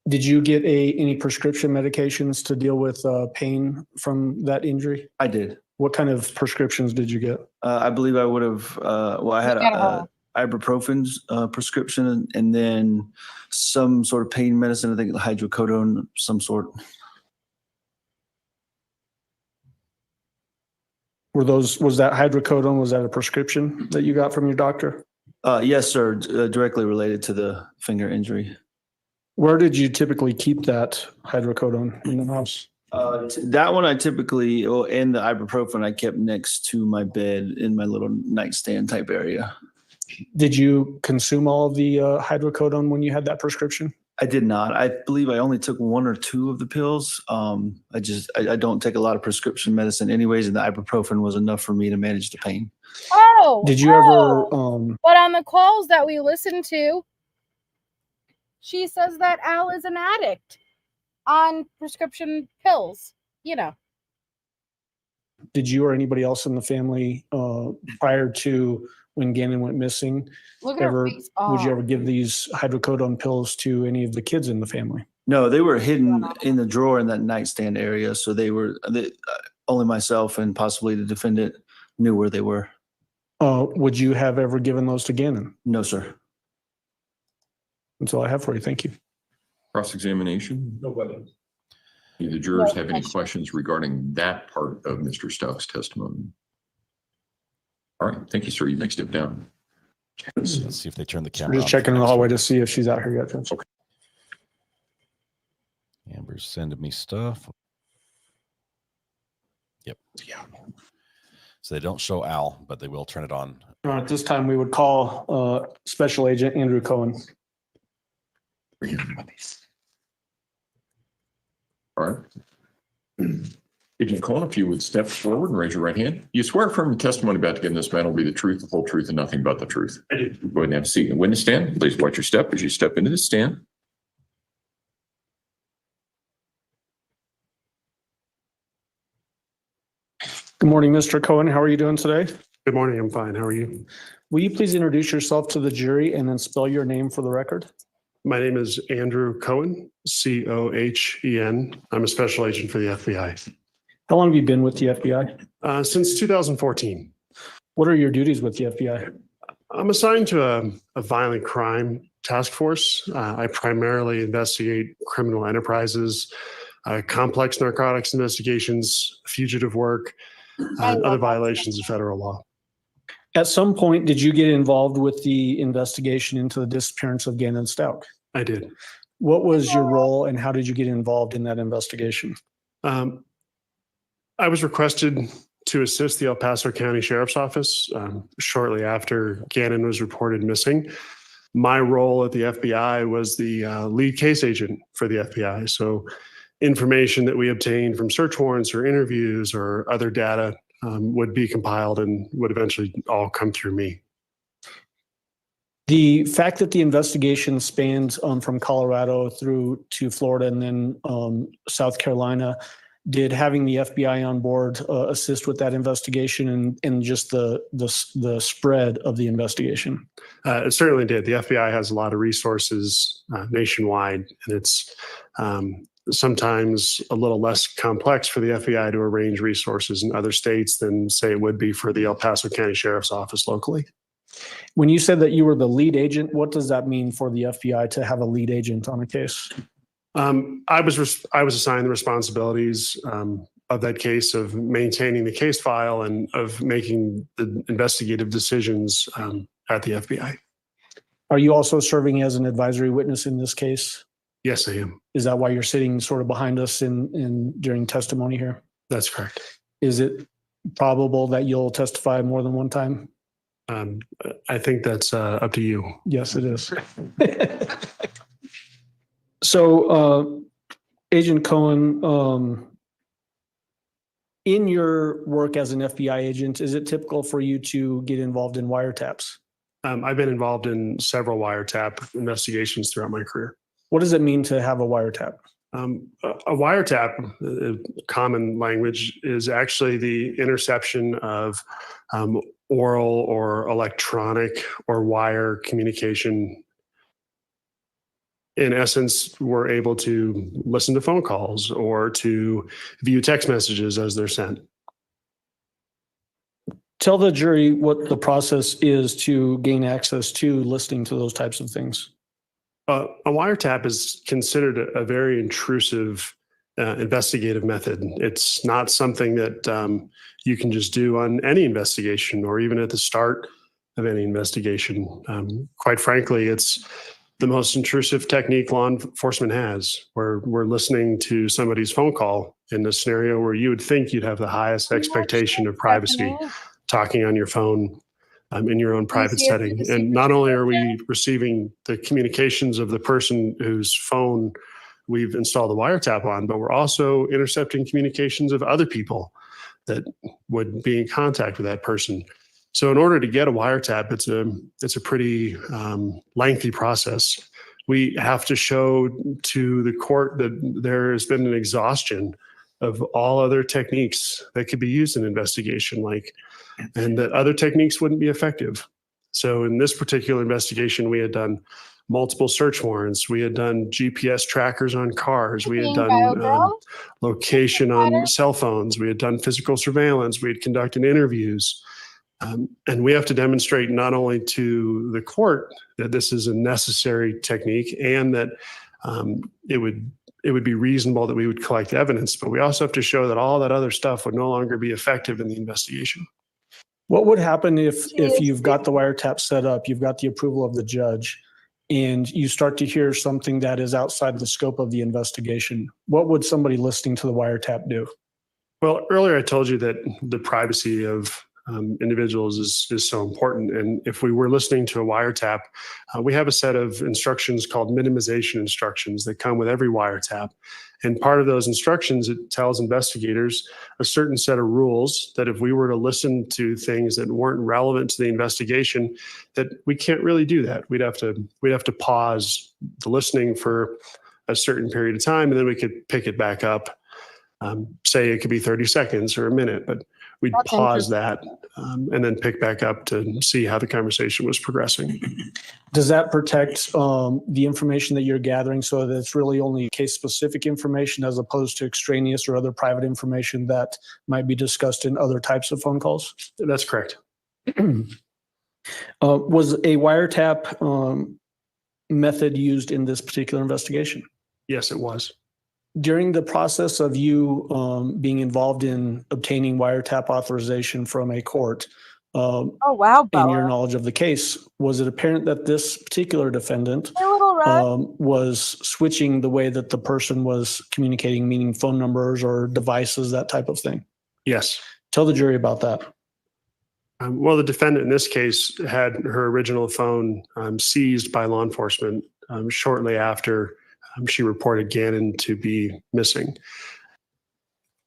Did you get any prescription medications to deal with pain from that injury? I did. What kind of prescriptions did you get? I believe I would have, I had a ibuprofen's prescription and then some sort of pain medicine, I think hydrocodone, some sort. Was that hydrocodone, was that a prescription that you got from your doctor? Yes, sir. Directly related to the finger injury. Where did you typically keep that hydrocodone in the house? That one I typically, and the ibuprofen I kept next to my bed in my little nightstand type area. Did you consume all of the hydrocodone when you had that prescription? I did not. I believe I only took 1 or 2 of the pills. I don't take a lot of prescription medicine anyways, and the ibuprofen was enough for me to manage the pain. Oh, Did you ever, But on the calls that we listened to, she says that Al is an addict on prescription pills. You know. did you or anybody else in the family, prior to when Gannon went missing, Look at her ever, face. would you Oh. ever give these hydrocodone pills to any of the kids in the family? No, they were hidden in the drawer in that nightstand area. So only myself and possibly the defendant knew where they were. Would you have ever given those to Gannon? No, sir. That's all I have for you. Thank you. Cross-examination? No questions. Do the jurors have any questions regarding that part of Mr. Stauch's testimony? All right, thank you, sir. You may step down. Let's see if they turn the We're camera just on checking for in the next hallway one. to see if she's out here yet. Judge. Okay. Amber's sending me stuff. Yep. Yeah. So they don't show Al, but they will turn it on. At this time, we would call Special Agent Andrew Cohen. All right. Agent Cohen, if you would step forward and raise your right hand. You swear affirm the testimony about to give in this matter will be the truth, the whole truth, and nothing but the truth. I do. Go ahead and have a seat in the witness stand. Please watch your step as you step into the stand. Good morning, Mr. Cohen. How are you doing today? Good morning. I'm fine. How are you? Will you please introduce yourself to the jury and then spell your name for the record? My name is Andrew Cohen, Cohen. I'm a special agent for the FBI. How long have you been with the FBI? Since 2014. What are your duties with the FBI? I'm assigned to a violent crime task force. I primarily investigate criminal enterprises, complex narcotics investigations, fugitive work, and other violations of federal law. At some point, did you get involved with the investigation into the disappearance of Gannon Stauch? I did. What was your role and how did you get involved in that investigation? I was requested to assist the El Paso County Sheriff's Office shortly after Gannon was reported missing. My role at the FBI was the lead case agent for the FBI. So information that we obtained from search warrants or interviews or other data would be compiled and would eventually all come through me. The fact that the investigation spans from Colorado through to Florida and then South Carolina, did having the FBI on board assist with that investigation and just the spread of the investigation? It certainly did. The FBI has a lot of resources nationwide, and it's sometimes a little less complex for the FBI to arrange resources in other states than, say, it would be for the El Paso County Sheriff's Office locally. When you said that you were the lead agent, what does that mean for the FBI to have a lead agent on a case? I was assigned the responsibilities of that case, of maintaining the case file and of making the investigative decisions at the FBI. Are you also serving as an advisory witness in this case? Yes, I am. Is that why you're sitting sort of behind us in during testimony here? That's correct. Is it probable that you'll testify more than one time? I think that's up to you. Yes, it is. So, Agent Cohen, in your work as an FBI agent, is it typical for you to get involved in wiretaps? I've been involved in several wiretap investigations throughout my career. What does it mean to have a wiretap? A wiretap, common language, is actually the interception of oral or electronic or wire communication. In essence, we're able to listen to phone calls or to view text messages as they're sent. Tell the jury what the process is to gain access to listening to those types of things. A wiretap is considered a very intrusive investigative method. It's not something that you can just do on any investigation or even at the start of any investigation. Quite frankly, it's the most intrusive technique law enforcement has, where we're listening to somebody's phone call in a scenario where you would think you'd have the highest expectation of privacy, talking on your phone in your own private setting. And not only are we receiving the communications of the person whose phone we've installed the wiretap on, but we're also intercepting communications of other people that would be in contact with that person. So in order to get a wiretap, it's a pretty lengthy process. We have to show to the court that there has been an exhaustion of all other techniques that could be used in investigation, and that other techniques wouldn't be effective. So in this particular investigation, we had done multiple search warrants. We had done GPS trackers on cars. We had done location on cell phones. We had done physical surveillance. We had conducted interviews. And we have to demonstrate not only to the court that this is a necessary technique and that it would be reasonable that we would collect evidence, but we also have to show that all that other stuff would no longer be effective in the investigation. What would happen if you've got the wiretap set up, you've got the approval of the judge, and you start to hear something that is outside the scope of the investigation? What would somebody listening to the wiretap do? Well, earlier I told you that the privacy of individuals is so important. And if we were listening to a wiretap, we have a set of instructions called minimization instructions that come with every wiretap. And part of those instructions, it tells investigators a certain set of rules that if we were to listen to things that weren't relevant to the investigation, that we can't really do that. We'd have to pause the listening for a certain period of time, and then we could pick it back up. Say it could be 30 seconds or a minute, but we'd pause that and then pick back up to see how the conversation was progressing. Does that protect the information that you're gathering so that it's really only case-specific information as opposed to extraneous or other private information that might be discussed in other types of phone calls? That's correct. Was a wiretap method used in this particular investigation? Yes, it was. During the process of you being involved in obtaining wiretap authorization from a court, Oh wow, in Bella. your knowledge of the case, was it apparent that this particular defendant Hey, little rat. was switching the way that the person was communicating, meaning phone numbers or devices, that type of thing? Yes. Tell the jury about that. Well, the defendant in this case had her original phone seized by law enforcement shortly after she reported Gannon to be missing.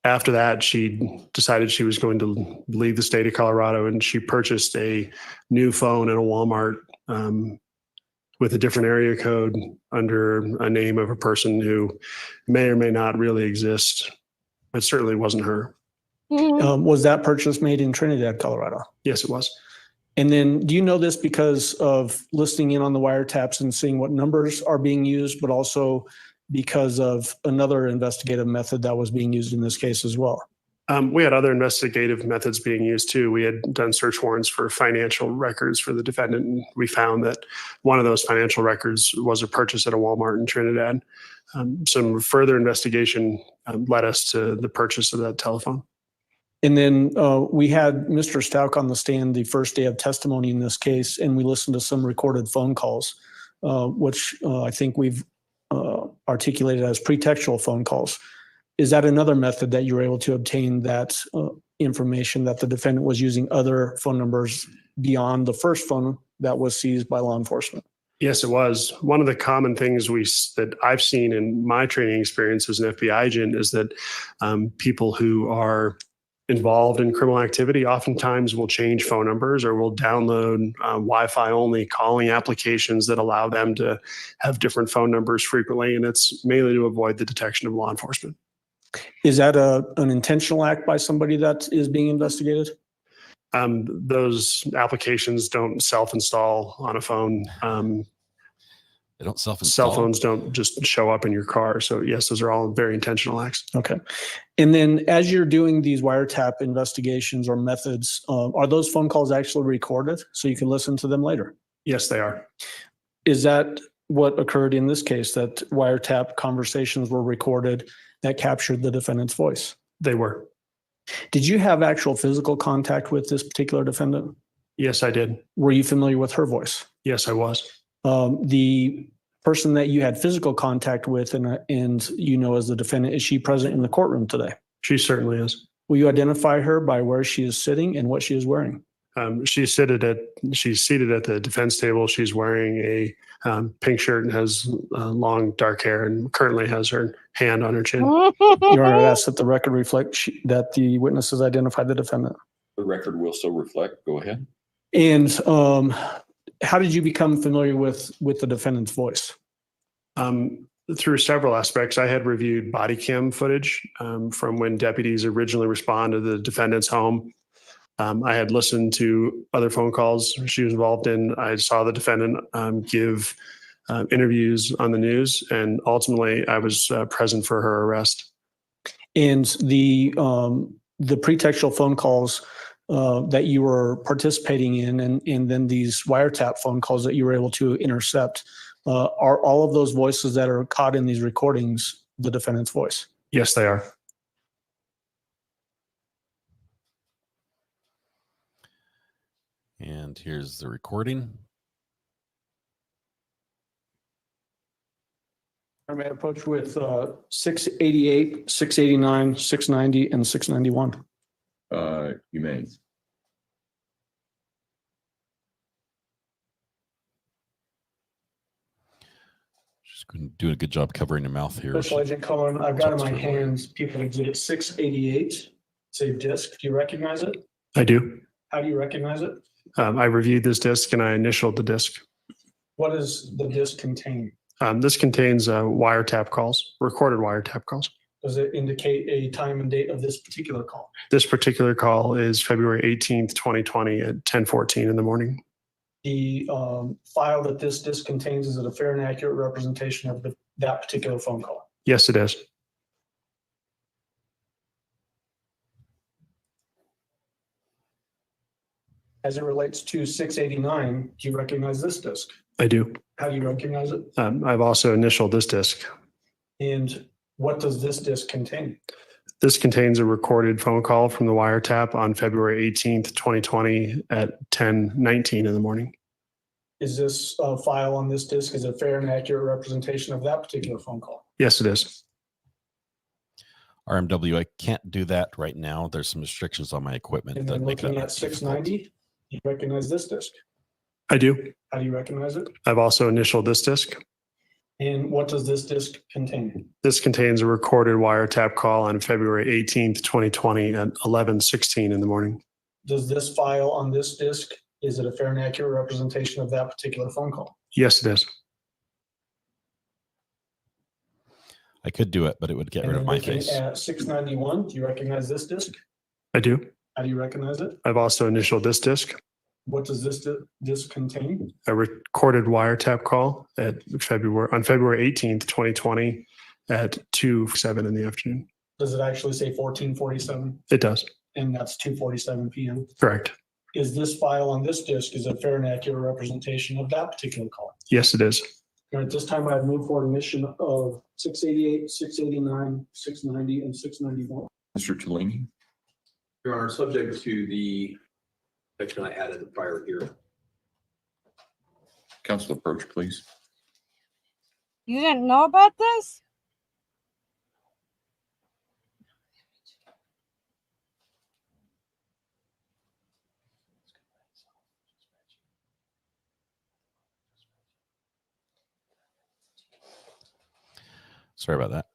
After that, she decided she was going to leave the state of Colorado, and she purchased a new phone at a Walmart with a different area code under a name of a person who may or may not really exist. It certainly wasn't her. Was that purchase made in Trinidad, Colorado? Yes, it was. And then do you know this because of listening in on the wiretaps and seeing what numbers are being used, but also because of another investigative method that was being used in this case as well? We had other investigative methods being used too. We had done search warrants for financial records for the defendant, and we found that one of those financial records was a purchase at a Walmart in Trinidad. Some further investigation led us to the purchase of that telephone. And then we had Mr. Stauch on the stand the first day of testimony in this case, and we listened to some recorded phone calls, which I think we've articulated as pretextual phone calls. Is that another method that you were able to obtain that information that the defendant was using other phone numbers beyond the first phone that was seized by law enforcement? Yes, it was. One of the common things that I've seen in my training experience as an FBI agent is that people who are involved in criminal activity oftentimes will change phone numbers or will download Wi-Fi only calling applications that allow them to have different phone numbers frequently, and it's mainly to avoid the detection of law enforcement. Is that an intentional act by somebody that is being investigated? Those applications don't self-install on a phone. They don't self-install. Cell phones don't just show up in your car. So yes, those are all very intentional acts. Okay. And then as you're doing these wiretap investigations or methods, are those phone calls actually recorded so you can listen to them later? Yes, they are. Is that what occurred in this case, that wiretap conversations were recorded that captured the defendant's voice? They were. Did you have actual physical contact with this particular defendant? Yes, I did. Were you familiar with her voice? Yes, I was. The person that you had physical contact with and you know as the defendant, is she present in the courtroom today? She certainly is. Will you identify her by where she is sitting and what she is wearing? She's seated at the defense table. She's wearing a pink shirt and has long dark hair and currently has her hand on her chin. Your Honor, that's that the record reflect that the witnesses identified the defendant. The record will so reflect. Go ahead. And how did you become familiar with the defendant's voice? Through several aspects. I had reviewed body cam footage from when deputies originally responded to the defendant's home. I had listened to other phone calls she was involved in. I saw the defendant give interviews on the news, and ultimately I was present for her arrest. And the pretextual phone calls that you were participating in, and then these wiretap phone calls that you were able to intercept, are all of those voices that are caught in these recordings the defendant's voice? Yes, they are. And here's the recording. I may approach with 688, 689, 690, and 691. You may. She's doing a good job covering her mouth here. Special Agent Cohen, I've got in my hands People Exhibit 688. It's a disc. Do you recognize it? I do. How do you recognize it? I reviewed this disc and I initialed the disc. What does the disc contain? This contains wiretap calls, recorded wiretap calls. Does it indicate a time and date of this particular call? This particular call is February 18th, 2020 at 10:14 in the morning. The file that this disc contains, is it a fair and accurate representation of that particular phone call? Yes, it is. As it relates to 689, do you recognize this disc? I do. How do you recognize it? I've also initialed this disc. And what does this disc contain? This contains a recorded phone call from the wiretap on February 18th, 2020 at 10:19 in the morning. Is this file on this disc, is it a fair and accurate representation of that particular phone call? Yes, it is. RMW, I can't do that right now. There's some restrictions on my equipment. And that then make that looking at difficult. 690, you recognize this disc? I do. How do you recognize it? I've also initialed this disc. And what does this disc contain? This contains a recorded wiretap call on February 18th, 2020 at 11:16 in the morning. Does this file on this disc, is it a fair and accurate representation of that particular phone call? Yes, it is. I could do it, but it would get rid of my face. At 691, do you recognize this disc? I do. How do you recognize it? I've also initialed this disc. What does this disc contain? A recorded wiretap call on February 18th, 2020 at 2:07 in the afternoon. Does it actually say 1447? It does. And that's 2:47 p.m. Correct. Is this file on this disc, is it a fair and accurate representation of that particular call? Yes, it is. At this time, I've moved for admission of 688, 689, 690, and 691. Mr. Tellini? Your Honor, subject to the section I added the prior hearing. Council approach, please. You didn't know about this? Sorry about that.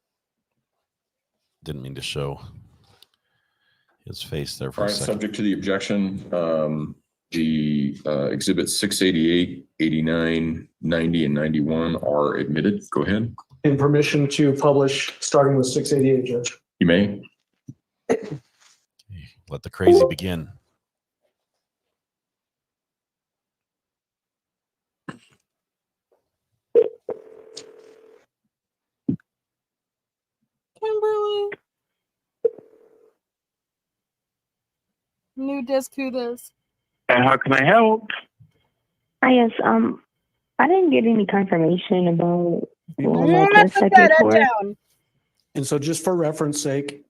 Didn't mean to show his face there for All a right, second. subject to the objection, the exhibits 688, 89, 90, and 91 are admitted. Go ahead. And permission to publish starting with 688, Judge. You may. Let the crazy begin. Kimberly. New disc to this. And how can I help? Yes, I didn't get any confirmation about Let's put that down. And so just for reference sake,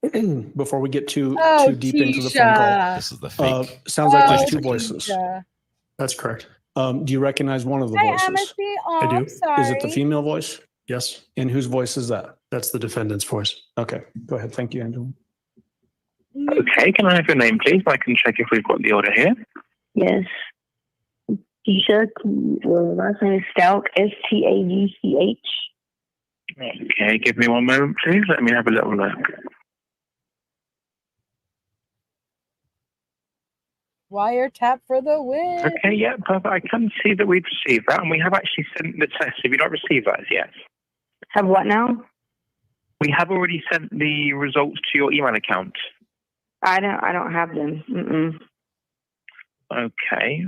before we get too deep into the phone Tisha. call, This is the fake. sounds like there's two Oh, voices. Tisha. That's correct. Do you recognize one of the Hi, voices? Amnesty. Oh, I do. I'm sorry. Is it the female voice? Yes, And whose voice is that? that's the defendant's voice. Okay, go ahead. Thank you, Angela. Okay, can I have your name, please? I can check if we've got the order here. Yes. Tisha, last name is Stauch, Stauch. Okay, give me one moment, please. Let me have a little look. Wiretap for the win. Okay, yeah, perfect. I can see that we've received that, and we have actually sent the test. Have you not received that as yet? Have what now? We have already sent the results to your email account. I don't have them. Mm-mm. Okay.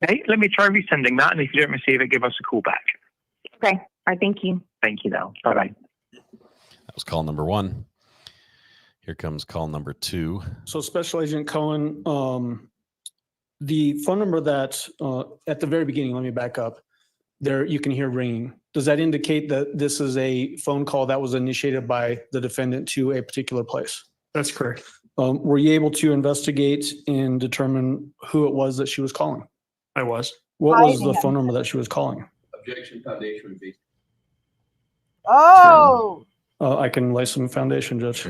Okay, let me try resending that, and if you don't receive it, give us a call back. Okay. All right. Thank you. Thank you, now. Bye-bye. That was call number 1. Here comes call number 2. So Special Agent Cohen, the phone number that at the very beginning, let me back up. There you can hear ringing. Does that indicate that this is a phone call that was initiated by the defendant to a particular place? That's correct. Were you able to investigate and determine who it was that she was calling? I was. What was the phone number that she was calling? Objection, foundation would be. Oh, I can lay some foundation, Judge.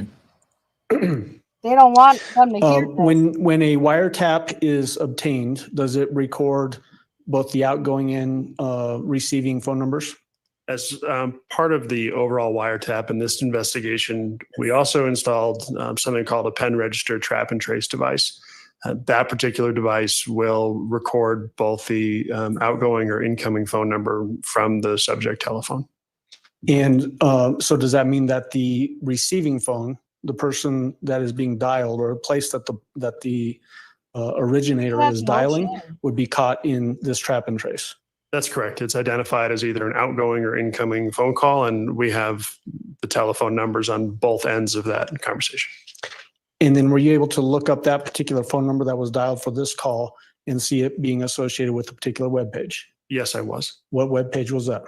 they don't want them to hear this. When a wiretap is obtained, does it record both the outgoing and receiving phone numbers? As part of the overall wiretap in this investigation, we also installed something called a pen register trap and trace device. That particular device will record both the outgoing or incoming phone number from the subject telephone. And so does that mean that the receiving phone, the person that is being dialed or a place that the originator is dialing would be caught in this trap and trace? That's correct. It's identified as either an outgoing or incoming phone call, and we have the telephone numbers on both ends of that conversation. And then were you able to look up that particular phone number that was dialed for this call and see it being associated with a particular web page? Yes, I was. What web page was that?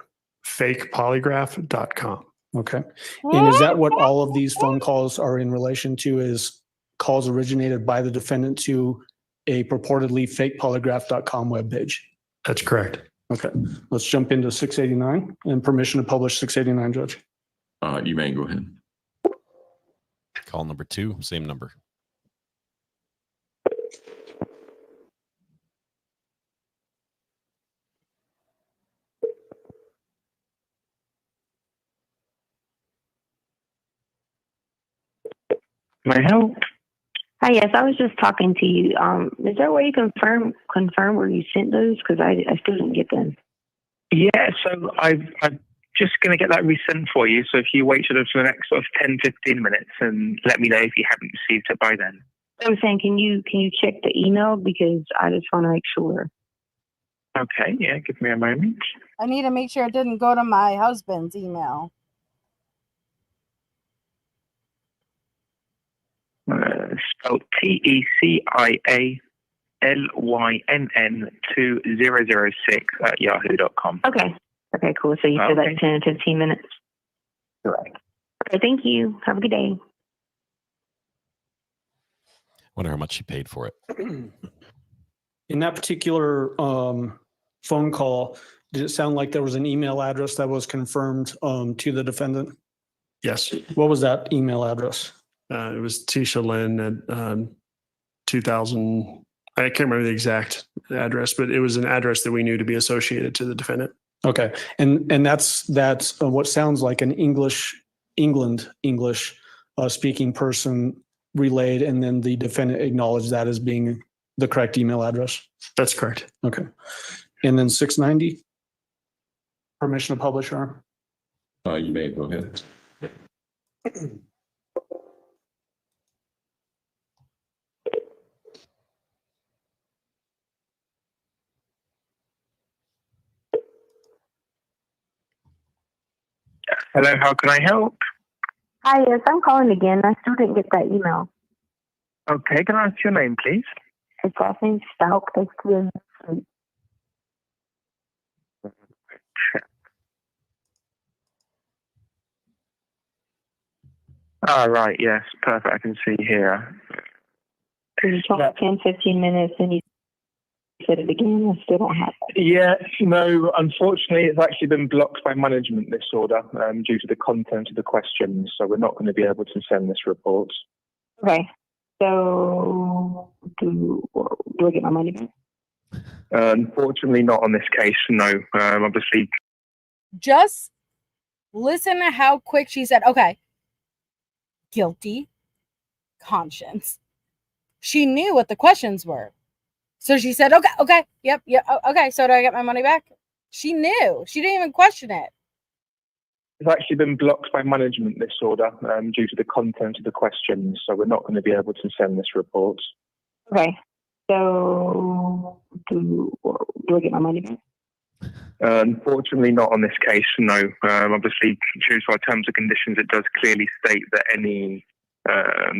Fakepolygraph.com. Okay. And is that what all of these phone calls are in relation to, is calls originated by the defendant to a purportedly fakepolygraph.com web page? That's correct. Okay. Let's jump into 689 and permission to publish 689, Judge. You may go ahead. Call number 2, same number. May I help? Hi, yes, I was just talking to you. Is there a way you confirm where you sent those? Because I still didn't get them. Yeah, so I'm just going to get that resent for you. So if you wait for the next sort of 10, 15 minutes and let me know if you haven't received it by then. I'm saying, can you check the email? Because I just want to make sure. Okay, yeah, give me a moment. I need to make sure it didn't go to my husband's email. Spelled TECIALYNN2006 Okay, cool. So you said like 10 to 15 minutes? Correct. Okay, thank you. Have a good day. Wonder how much she paid for it. In that particular phone call, did it sound like there was an email address that was confirmed to the defendant? Yes. What was that email address? It was Tisha Lynn at 2000. I can't remember the exact address, but it was an address that we knew to be associated to the defendant. Okay. And that's what sounds like an English speaking person relayed, and then the defendant acknowledged that as being the correct email address. That's correct. Okay. And then 690, permission to publish, Your Honor. You may go ahead. Hello, how can I help? Hi, yes, I'm calling again. I still didn't get that email. Okay, can I ask your name, please? It's last name Stauch. Right, yes, perfect. I can see here. You told me 10, 15 minutes, and you said it again. I still don't have it. Yeah, no, unfortunately, it's actually been blocked by management, this order, due to the content of the questions, so we're not going to be able to send this report. Okay. So, do I get my money back? Unfortunately, not on this case, no. Obviously. Just Listen to how quick she said, okay, guilty, conscience. She knew what the questions were. So she said, okay, yep, okay, so do I get my money back? She knew. She didn't even question it. It's actually been blocked by management, this order, due to the content of the questions, so we're not going to be able to send this report. Okay. So do I get my money back? Unfortunately, not on this case, no. Obviously, due to our terms and conditions, it does clearly state that any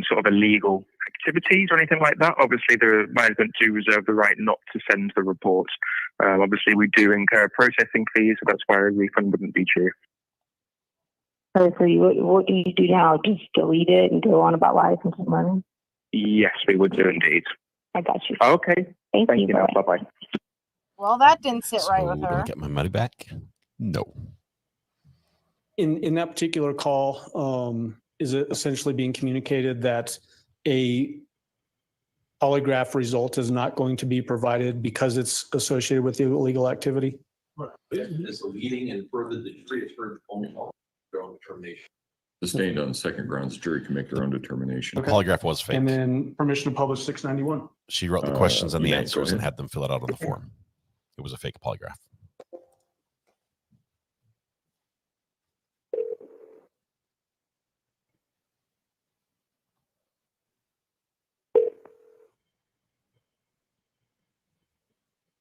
sort of illegal activities or anything like that, obviously the management do reserve the right not to send the report. Obviously, we do incur processing fees, so that's why a refund wouldn't be due. So what do you do now? Just delete it and go on about life and keep money? Yes, we would do indeed. I got you. Okay. Thank you. Bye-bye. Well, that didn't sit So right with do I her. get my money back? No. In that particular call, is it essentially being communicated that a polygraph result is not going to be provided because it's associated with the illegal activity? It's a leading and further the jury has heard only their own determination. Sustained on second grounds, jury can make their own determination. The polygraph was fake. And then permission to publish 691. She wrote the questions and the you may go answers and ahead. had them fill it out on the form. It was a fake polygraph.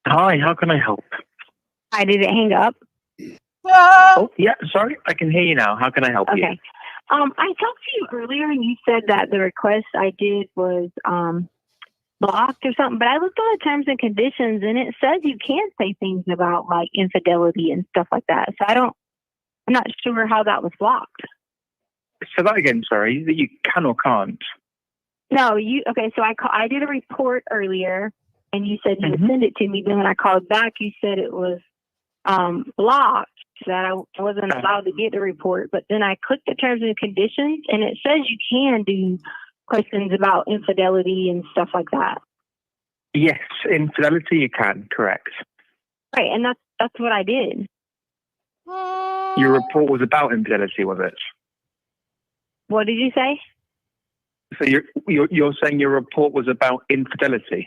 Hi, how can I help? I didn't hang up. Oh, yeah, sorry, I can hear you now. How can I help you? Okay. I talked to you earlier and you said that the request I did was blocked or something, but I looked on the terms and conditions and it says you can say things about like infidelity and stuff like that. So I'm not sure how that was blocked. So that again, sorry, that you can or can't. No, okay, so I did a report earlier and you said you would send it to me. Then when I called back, you said it was blocked, that I wasn't allowed to get the report. But then I clicked the terms and conditions and it says you can do questions about infidelity and stuff like that. Yes, infidelity you can, correct. Right, and that's what I did. Your report was about infidelity, was it? What did you say? So you're saying your report was about infidelity?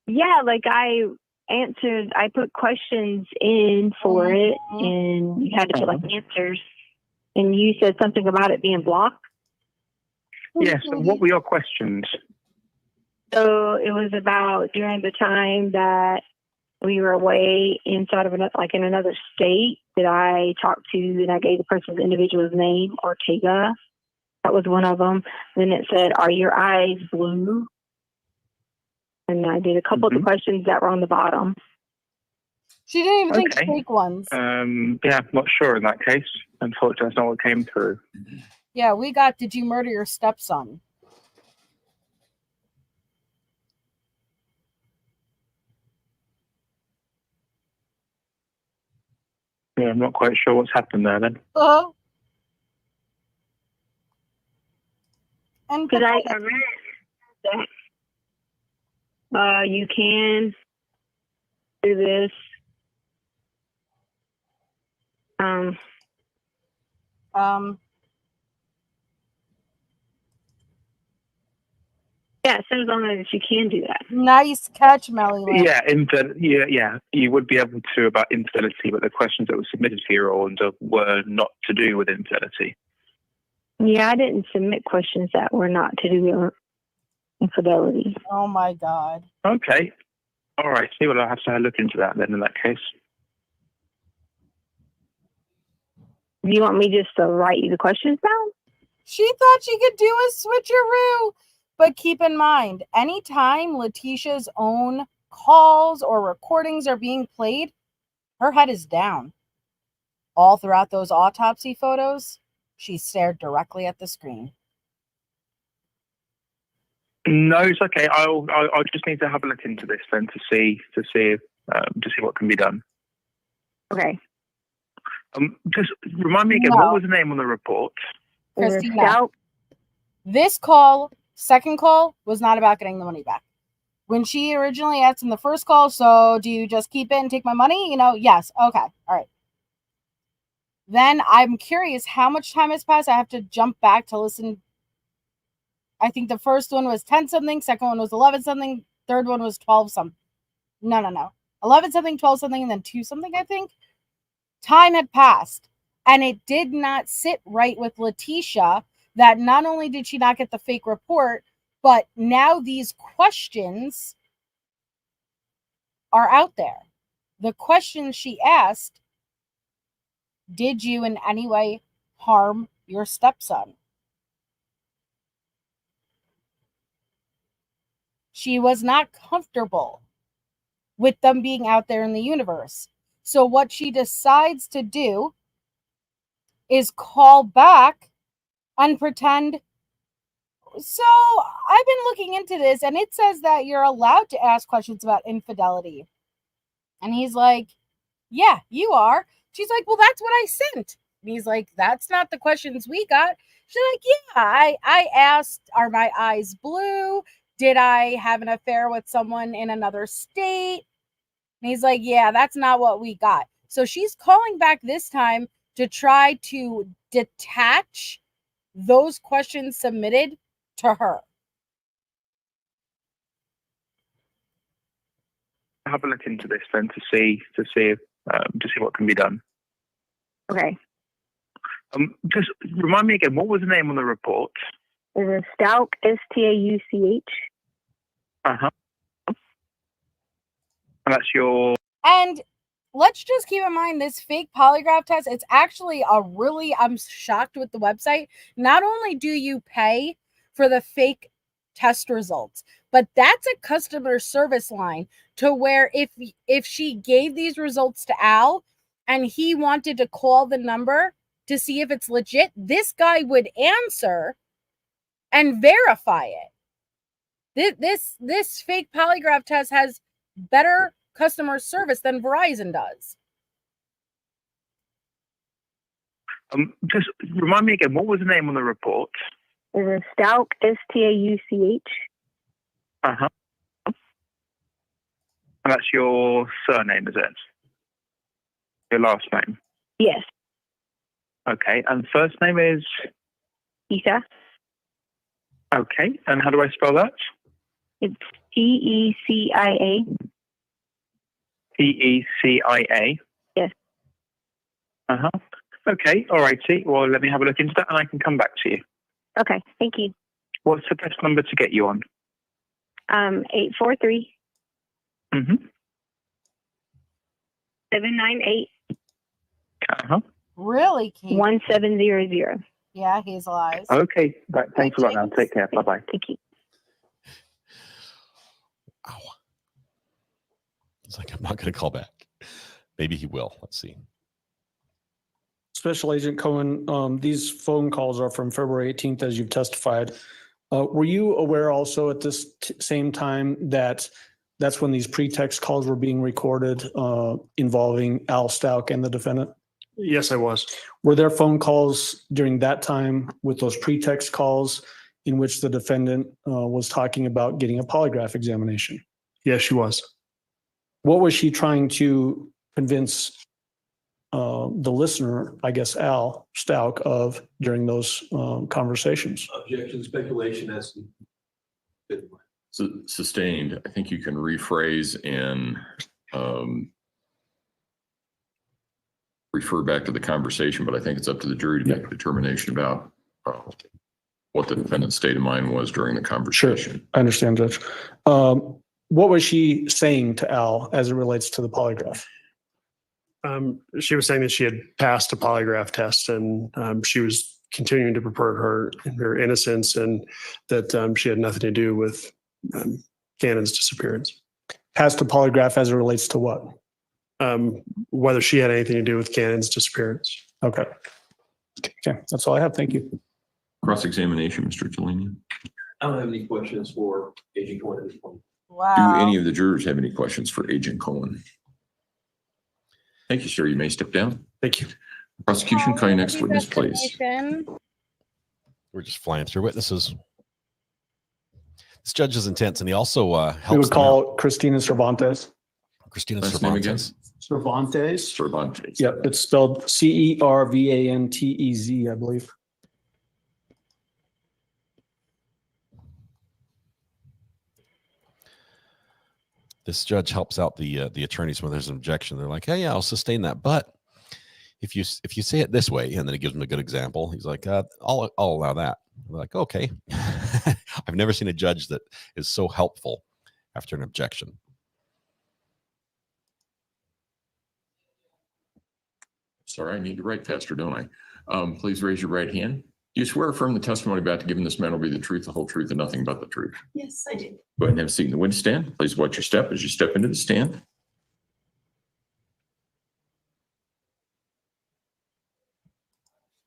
Yeah, like I put questions in for it and you had to put like answers and you said something about it being blocked. Yes, and what were your questions? So it was about during the time that we were away inside of in another state that I talked to and I gave the person's individual's name, Ortega. That was one of them. Then it said, "Are your eyes blue?" And I did a couple of the questions that were on the bottom. She didn't even think fake ones. Yeah, I'm not sure in that case. Unfortunately, that's not what came through. Yeah, we got, did you murder your stepson? Yeah, I'm not quite sure what's happened there then. And because I read that you can do this. Yeah, it says on it that you can do that. Nice catch, Melly. Yeah, you would be able to about infidelity, but the questions that were submitted for your order were not to do with infidelity. Yeah, I didn't submit questions that were not to do with infidelity. Oh my God. Okay. All right. See what I'll have to look into that then in that case. Do you want me just to write you the questions down? She thought she could do a switcheroo. But keep in mind, anytime Letecia's own calls or recordings are being played, her head is down. All throughout those autopsy photos, she stared directly at the screen. No, it's okay. I'll just need to have a look into this then to see what can be done. Okay. Just remind me again, what was the name on the report? Christina. This call, second call, was not about getting the money back. When she originally asked in the first call, so do you just keep it and take my money? Yes. Okay. All right. Then I'm curious how much time has passed. I have to jump back to listen. I think the first one was 10 something, second one was 11 something, third one was 12 something. No. 11 something, 12 something, and then 2 something, I think. Time had passed, and it did not sit right with Letecia that not only did she not get the fake report, but now these questions are out there. The questions she asked, did you in any way harm your stepson? She was not comfortable with them being out there in the universe. So what she decides to do is call back and pretend. So I've been looking into this, and it says that you're allowed to ask questions about infidelity. And he's like, yeah, you are. She's like, well, that's what I sent. And he's like, that's not the questions we got. She's like, yeah, I asked, are my eyes blue? Did I have an affair with someone in another state? And he's like, yeah, that's not what we got. So she's calling back this time to try to detach those questions submitted to her. Have a look into this then to see what can be done. Okay. Just remind me again, what was the name on the report? It was Stauch, Stauch. Uh-huh. And that's your... And let's just keep in mind this fake polygraph test, it's actually I'm shocked with the website. Not only do you pay for the fake test results, but that's a customer service line to where if she gave these results to Al and he wanted to call the number to see if it's legit, this guy would answer and verify it. This fake polygraph test has better customer service than Verizon does. Just remind me again, what was the name on the report? It was Stauch, Stauch. Uh-huh. And that's your surname, is it? Your last name? Yes. Okay, and first name is? Issa. Okay, and how do I spell that? It's Tecia. Tecia? Yes. Uh-huh. Okay, all righty. Well, let me have a look into that and I can come back to you. Okay, thank you. What's the best number to get you on? 843. Mm-hmm. 798. Uh-huh. Really, Kate? 1700. Yeah, Hazel Eyes. Okay, right, thanks a lot now. Take care. Bye-bye. Thank you. Ow. It's like, I'm not going to call back. Maybe he will. Let's see. Special Agent Cohen, these phone calls are from February 18th, as you've testified. Were you aware also at this same time that that's when these pretext calls were being recorded involving Al Stauch and the defendant? Yes, I was. Were there phone calls during that time with those pretext calls in which the defendant was talking about getting a polygraph examination? Yes, she was. What was she trying to convince the listener, I guess, Al Stauch, of during those conversations? Objection, speculation as to Sustained. I think you can rephrase and refer back to the conversation, but I think it's up to the jury to make a determination about what the defendant's state of mind was during the conversation. Sure, I understand, Judge. What was she saying to Al as it relates to the polygraph? She was saying that she had passed a polygraph test and she was continuing to purport her innocence and that she had nothing to do with Cannon's disappearance. Passed a polygraph as it relates to what? Whether she had anything to do with Cannon's disappearance. Okay. Okay, that's all I have. Thank you. Cross-examination, Mr. Tellini. I don't have any questions for Agent Cohen at this point. Wow. Do any of the jurors have any questions for Agent Cohen? Thank you, sir. You may step down. Thank you. Prosecution, call your next witness, please. We're just flying through witnesses. This judge is intense, and he also helps. We would call Christina Cervantes. Christina Last name again? Cervantes. Cervantes. Cervantes. Yep, it's spelled Cervantez, I believe. This judge helps out the attorneys when there's an objection. They're like, "Hey, yeah, I'll sustain that, but if you say it this way," and then he gives them a good example. He's like, "I'll allow that." They're like, "Okay." I've never seen a judge that is so helpful after an objection. Sorry, I need to write faster, don't I? Please raise your right hand. Do you swear or affirm the testimony about to give in this matter will be the truth, the whole truth, and nothing but the truth? Yes, I do. Go ahead and have a seat in the witness stand. Please watch your step as you step into the stand.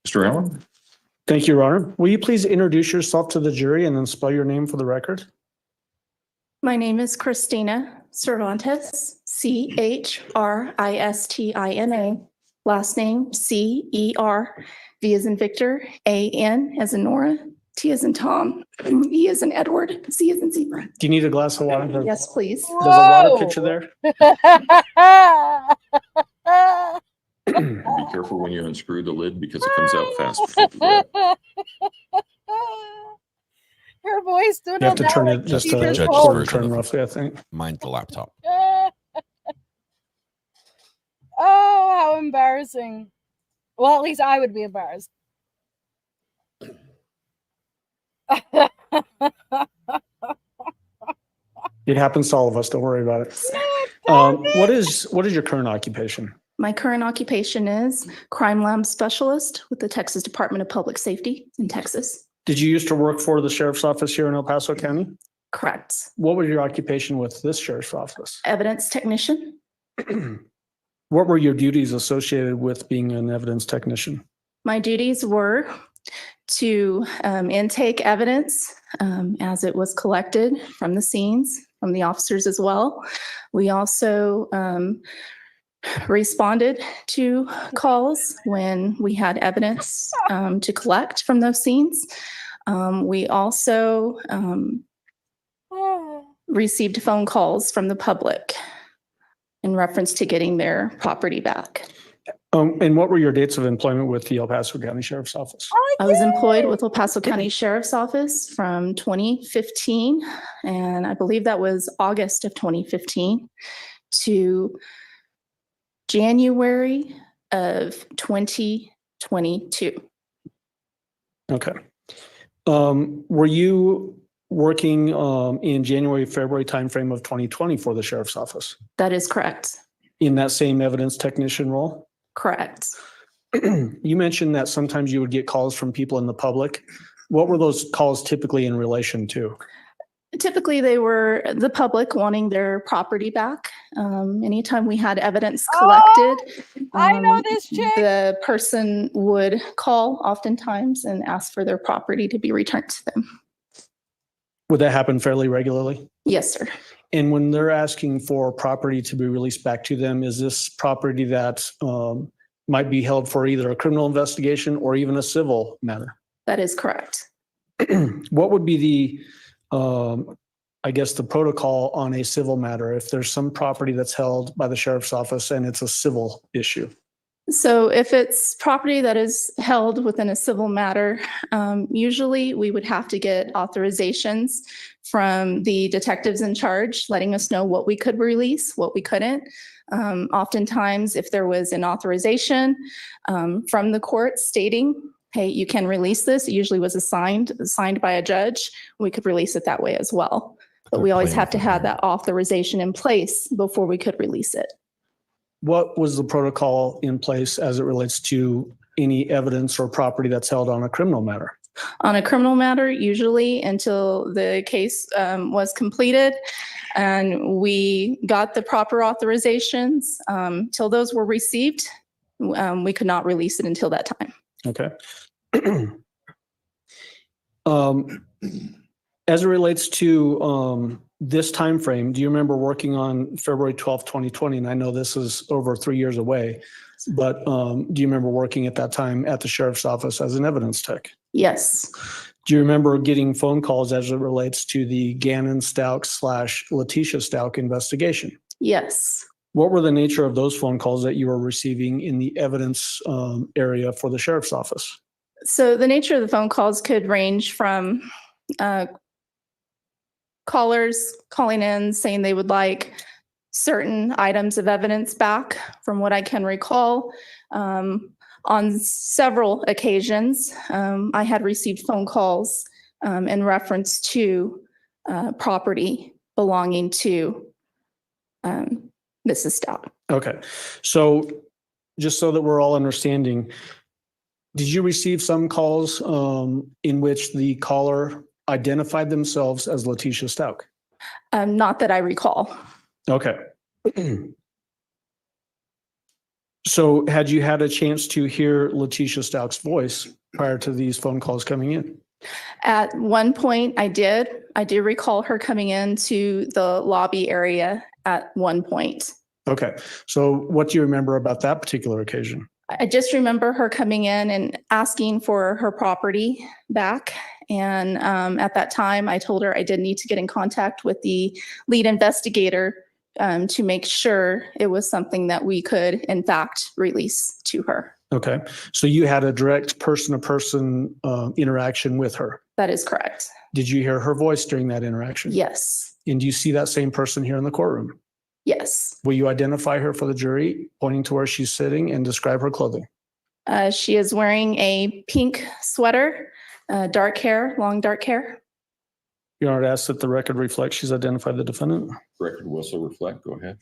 Mr. Allen? Thank you, Your Honor. Will you please introduce yourself to the jury and then spell your name for the record? My name is Christina Cervantes, Christina. Last name Cer, V as in Victor, A-N as in Nora, T as in Tom, E as in Edward, Z as in zebra. Do you need a glass of water? Yes, please. There's a water pitcher there. Be careful when you unscrew the lid because it comes out fast. Her voice stood You have up. to turn it just a quarter turn roughly, I think. Mind the laptop. Oh, how embarrassing. Well, at least I would be embarrassed. It happens to all of us. Don't worry about it. What is your current occupation? My current occupation is crime lab specialist with the Texas Department of Public Safety in Texas. Did you used to work for the sheriff's office here in El Paso County? Correct. What was your occupation with this sheriff's office? Evidence technician. What were your duties associated with being an evidence technician? My duties were to intake evidence as it was collected from the scenes, from the officers as well. We also responded to calls when we had evidence to collect from those scenes. We also received phone calls from the public in reference to getting their property back. And what were your dates of employment with the El Paso County Sheriff's Office? I was employed with El Paso County Sheriff's Office from 2015, and I believe that was August of 2015 to January of 2022. Okay. Were you working in January, February timeframe of 2020 for the Sheriff's Office? That is correct. In that same evidence technician role? Correct. You mentioned that sometimes you would get calls from people in the public. What were those calls typically in relation to? Typically, they were the public wanting their property back. Anytime we had evidence collected, I know this chick. The person would call oftentimes and ask for their property to be returned to them. Would that happen fairly regularly? Yes, sir. And when they're asking for property to be released back to them, is this property that might be held for either a criminal investigation or even a civil matter? That is correct. What would be the the protocol on a civil matter if there's some property that's held by the sheriff's office and it's a civil issue? So if it's property that is held within a civil matter, usually we would have to get authorizations from the detectives in charge, letting us know what we could release, what we couldn't. Oftentimes, if there was an authorization from the court stating, hey, you can release this, it usually was signed by a judge, we could release it that way as well. But we always have to have that authorization in place before we could release it. What was the protocol in place as it relates to any evidence or property that's held on a criminal matter? On a criminal matter, usually until the case was completed and we got the proper authorizations, till those were received, we could not release it until that time. Okay. As it relates to this time frame, do you remember working on February 12th, 2020? And I know this is over 3 years away, but do you remember working at that time at the sheriff's office as an evidence tech? Yes. Do you remember getting phone calls as it relates to the Gannon Stauch / Letecia Stauch investigation? Yes. What were the nature of those phone calls that you were receiving in the evidence area for the sheriff's office? So the nature of the phone calls could range from callers calling in saying they would like certain items of evidence back. From what I can recall, on several occasions, I had received phone calls in reference to property belonging to Mrs. Stauch. Okay. So just so that we're all understanding, did you receive some calls in which the caller identified themselves as Letecia Stauch? Not that I recall. Okay. So had you had a chance to hear Letecia Stauch's voice prior to these phone calls coming in? At one point, I did. I do recall her coming into the lobby area at one point. Okay. So what do you remember about that particular occasion? I just remember her coming in and asking for her property back. And at that time, I told her I did need to get in contact with the lead investigator to make sure it was something that we could, in fact, release to her. Okay. So you had a direct person-to-person interaction with her? That is correct. Did you hear her voice during that interaction? Yes. And do you see that same person here in the courtroom? Yes. Will you identify her for the jury, pointing to where she's sitting, and describe her clothing? She is wearing a pink sweater, dark hair, long dark hair. Your Honor, ask that the record reflect she's identified the defendant. Record will so reflect. Go ahead.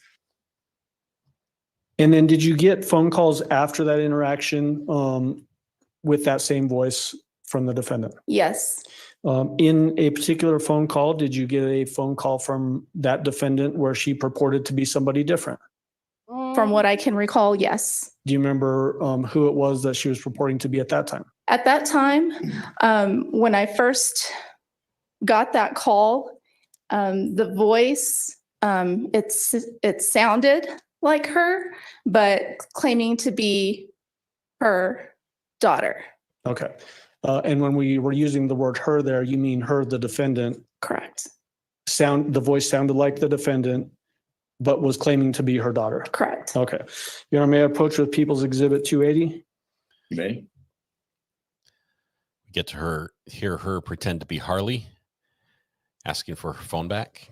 And then did you get phone calls after that interaction with that same voice from the defendant? Yes. In a particular phone call, did you get a phone call from that defendant where she purported to be somebody different? From what I can recall, yes. Do you remember who it was that she was purporting to be at that time? At that time, when I first got that call, the voice, it sounded like her, but claiming to be her daughter. Okay. And when we were using the word her there, you mean her, the defendant? Correct. The voice sounded like the defendant, but was claiming to be her daughter? Correct. Okay. Your Honor, may I approach with People's Exhibit 280? You may. Get to hear her pretend to be Harley, asking for her phone back.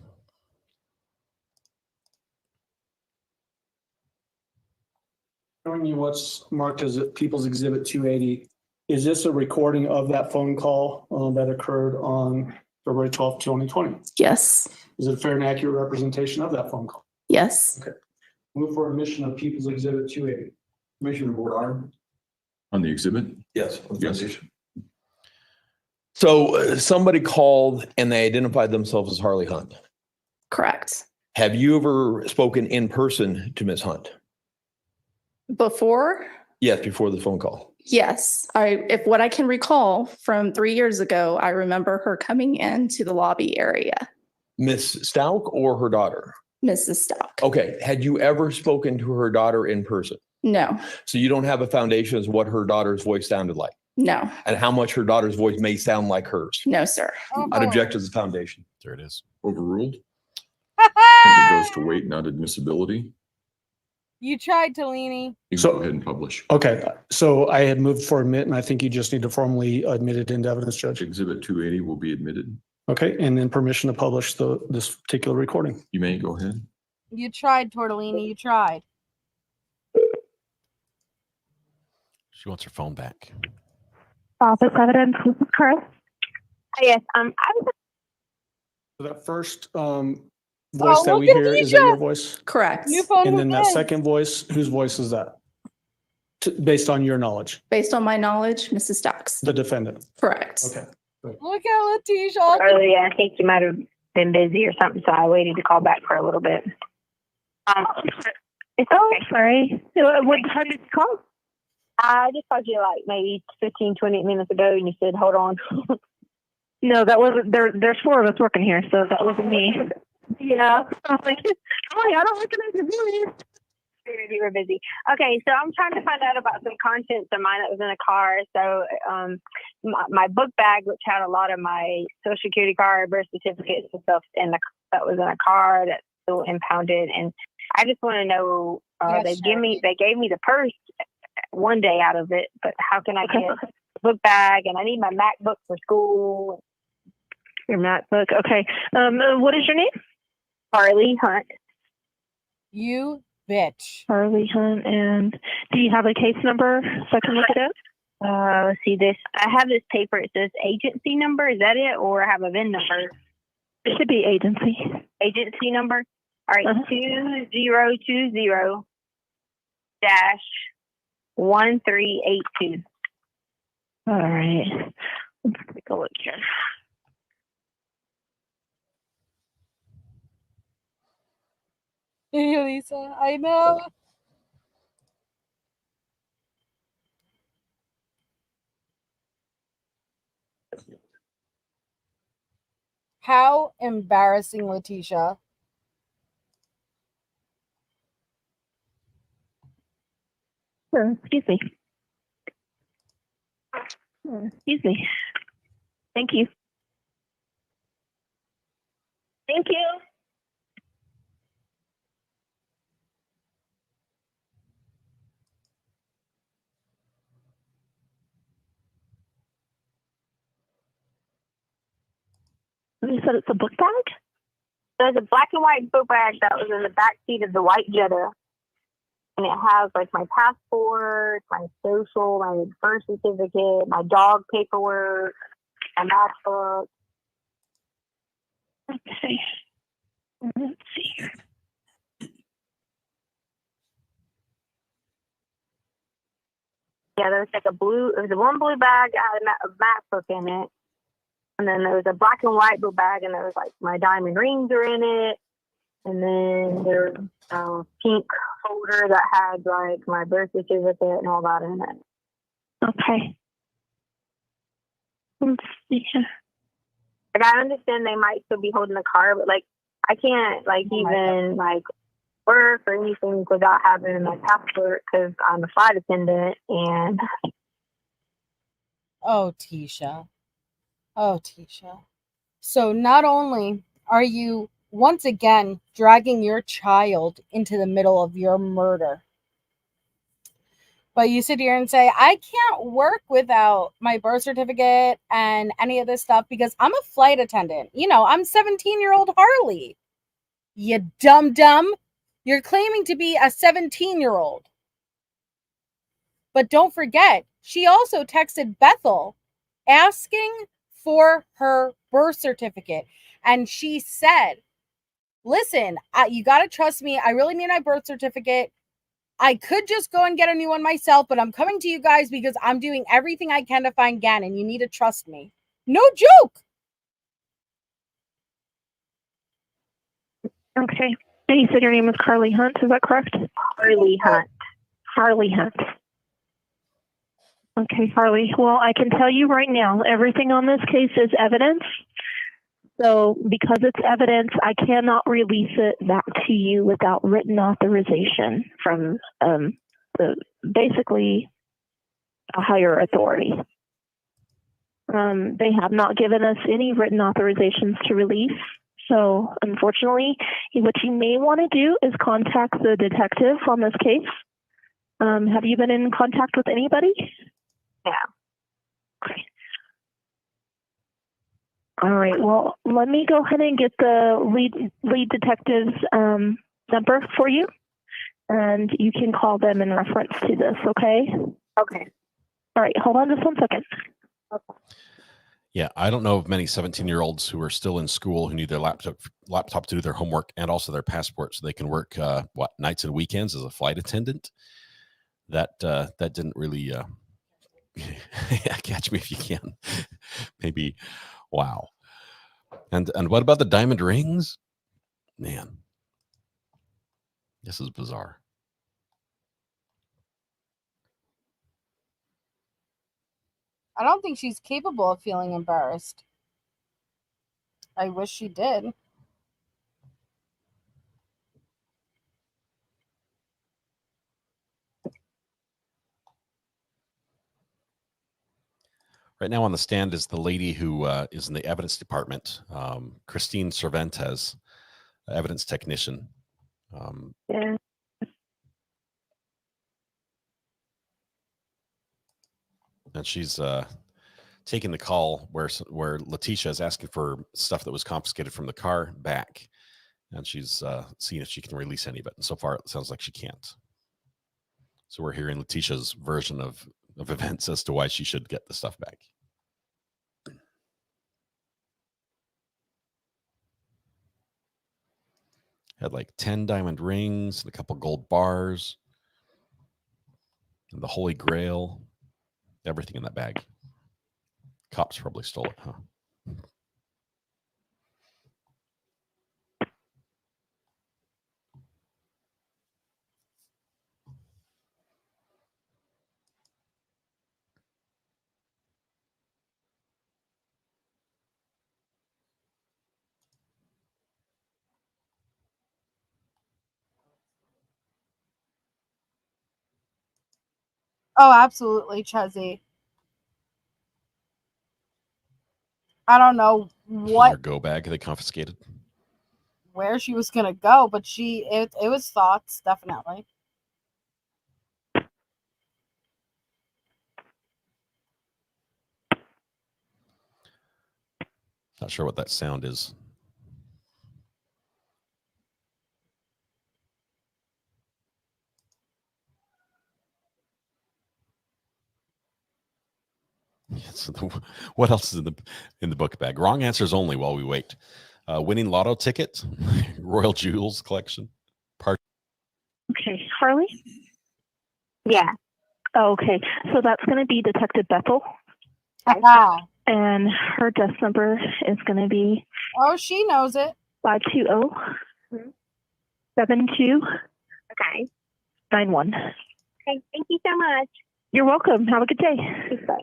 Showing you what's marked as People's Exhibit 280. Is this a recording of that phone call that occurred on February 12th, 2020? Yes. Is it a fair and accurate representation of that phone call? Yes. Okay. Move for admission of People's Exhibit 280. Commissioner Board, On the exhibit? yes. Yes. So somebody called and they identified themselves as Harley Hunt. Correct. Have you ever spoken in person to Ms. Hunt? Before? Yes, before the phone call. Yes. If what I can recall from 3 years ago, I remember her coming into the lobby area. Miss Stauch or her daughter? Mrs. Stauch. Okay. Had you ever spoken to her daughter in person? No. So you don't have a foundation as what her daughter's voice sounded like? No. And how much her daughter's voice may sound like hers? No, sir. I'd object to the foundation. There it is. Overruled. I think it goes to weight, not admissibility. You tried, Tolini. You can go ahead and publish. Okay. So I had moved for admit, and I think you just need to formally admit it into evidence, Judge. Exhibit 280 will be admitted. Okay. And then permission to publish this particular recording. You may go ahead. You tried, Tortellini. You tried. She wants her phone back. Office evidence, this is Chris. Yes, I was So that first voice that we hear, is that your voice? Correct. New phone And then that again. second voice, whose voice is that? Based on your knowledge, Based on my knowledge, Mrs. Stauch's. the defendant. Correct. Okay. Look at Letecia. earlier. I think you might have been busy or something, so I waited to call back for a little bit. It's okay. Sorry. What time did you call? I just called you like maybe 15, 20 minutes ago, and you said, hold on. No, that wasn't, there's four of us working here, so that wasn't me. Yeah. I was like, oh, I don't recognize your voice. You were busy. Okay, so I'm trying to find out about some contents of mine that was in a car. So my book bag, which had a lot of my social security card, birth certificates and stuff that was in a car that's still impounded. And I just want to know. Yes, They sure. gave me the purse one day out of it, but how can I get a book bag? And I need my MacBook for school. Your MacBook. Okay. What is your name? Harley Hunt. You bitch. Harley Hunt. And do you have a case number so I can look it up? Let's see this. I have this paper. It says agency number. Is that it? Or I have a VIN number? It should be agency. Agency number. All right. 2020-1382. All right. Let's take a look here. Hey, Lisa, I know. How embarrassing, Letecia. Excuse me. Excuse me. Thank you. Thank you. You said it's a book bag? There's a black and white book bag that was in the back seat of the white Jetta. And it has like my passport, my social, my birth certificate, my dog paperwork, my MacBook. Okay. Let's see here. Yeah, there was like there was one blue bag that had a MacBook in it. And then there was a black and white book bag, and there was like my diamond rings are in it. And then there's a pink folder that had like my birth certificate and all that in it. Okay. Let's see here. Like, I understand they might still be holding the car, but like I can't like even like work or anything without having my passport because I'm a flight attendant. And Oh, Tisha. Oh, Tisha. So not only are you once again dragging your child into the middle of your murder, but you sit here and say, I can't work without my birth certificate and any of this stuff because I'm a flight attendant. You know, I'm 17-year-old Harley. You dumb. You're claiming to be a 17-year-old. But don't forget, she also texted Bethel asking for her birth certificate. And she said, listen, you got to trust me. I really need my birth certificate. I could just go and get a new one myself, but I'm coming to you guys because I'm doing everything I can to find Gannon. You need to trust me. No joke. Okay. And you said your name was Carly Hunt, is that correct? Harley Hunt. Harley Hunt. Okay, Harley. Well, I can tell you right now, everything on this case is evidence. So because it's evidence, I cannot release it back to you without written authorization from basically a higher authority. They have not given us any written authorizations to release. So unfortunately, what you may want to do is contact the detective on this case. Have you been in contact with anybody? Yeah. Okay. All right. Well, let me go ahead and get the lead detective's number for you, and you can call them in reference to this. Okay. Okay. All right. Hold on just 1 second. Okay. Yeah, I don't know of many 17-year-olds who are still in school who need their laptop to do their homework and also their passport so they can work nights and weekends as a flight attendant. That didn't really catch me if you can. Maybe. Wow. And what about the diamond rings? Man, this is bizarre. I don't think she's capable of feeling embarrassed. I wish she did. Right now on the stand is the lady who is in the evidence department, Christine Cervantes, evidence technician. Yeah. And she's taking the call where Letecia is asking for stuff that was confiscated from the car back. And she's seeing if she can release any of it. And so far, it sounds like she can't. So we're hearing Leticia's version of events as to why she should get the stuff back. Had like 10 diamond rings and a couple gold bars. And the Holy Grail. Everything in that bag. Cops probably stole it, huh? Oh, absolutely, Chezzy. I don't know Their go bag they confiscated. where she was gonna go, but it was thoughts, definitely. Not sure what that sound is. So what else is in the book bag? Wrong answers only while we wait. Winning lotto ticket, Royal Jewels collection. Okay, Harley? Yeah. Okay, so that's going to be Detective Bethel. And her desk number is going to be... Oh, she knows it. 520-72. Okay. 91. Okay, thank you so much. You're welcome. Have a good day. Bye.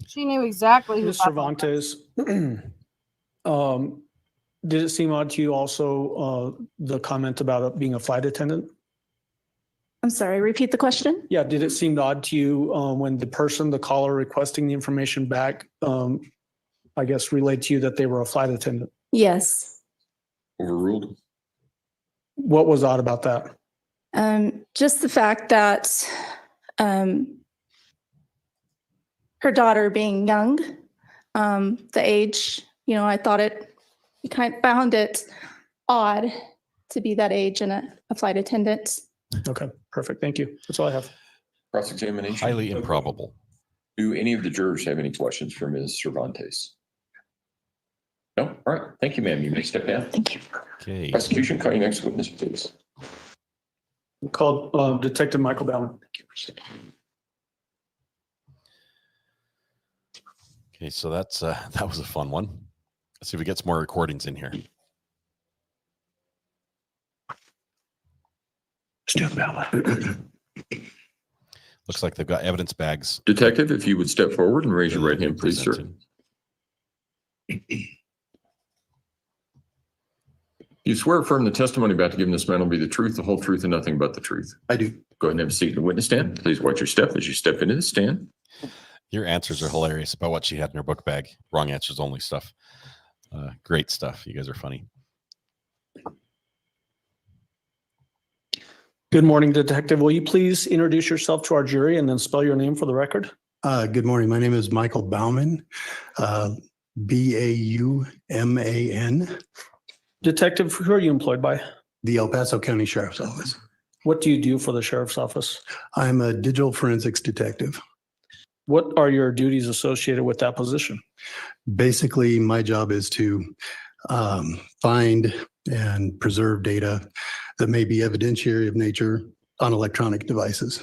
She knew exactly who Ms. Cervantes, did it seem odd to you also the comment about it being a flight attendant? I'm sorry, repeat the question. Yeah, did it seem odd to you when the caller requesting the information back, I guess, relayed to you that they were a flight attendant? Yes. Overruled. What was odd about that? Just the fact that her daughter being young, the age, I thought you kind of found it odd to be that age and a flight attendant. Okay, perfect. Thank you. That's all I have. Cross-examination. Highly improbable. Do any of the jurors have any questions for Ms. Cervantes? No? All right. Thank you, ma'am. You may step down. Thank you. Okay. Prosecution, call your next witness, please. Called Detective Michael Bauman. Okay, so that was a fun one. Let's see if we get some more recordings in here. Looks like they've got evidence bags. Detective, if you would step forward and raise your right hand, please, sir. You swear affirm the testimony about to give in this man will be the truth, the whole truth, and nothing but the truth. I do. Go ahead and have a seat in the witness stand. Please watch your step as you step into the stand. Your answers are hilarious about what she had in her book bag. Wrong answers only stuff. Great stuff. You guys are funny. Good morning, Detective. Will you please introduce yourself to our jury and then spell your name for the record? Good morning. My name is Michael Bauman, Bauman. Detective, who are you employed by? The El Paso County Sheriff's Office. What do you do for the Sheriff's Office? I'm a digital forensics detective. What are your duties associated with that position? Basically, my job is to find and preserve data that may be evidentiary of nature on electronic devices.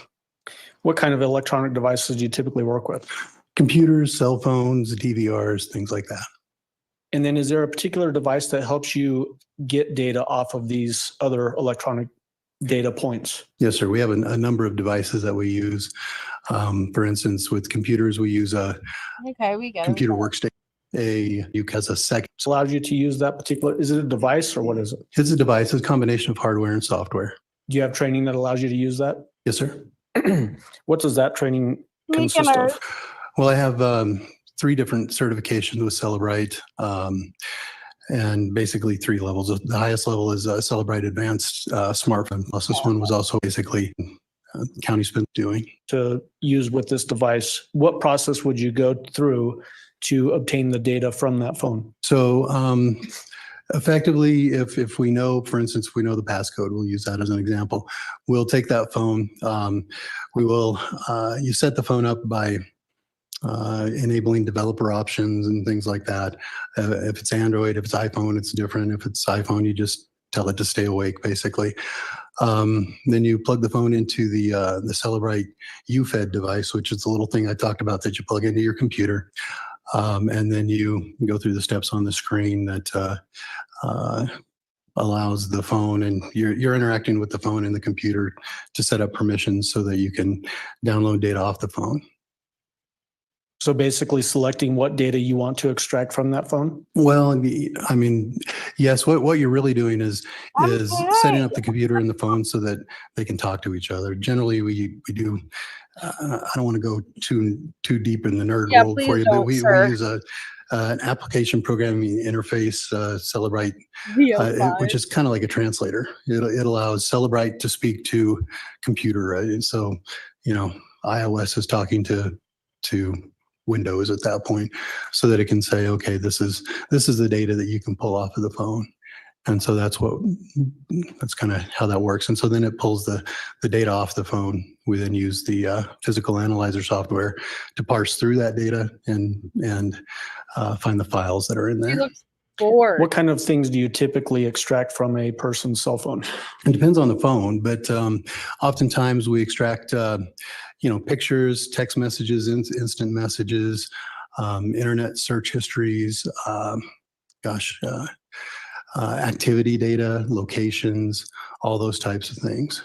What kind of electronic devices do you typically work with? Computers, cell phones, DVRs, things like that. And then is there a particular device that helps you get data off of these other electronic data points? Yes, sir. We have a number of devices that we use. For instance, with computers, we use a we get computer workstation. Has a second. It allows you to use that particular, is it a device or what is it? It's a device, it's a combination of hardware and software. Do you have training that allows you to use that? Yes, sir. What does that training consist of? Well, I have 3 different certifications with Celebrite. and basically 3 levels. The highest level is Celebrite Advanced Smartphone. Plus, this one was also basically county spin doing. To use with this device, what process would you go through to obtain the data from that phone? So effectively, if we know, for instance, we know the passcode, we'll use that as an example. We'll take that phone. We will, you set the phone up by enabling developer options and things like that. If it's Android, if it's iPhone, it's different. If it's iPhone, you just tell it to stay awake, basically. Then you plug the phone into the Celebrite UFED device, which is the little thing I talked about that you plug into your computer. And then you go through the steps on the screen that allows the phone, and you're interacting with the phone and the computer to set up permissions so that you can download data off the phone. So basically selecting what data you want to extract from that phone? Well, I mean, yes, what you're really doing is setting up the computer and the phone so that they can talk to each other. Generally, we do, I don't want to go too deep in the nerd world for you, but we use an application programming interface, Celebrite, which is kind of like a translator. It allows Celebrite to speak to computer, right? And so, you know, iOS is talking to Windows at that point, so that it can say, okay, this is the data that you can pull off of the phone. And so that's kind of how that works. And so then it pulls the data off the phone. We then use the physical analyzer software to parse through that data and find the files that are in there. He looks bored. What kind of things do you typically extract from a person's cell phone? It depends on the phone, but oftentimes we extract pictures, text messages, instant messages, internet search histories, activity data, locations, all those types of things.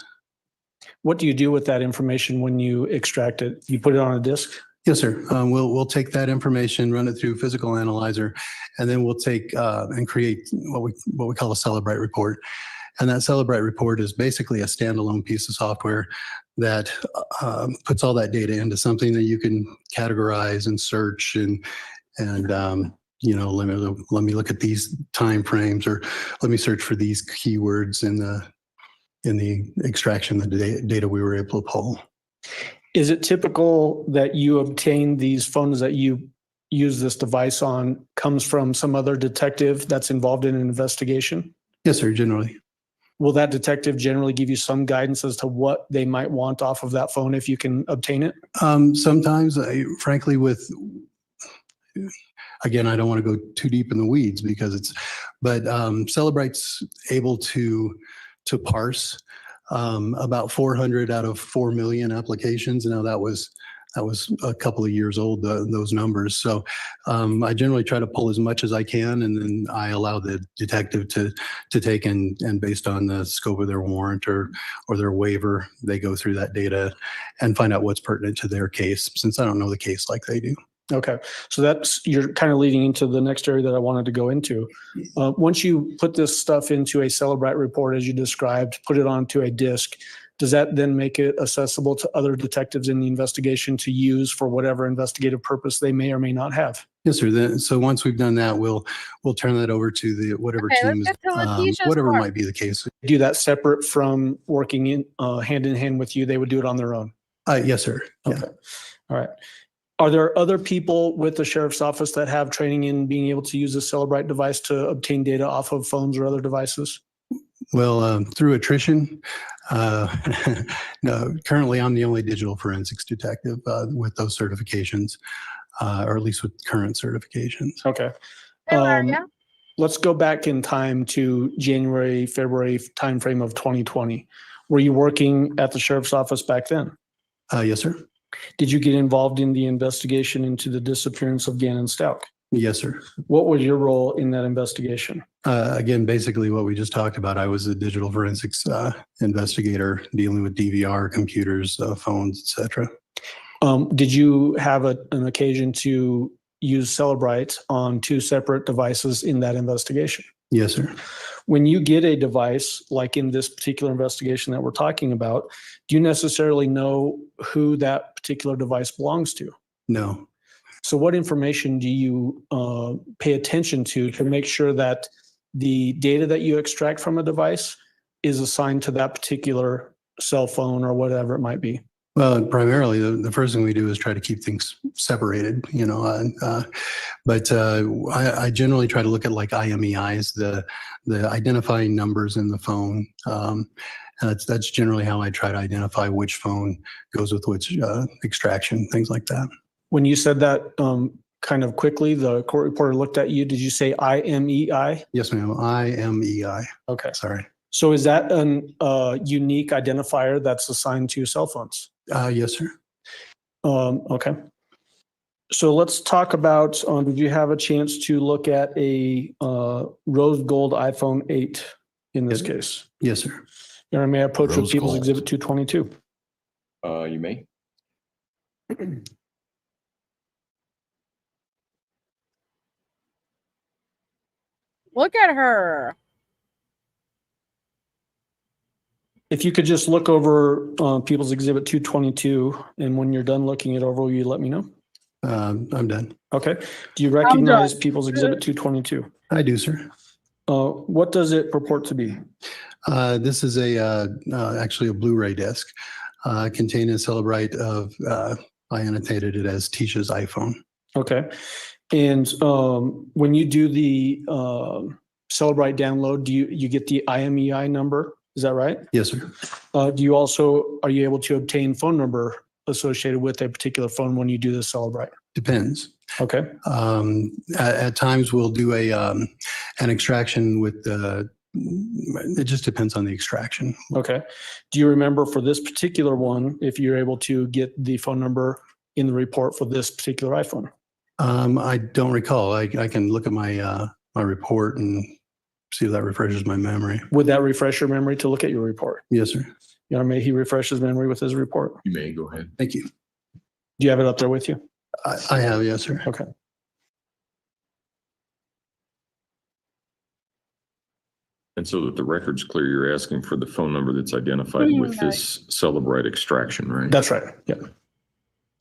What do you do with that information when you extract it? You put it on a disk? Yes, sir. We'll take that information, run it through Physical Analyzer, and then we'll take and create what we call a Celebrite report. And that Celebrite report is basically a standalone piece of software that puts all that data into something that you can categorize and search and let me look at these time frames, or let me search for these keywords in the extraction of the data we were able to pull. Is it typical that you obtain these phones that you use this device on comes from some other detective that's involved in an investigation? Yes, sir, generally. Will that detective generally give you some guidance as to what they might want off of that phone if you can obtain it? Sometimes, frankly, again, I don't want to go too deep in the weeds but Celebrite's able to parse about 400 out of 4 million applications. Now that was a couple of years old, those numbers. So I generally try to pull as much as I can, and then I allow the detective to take and based on the scope of their warrant or their waiver, they go through that data and find out what's pertinent to their case, since I don't know the case like they do. Okay, so you're kind of leading into the next area that I wanted to go into. Once you put this stuff into a Celebrite report, as you described, put it onto a disk, does that then make it accessible to other detectives in the investigation to use for whatever investigative purpose they may or may not have? Yes, sir. So once we've done that, we'll turn that over to the whatever team is, whatever might be the case. Do that separate from working in hand in hand with you? They would do it on their own? Yes, sir. Okay. Yeah. All right. Are there other people with the sheriff's office that have training in being able to use a Celebrite device to obtain data off of phones or other devices? Well, through attrition, no, currently I'm the only digital forensics detective with those certifications, or at least with current certifications. Okay. Let's go back in time to January, February timeframe of 2020. Were you working at the sheriff's office back then? Yes, sir. Did you get involved in the investigation into the disappearance of Gannon Stauch? Yes, sir. What was your role in that investigation? Again, basically what we just talked about. I was a digital forensics investigator dealing with DVR, computers, phones, etc. Did you have an occasion to use Celebrite on 2 separate devices in that investigation? Yes, sir. When you get a device, like in this particular investigation that we're talking about, do you necessarily know who that particular device belongs to? No. So what information do you pay attention to make sure that the data that you extract from a device is assigned to that particular cell phone or whatever it might be? Well, primarily, the first thing we do is try to keep things separated, you know, but I generally try to look at like IMEIs, the identifying numbers in the phone. That's generally how I try to identify which phone goes with which extraction, things like that. When you said that kind of quickly, the court reporter looked at you. Did you say IMEI? Yes, ma'am. IMEI. Okay. Sorry. So is that a unique identifier that's assigned to cell phones? Yes, sir. Okay. So let's talk about, did you have a chance to look at a rose gold iPhone 8 in this case? Yes, sir. And may I approach with Rose People's gold. Exhibit 222? You may. Look at her. If you could just look over People's Exhibit 222, and when you're done looking it over, will you let me know? I'm done. Okay. Do you recognize People's Exhibit 222? I do, sir. What does it purport to be? This is actually a Blu-ray disc containing a Celebrite of, I annotated it as Tisha's iPhone. Okay. And when you do the Celebrite download, do you get the IMEI number? Is that right? Yes, sir. Are you able to obtain phone number associated with a particular phone when you do the Celebrite? Depends. Okay. At times we'll do an extraction with it just depends on the extraction. Okay. Do you remember for this particular one, if you're able to get the phone number in the report for this particular iPhone? I don't recall. I can look at my my report and see if that refreshes my memory. Would that refresh your memory to look at your report? Yes, sir. May he refresh his memory with his report? You may go ahead. Thank you. Do you have it up there with you? I have, yes, sir. Okay. And so that the record's clear, you're asking for the phone number that's identified with this Celebrite extraction, right? That's right. Yeah.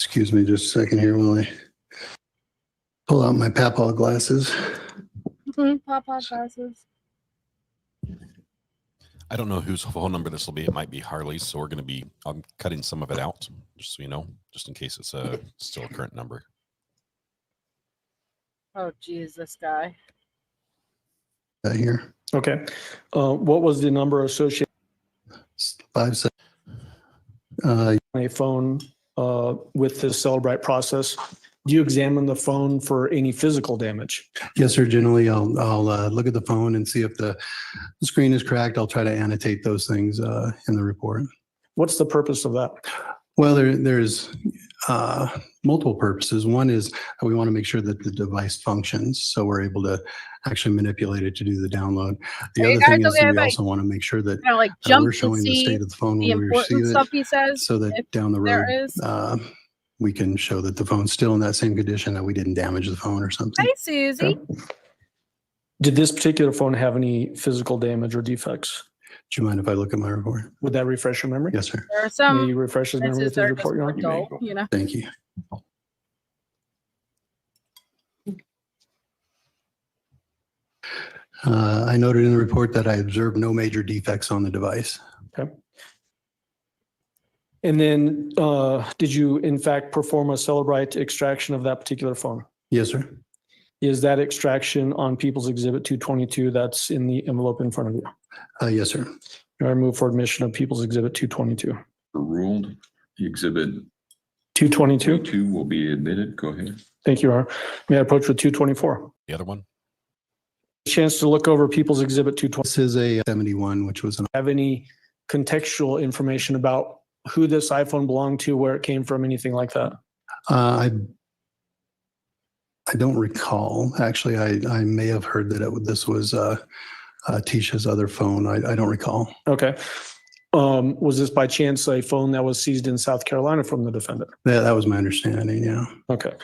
Excuse me just a second here while I pull out my Papa glasses. Papa glasses. I don't know whose phone number this will be. It might be Harley's, so we're going to be. I'm cutting some of it out, just so you know, just in case it's still a current number. Oh, geez, this guy. Here. Okay. What was the number associated? 57. A phone with the Celebrite process. Do you examine the phone for any physical damage? Yes, sir. Generally, I'll look at the phone and see if the screen is cracked. I'll try to annotate those things in the report. What's the purpose of that? Well, there's multiple purposes. One is we want to make sure that the device functions, so we're able to actually manipulate it to do the download. The other thing is that we also want to make sure that we're showing the state of the phone when we receive it, so that down the road we can show that the phone's still in that same condition, that we didn't damage the phone or something. Hi, Susie. Did this particular phone have any physical damage or defects? Do you mind if I look at my report? Would that refresh your memory? Yes, sir. There are some. May you refresh his memory with his report, Your Honor? You know. Thank you. I noted in the report that I observed no major defects on the device. Okay. And then did you, in fact, perform a Celebrite extraction of that particular phone? Yes, sir. Is that extraction on People's Exhibit 222 that's in the envelope in front of you? Yes, sir. I move for admission of People's Exhibit 222. Ruled. The exhibit 222 will be admitted. Go ahead. Thank you, Your Honor. May I approach with 224? The other one? Chance to look over People's Exhibit 220. This is a 71, which was Have any contextual information about who this iPhone belonged to, where it came from, anything like that? I don't recall. Actually, I may have heard that this was Tisha's other phone. I don't recall. Okay. Was this by chance a phone that was seized in South Carolina from the defendant? That was my understanding, yeah. Okay.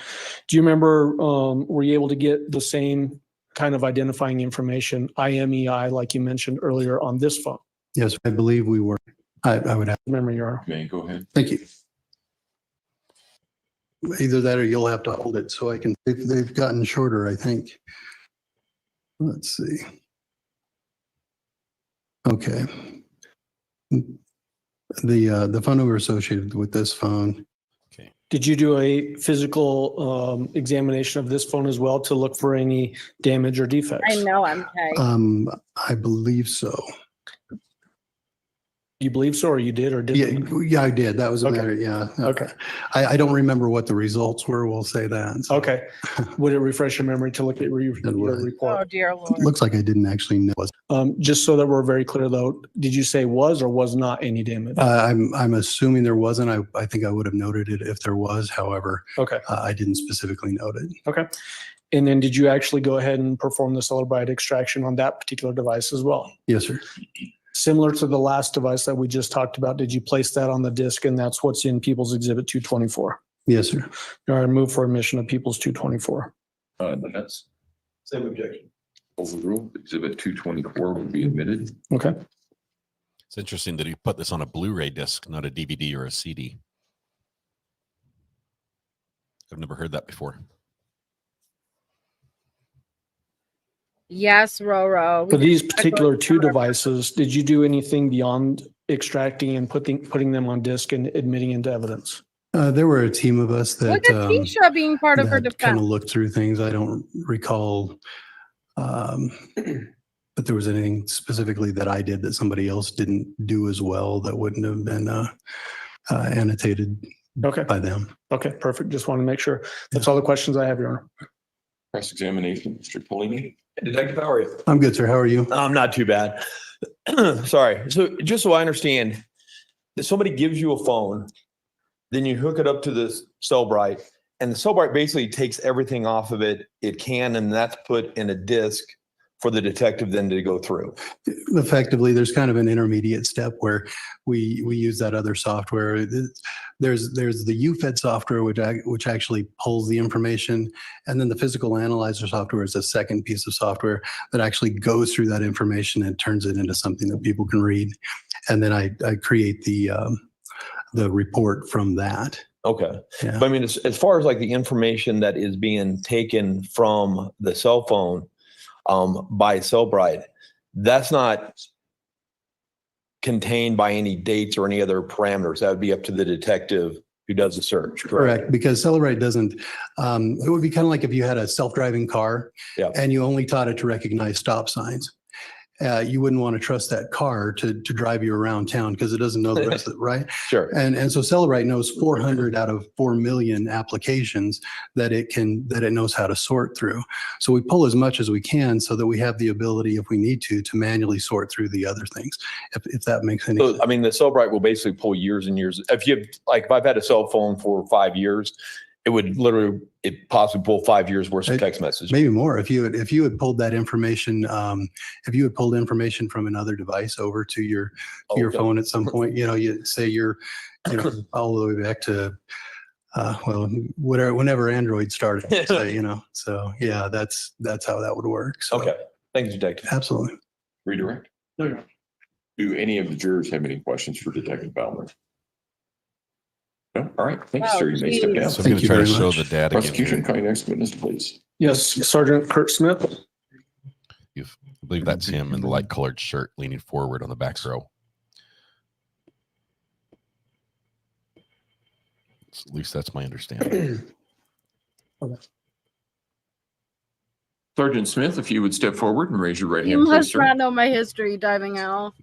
Do you remember, were you able to get the same kind of identifying information, IMEI, like you mentioned earlier, on this phone? Yes, I believe we were. I would have. Memory, Your Honor. May go ahead. Thank you. either that or you'll have to hold it so I can, they've gotten shorter, I think. Let's see. Okay. The phone number associated with this phone. Did you do a physical examination of this phone as well to look for any damage or defects? I know, MK. I believe so. You believe so, or you did or didn't? Yeah, I did. That was a Okay. matter. Yeah. Okay. I don't remember what the results were. We'll say that. So. Okay. Would it refresh your memory to look at your report? Oh, dear Lord. Looks like I didn't actually know. Just so that we're very clear though, did you say was or was not any damage? I'm assuming there wasn't. I think I would have noted it if there was. However, okay. I didn't specifically note it. Okay. And then did you actually go ahead and perform the Cellebrite extraction on that particular device as well? Yes, sir. Similar to the last device that we just talked about, did you place that on the disk and that's what's in People's Exhibit 224? Yes, sir. All right, move for admission of People's 224. That's Same objection. overruled. Exhibit 224 will be admitted. Okay. It's interesting that he put this on a Blu-ray disc, not a DVD or a CD. I've never heard that before. Yes, Roro. For these particular two devices, did you do anything beyond extracting and putting them on disk and admitting into evidence? There were a team of us that Look at Tisha being part of her kind defense. of looked through things. I don't recall that there was anything specifically that I did that somebody else didn't do as well that wouldn't have been annotated by them. Okay, perfect. Just want to make sure. That's all the questions I have, Your Honor. Cross-examination, Mr. Polini. Detective, how are you? I'm good, sir. How are you? I'm not too bad. Sorry. So just so I understand, if somebody gives you a phone, then you hook it up to the Cellebrite, and the Cellebrite basically takes everything off of it it can, and that's put in a disk for the detective then to go through. Effectively, there's kind of an intermediate step where we use that other software. There's the UFED software, which actually pulls the information, and then the physical analyzer software is a second piece of software that actually goes through that information and turns it into something that people can read. And then I create the report from that. Okay. Yeah. But I mean, as far as like the information that is being taken from the cell phone by Cellebrite, that's not contained by any dates or any other parameters. That would be up to the detective who does the search. Correct, because Cellebrite doesn't, it would be kind of like if you had a self-driving car and you only taught it to recognize stop signs. You wouldn't want to trust that car to drive you around town because it doesn't know the rest of it, right? Sure. And so Cellebrite knows 400 out of 4 million applications that it knows how to sort through. So we pull as much as we can so that we have the ability, if we need to manually sort through the other things, if that makes any sense. I mean, the Cellebrite will basically pull years and years. If I've had a cell phone for 5 years, it would literally, it possibly pull 5 years worth of text messages. Maybe more. If you had pulled that information, if you had pulled information from another device over to your phone at some point, you say you're all the way back to whenever Android started, so yeah, that's how that would work. So. Okay. Thank you, Detective. Absolutely. Redirect. No. Do any of the jurors have any questions for Detective Baumer? No? All right. Thanks, sir. You may step down. So I'm going to try to show the data. Prosecution, call your next witness, please. Yes, Sergeant Kurt Smith. I believe that's him in the light colored shirt leaning forward on the back row. At least that's my understanding. Sergeant Smith, if you would step forward and raise your right You hand, please, must sir. not know my history, diving out.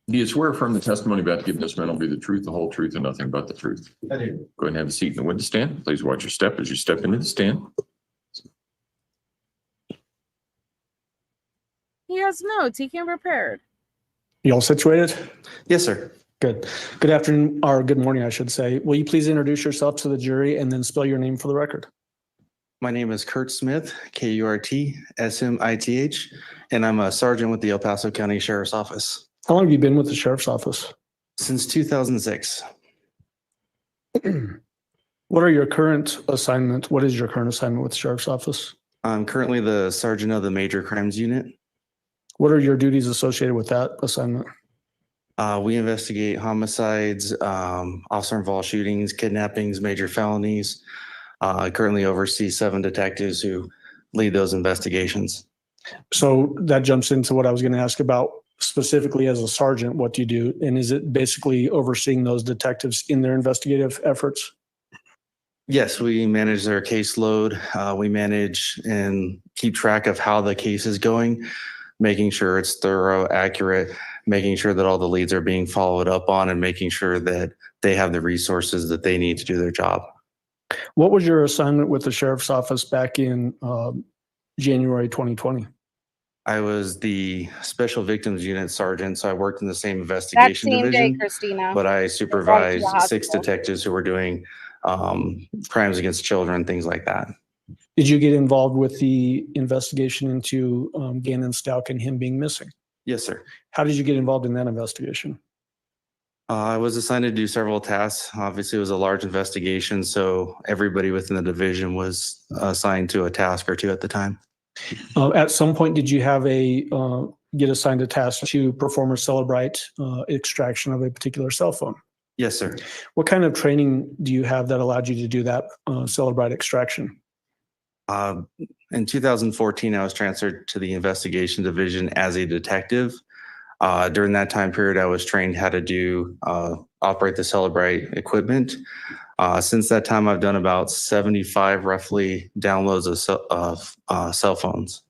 Do you swear affirm the testimony about to give this man will be the truth, the whole truth, and nothing but the truth? I do. Go ahead and have a seat in the witness stand. Please watch your step as you step into the stand. He has notes. He came prepared. You all situated? Yes, sir. Good. Good afternoon, or good morning, I should say. Will you please introduce yourself to the jury and then spell your name for the record? My name is Kurt Smith, Kurtsmith, and I'm a sergeant with the El Paso County Sheriff's Office. How long have you been with the Sheriff's Office? Since 2006. What is your current assignment with the Sheriff's Office? I'm currently the sergeant of the Major Crimes Unit. What are your duties associated with that assignment? We investigate homicides, officer-involved shootings, kidnappings, major felonies, I currently oversee 7 detectives who lead those investigations. So that jumps into what I was going to ask about specifically as a sergeant. What do you do? And is it basically overseeing those detectives in their investigative efforts? Yes, we manage their caseload. We manage and keep track of how the case is going, making sure it's thorough, accurate, making sure that all the leads are being followed up on, and making sure that they have the resources that they need to do their job. What was your assignment with the sheriff's office back in January 2020? I was the special victims unit sergeant, so I worked in the same That investigation same day, division, Christina. but I Brought you to the supervised 6 hospital. detectives who were doing crimes against children, things like that. Did you get involved with the investigation into Gannon Stauch and him being missing? Yes, sir. How did you get involved in that investigation? I was assigned to do several tasks. Obviously, it was a large investigation, so everybody within the division was assigned to a task or two at the time. At some point, did you have get assigned a task to perform or celebrate extraction of a particular cell phone? Yes, sir. What kind of training do you have that allowed you to do that celebrate extraction? In 2014, I was transferred to the investigation division as a detective. During that time period, I was trained how to operate the Celebrate equipment. Since that time, I've done about 75 roughly downloads of cell phones.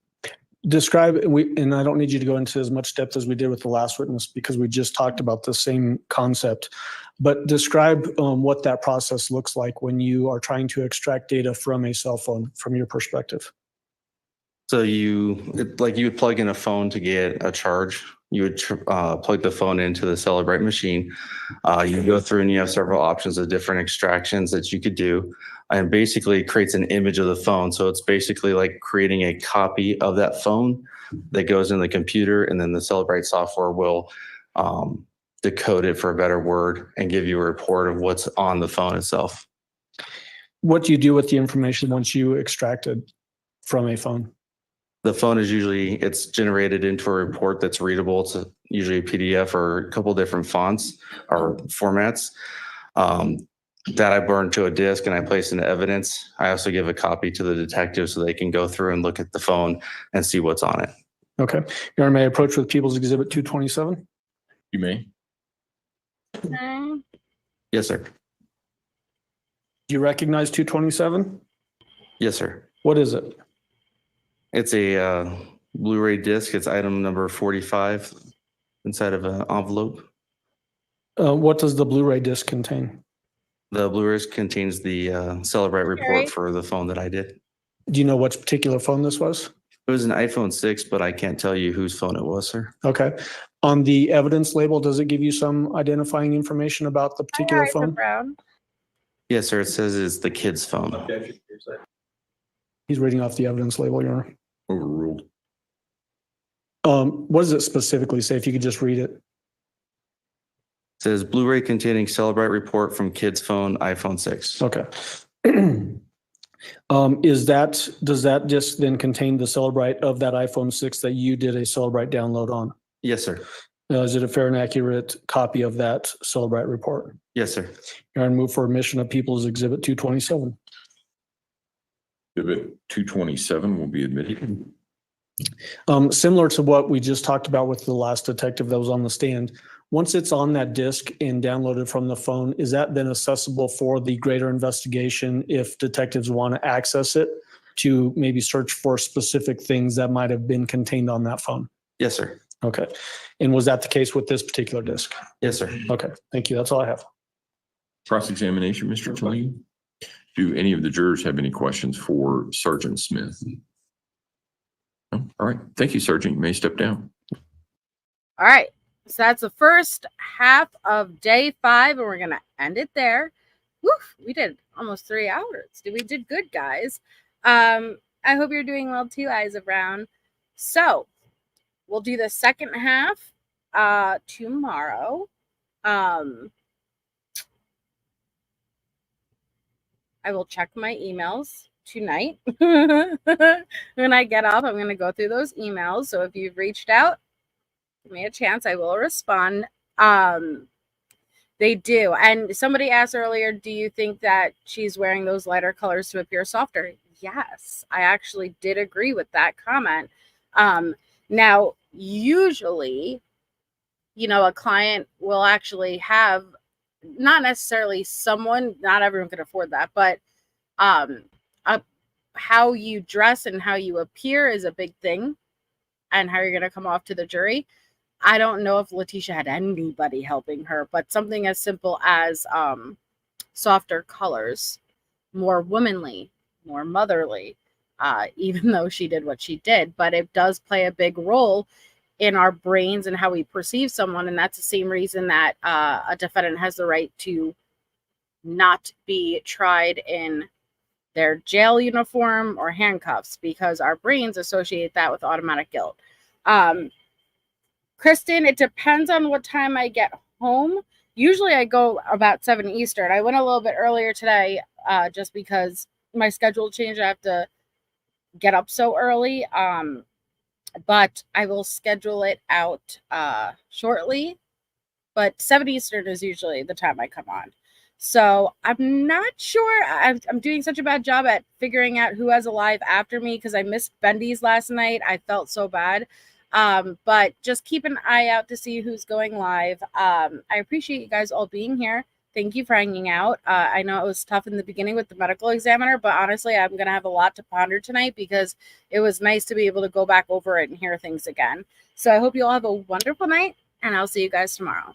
Describe, and I don't need you to go into as much depth as we did with the last witness because we just talked about the same concept, but describe what that process looks like when you are trying to extract data from a cell phone from your perspective. So you would plug in a phone to get a charge. You would plug the phone into the Celebrate machine. You go through and you have several options of different extractions that you could do. And basically it creates an image of the phone. So it's basically like creating a copy of that phone that goes in the computer, and then the Celebrate software will decode it, for a better word, and give you a report of what's on the phone itself. What do you do with the information once you extract it from a phone? The phone is it's generated into a report that's readable. It's usually a PDF or a couple different fonts or formats that I burn to a disk and I place into evidence. I also give a copy to the detective so they can go through and look at the phone and see what's on it. Okay. Your Honor, may I approach with People's Exhibit 227? You may. Yes, sir. Do you recognize 227? Yes, sir. What is it? It's a Blu-ray disc. It's item number 45 inside of an envelope. What does the Blu-ray disc contain? The Blu-ray contains the Celebrate report for the phone that I did. Do you know which particular phone this was? It was an iPhone 6, but I can't tell you whose phone it was, sir. Okay. On the evidence label, does it give you some identifying information about the particular phone? Yes, sir. It says it's the kid's phone. He's reading off the evidence label, Your Honor. Overruled. What does it specifically say? If you could just read it. It says Blu-ray containing Celebrate report from kid's phone, iPhone 6. Okay. Does that just then contain the Celebrate of that iPhone 6 that you did a Celebrate download on? Yes, sir. Is it a fair and accurate copy of that Celebrate report? Yes, sir. Your Honor, move for admission of People's Exhibit 227. Exhibit 227 will be admitted. Similar to what we just talked about with the last detective that was on the stand, once it's on that disk and downloaded from the phone, is that then accessible for the greater investigation if detectives want to access it to maybe search for specific things that might have been contained on that phone? Yes, sir. Okay. And was that the case with this particular disk? Yes, sir. Okay. Thank you. That's all I have. Cross-examination, Mr. Tilley. Do any of the jurors have any questions for Sergeant Smith? No? All right. Thank you, Sergeant. You may step down. All right. So that's the first half of day 5, and we're going to end it there. Woof, we did almost 3 hours. We did good, guys. I hope you're doing well too, Eyes of Brown. So we'll do the second half tomorrow. I will check my emails tonight. When I get off, I'm going to go through those emails. So if you've reached out, give me a chance. I will respond. The They do. And somebody asked earlier, do you think that she's wearing those lighter colors to appear softer? Yes, I actually did agree with that comment. Now, usually, you know, a client will actually have not necessarily someone, not everyone can afford that, but how you dress and how you appear is a big thing, and how you're going to come off to the jury. I don't know if Letecia had anybody helping her, but something as simple as softer colors, more womanly, more motherly, even though she did what she did. But it does play a big role in our brains and how we perceive someone. And that's the same reason that a defendant has the right to not be tried in their jail uniform or handcuffs, because our brains associate that with automatic guilt. Kristen, it depends on what time I get home. Usually I go about 7 Eastern. I went a little bit earlier today just because my schedule changed. I have to get up so early. But I will schedule it out shortly. But 7 Eastern is usually the time I come on. So I'm not sure. I'm doing such a bad job at figuring out who has a live after me because I missed Bendy's last night. I felt so bad. But just keep an eye out to see who's going live. I appreciate you guys all being here. Thank you for hanging out. I know it was tough in the beginning with the medical examiner, but honestly, I'm going to have a lot to ponder tonight because it was nice to be able to go back over it and hear things again. So I hope you all have a wonderful night, and I'll see you guys tomorrow.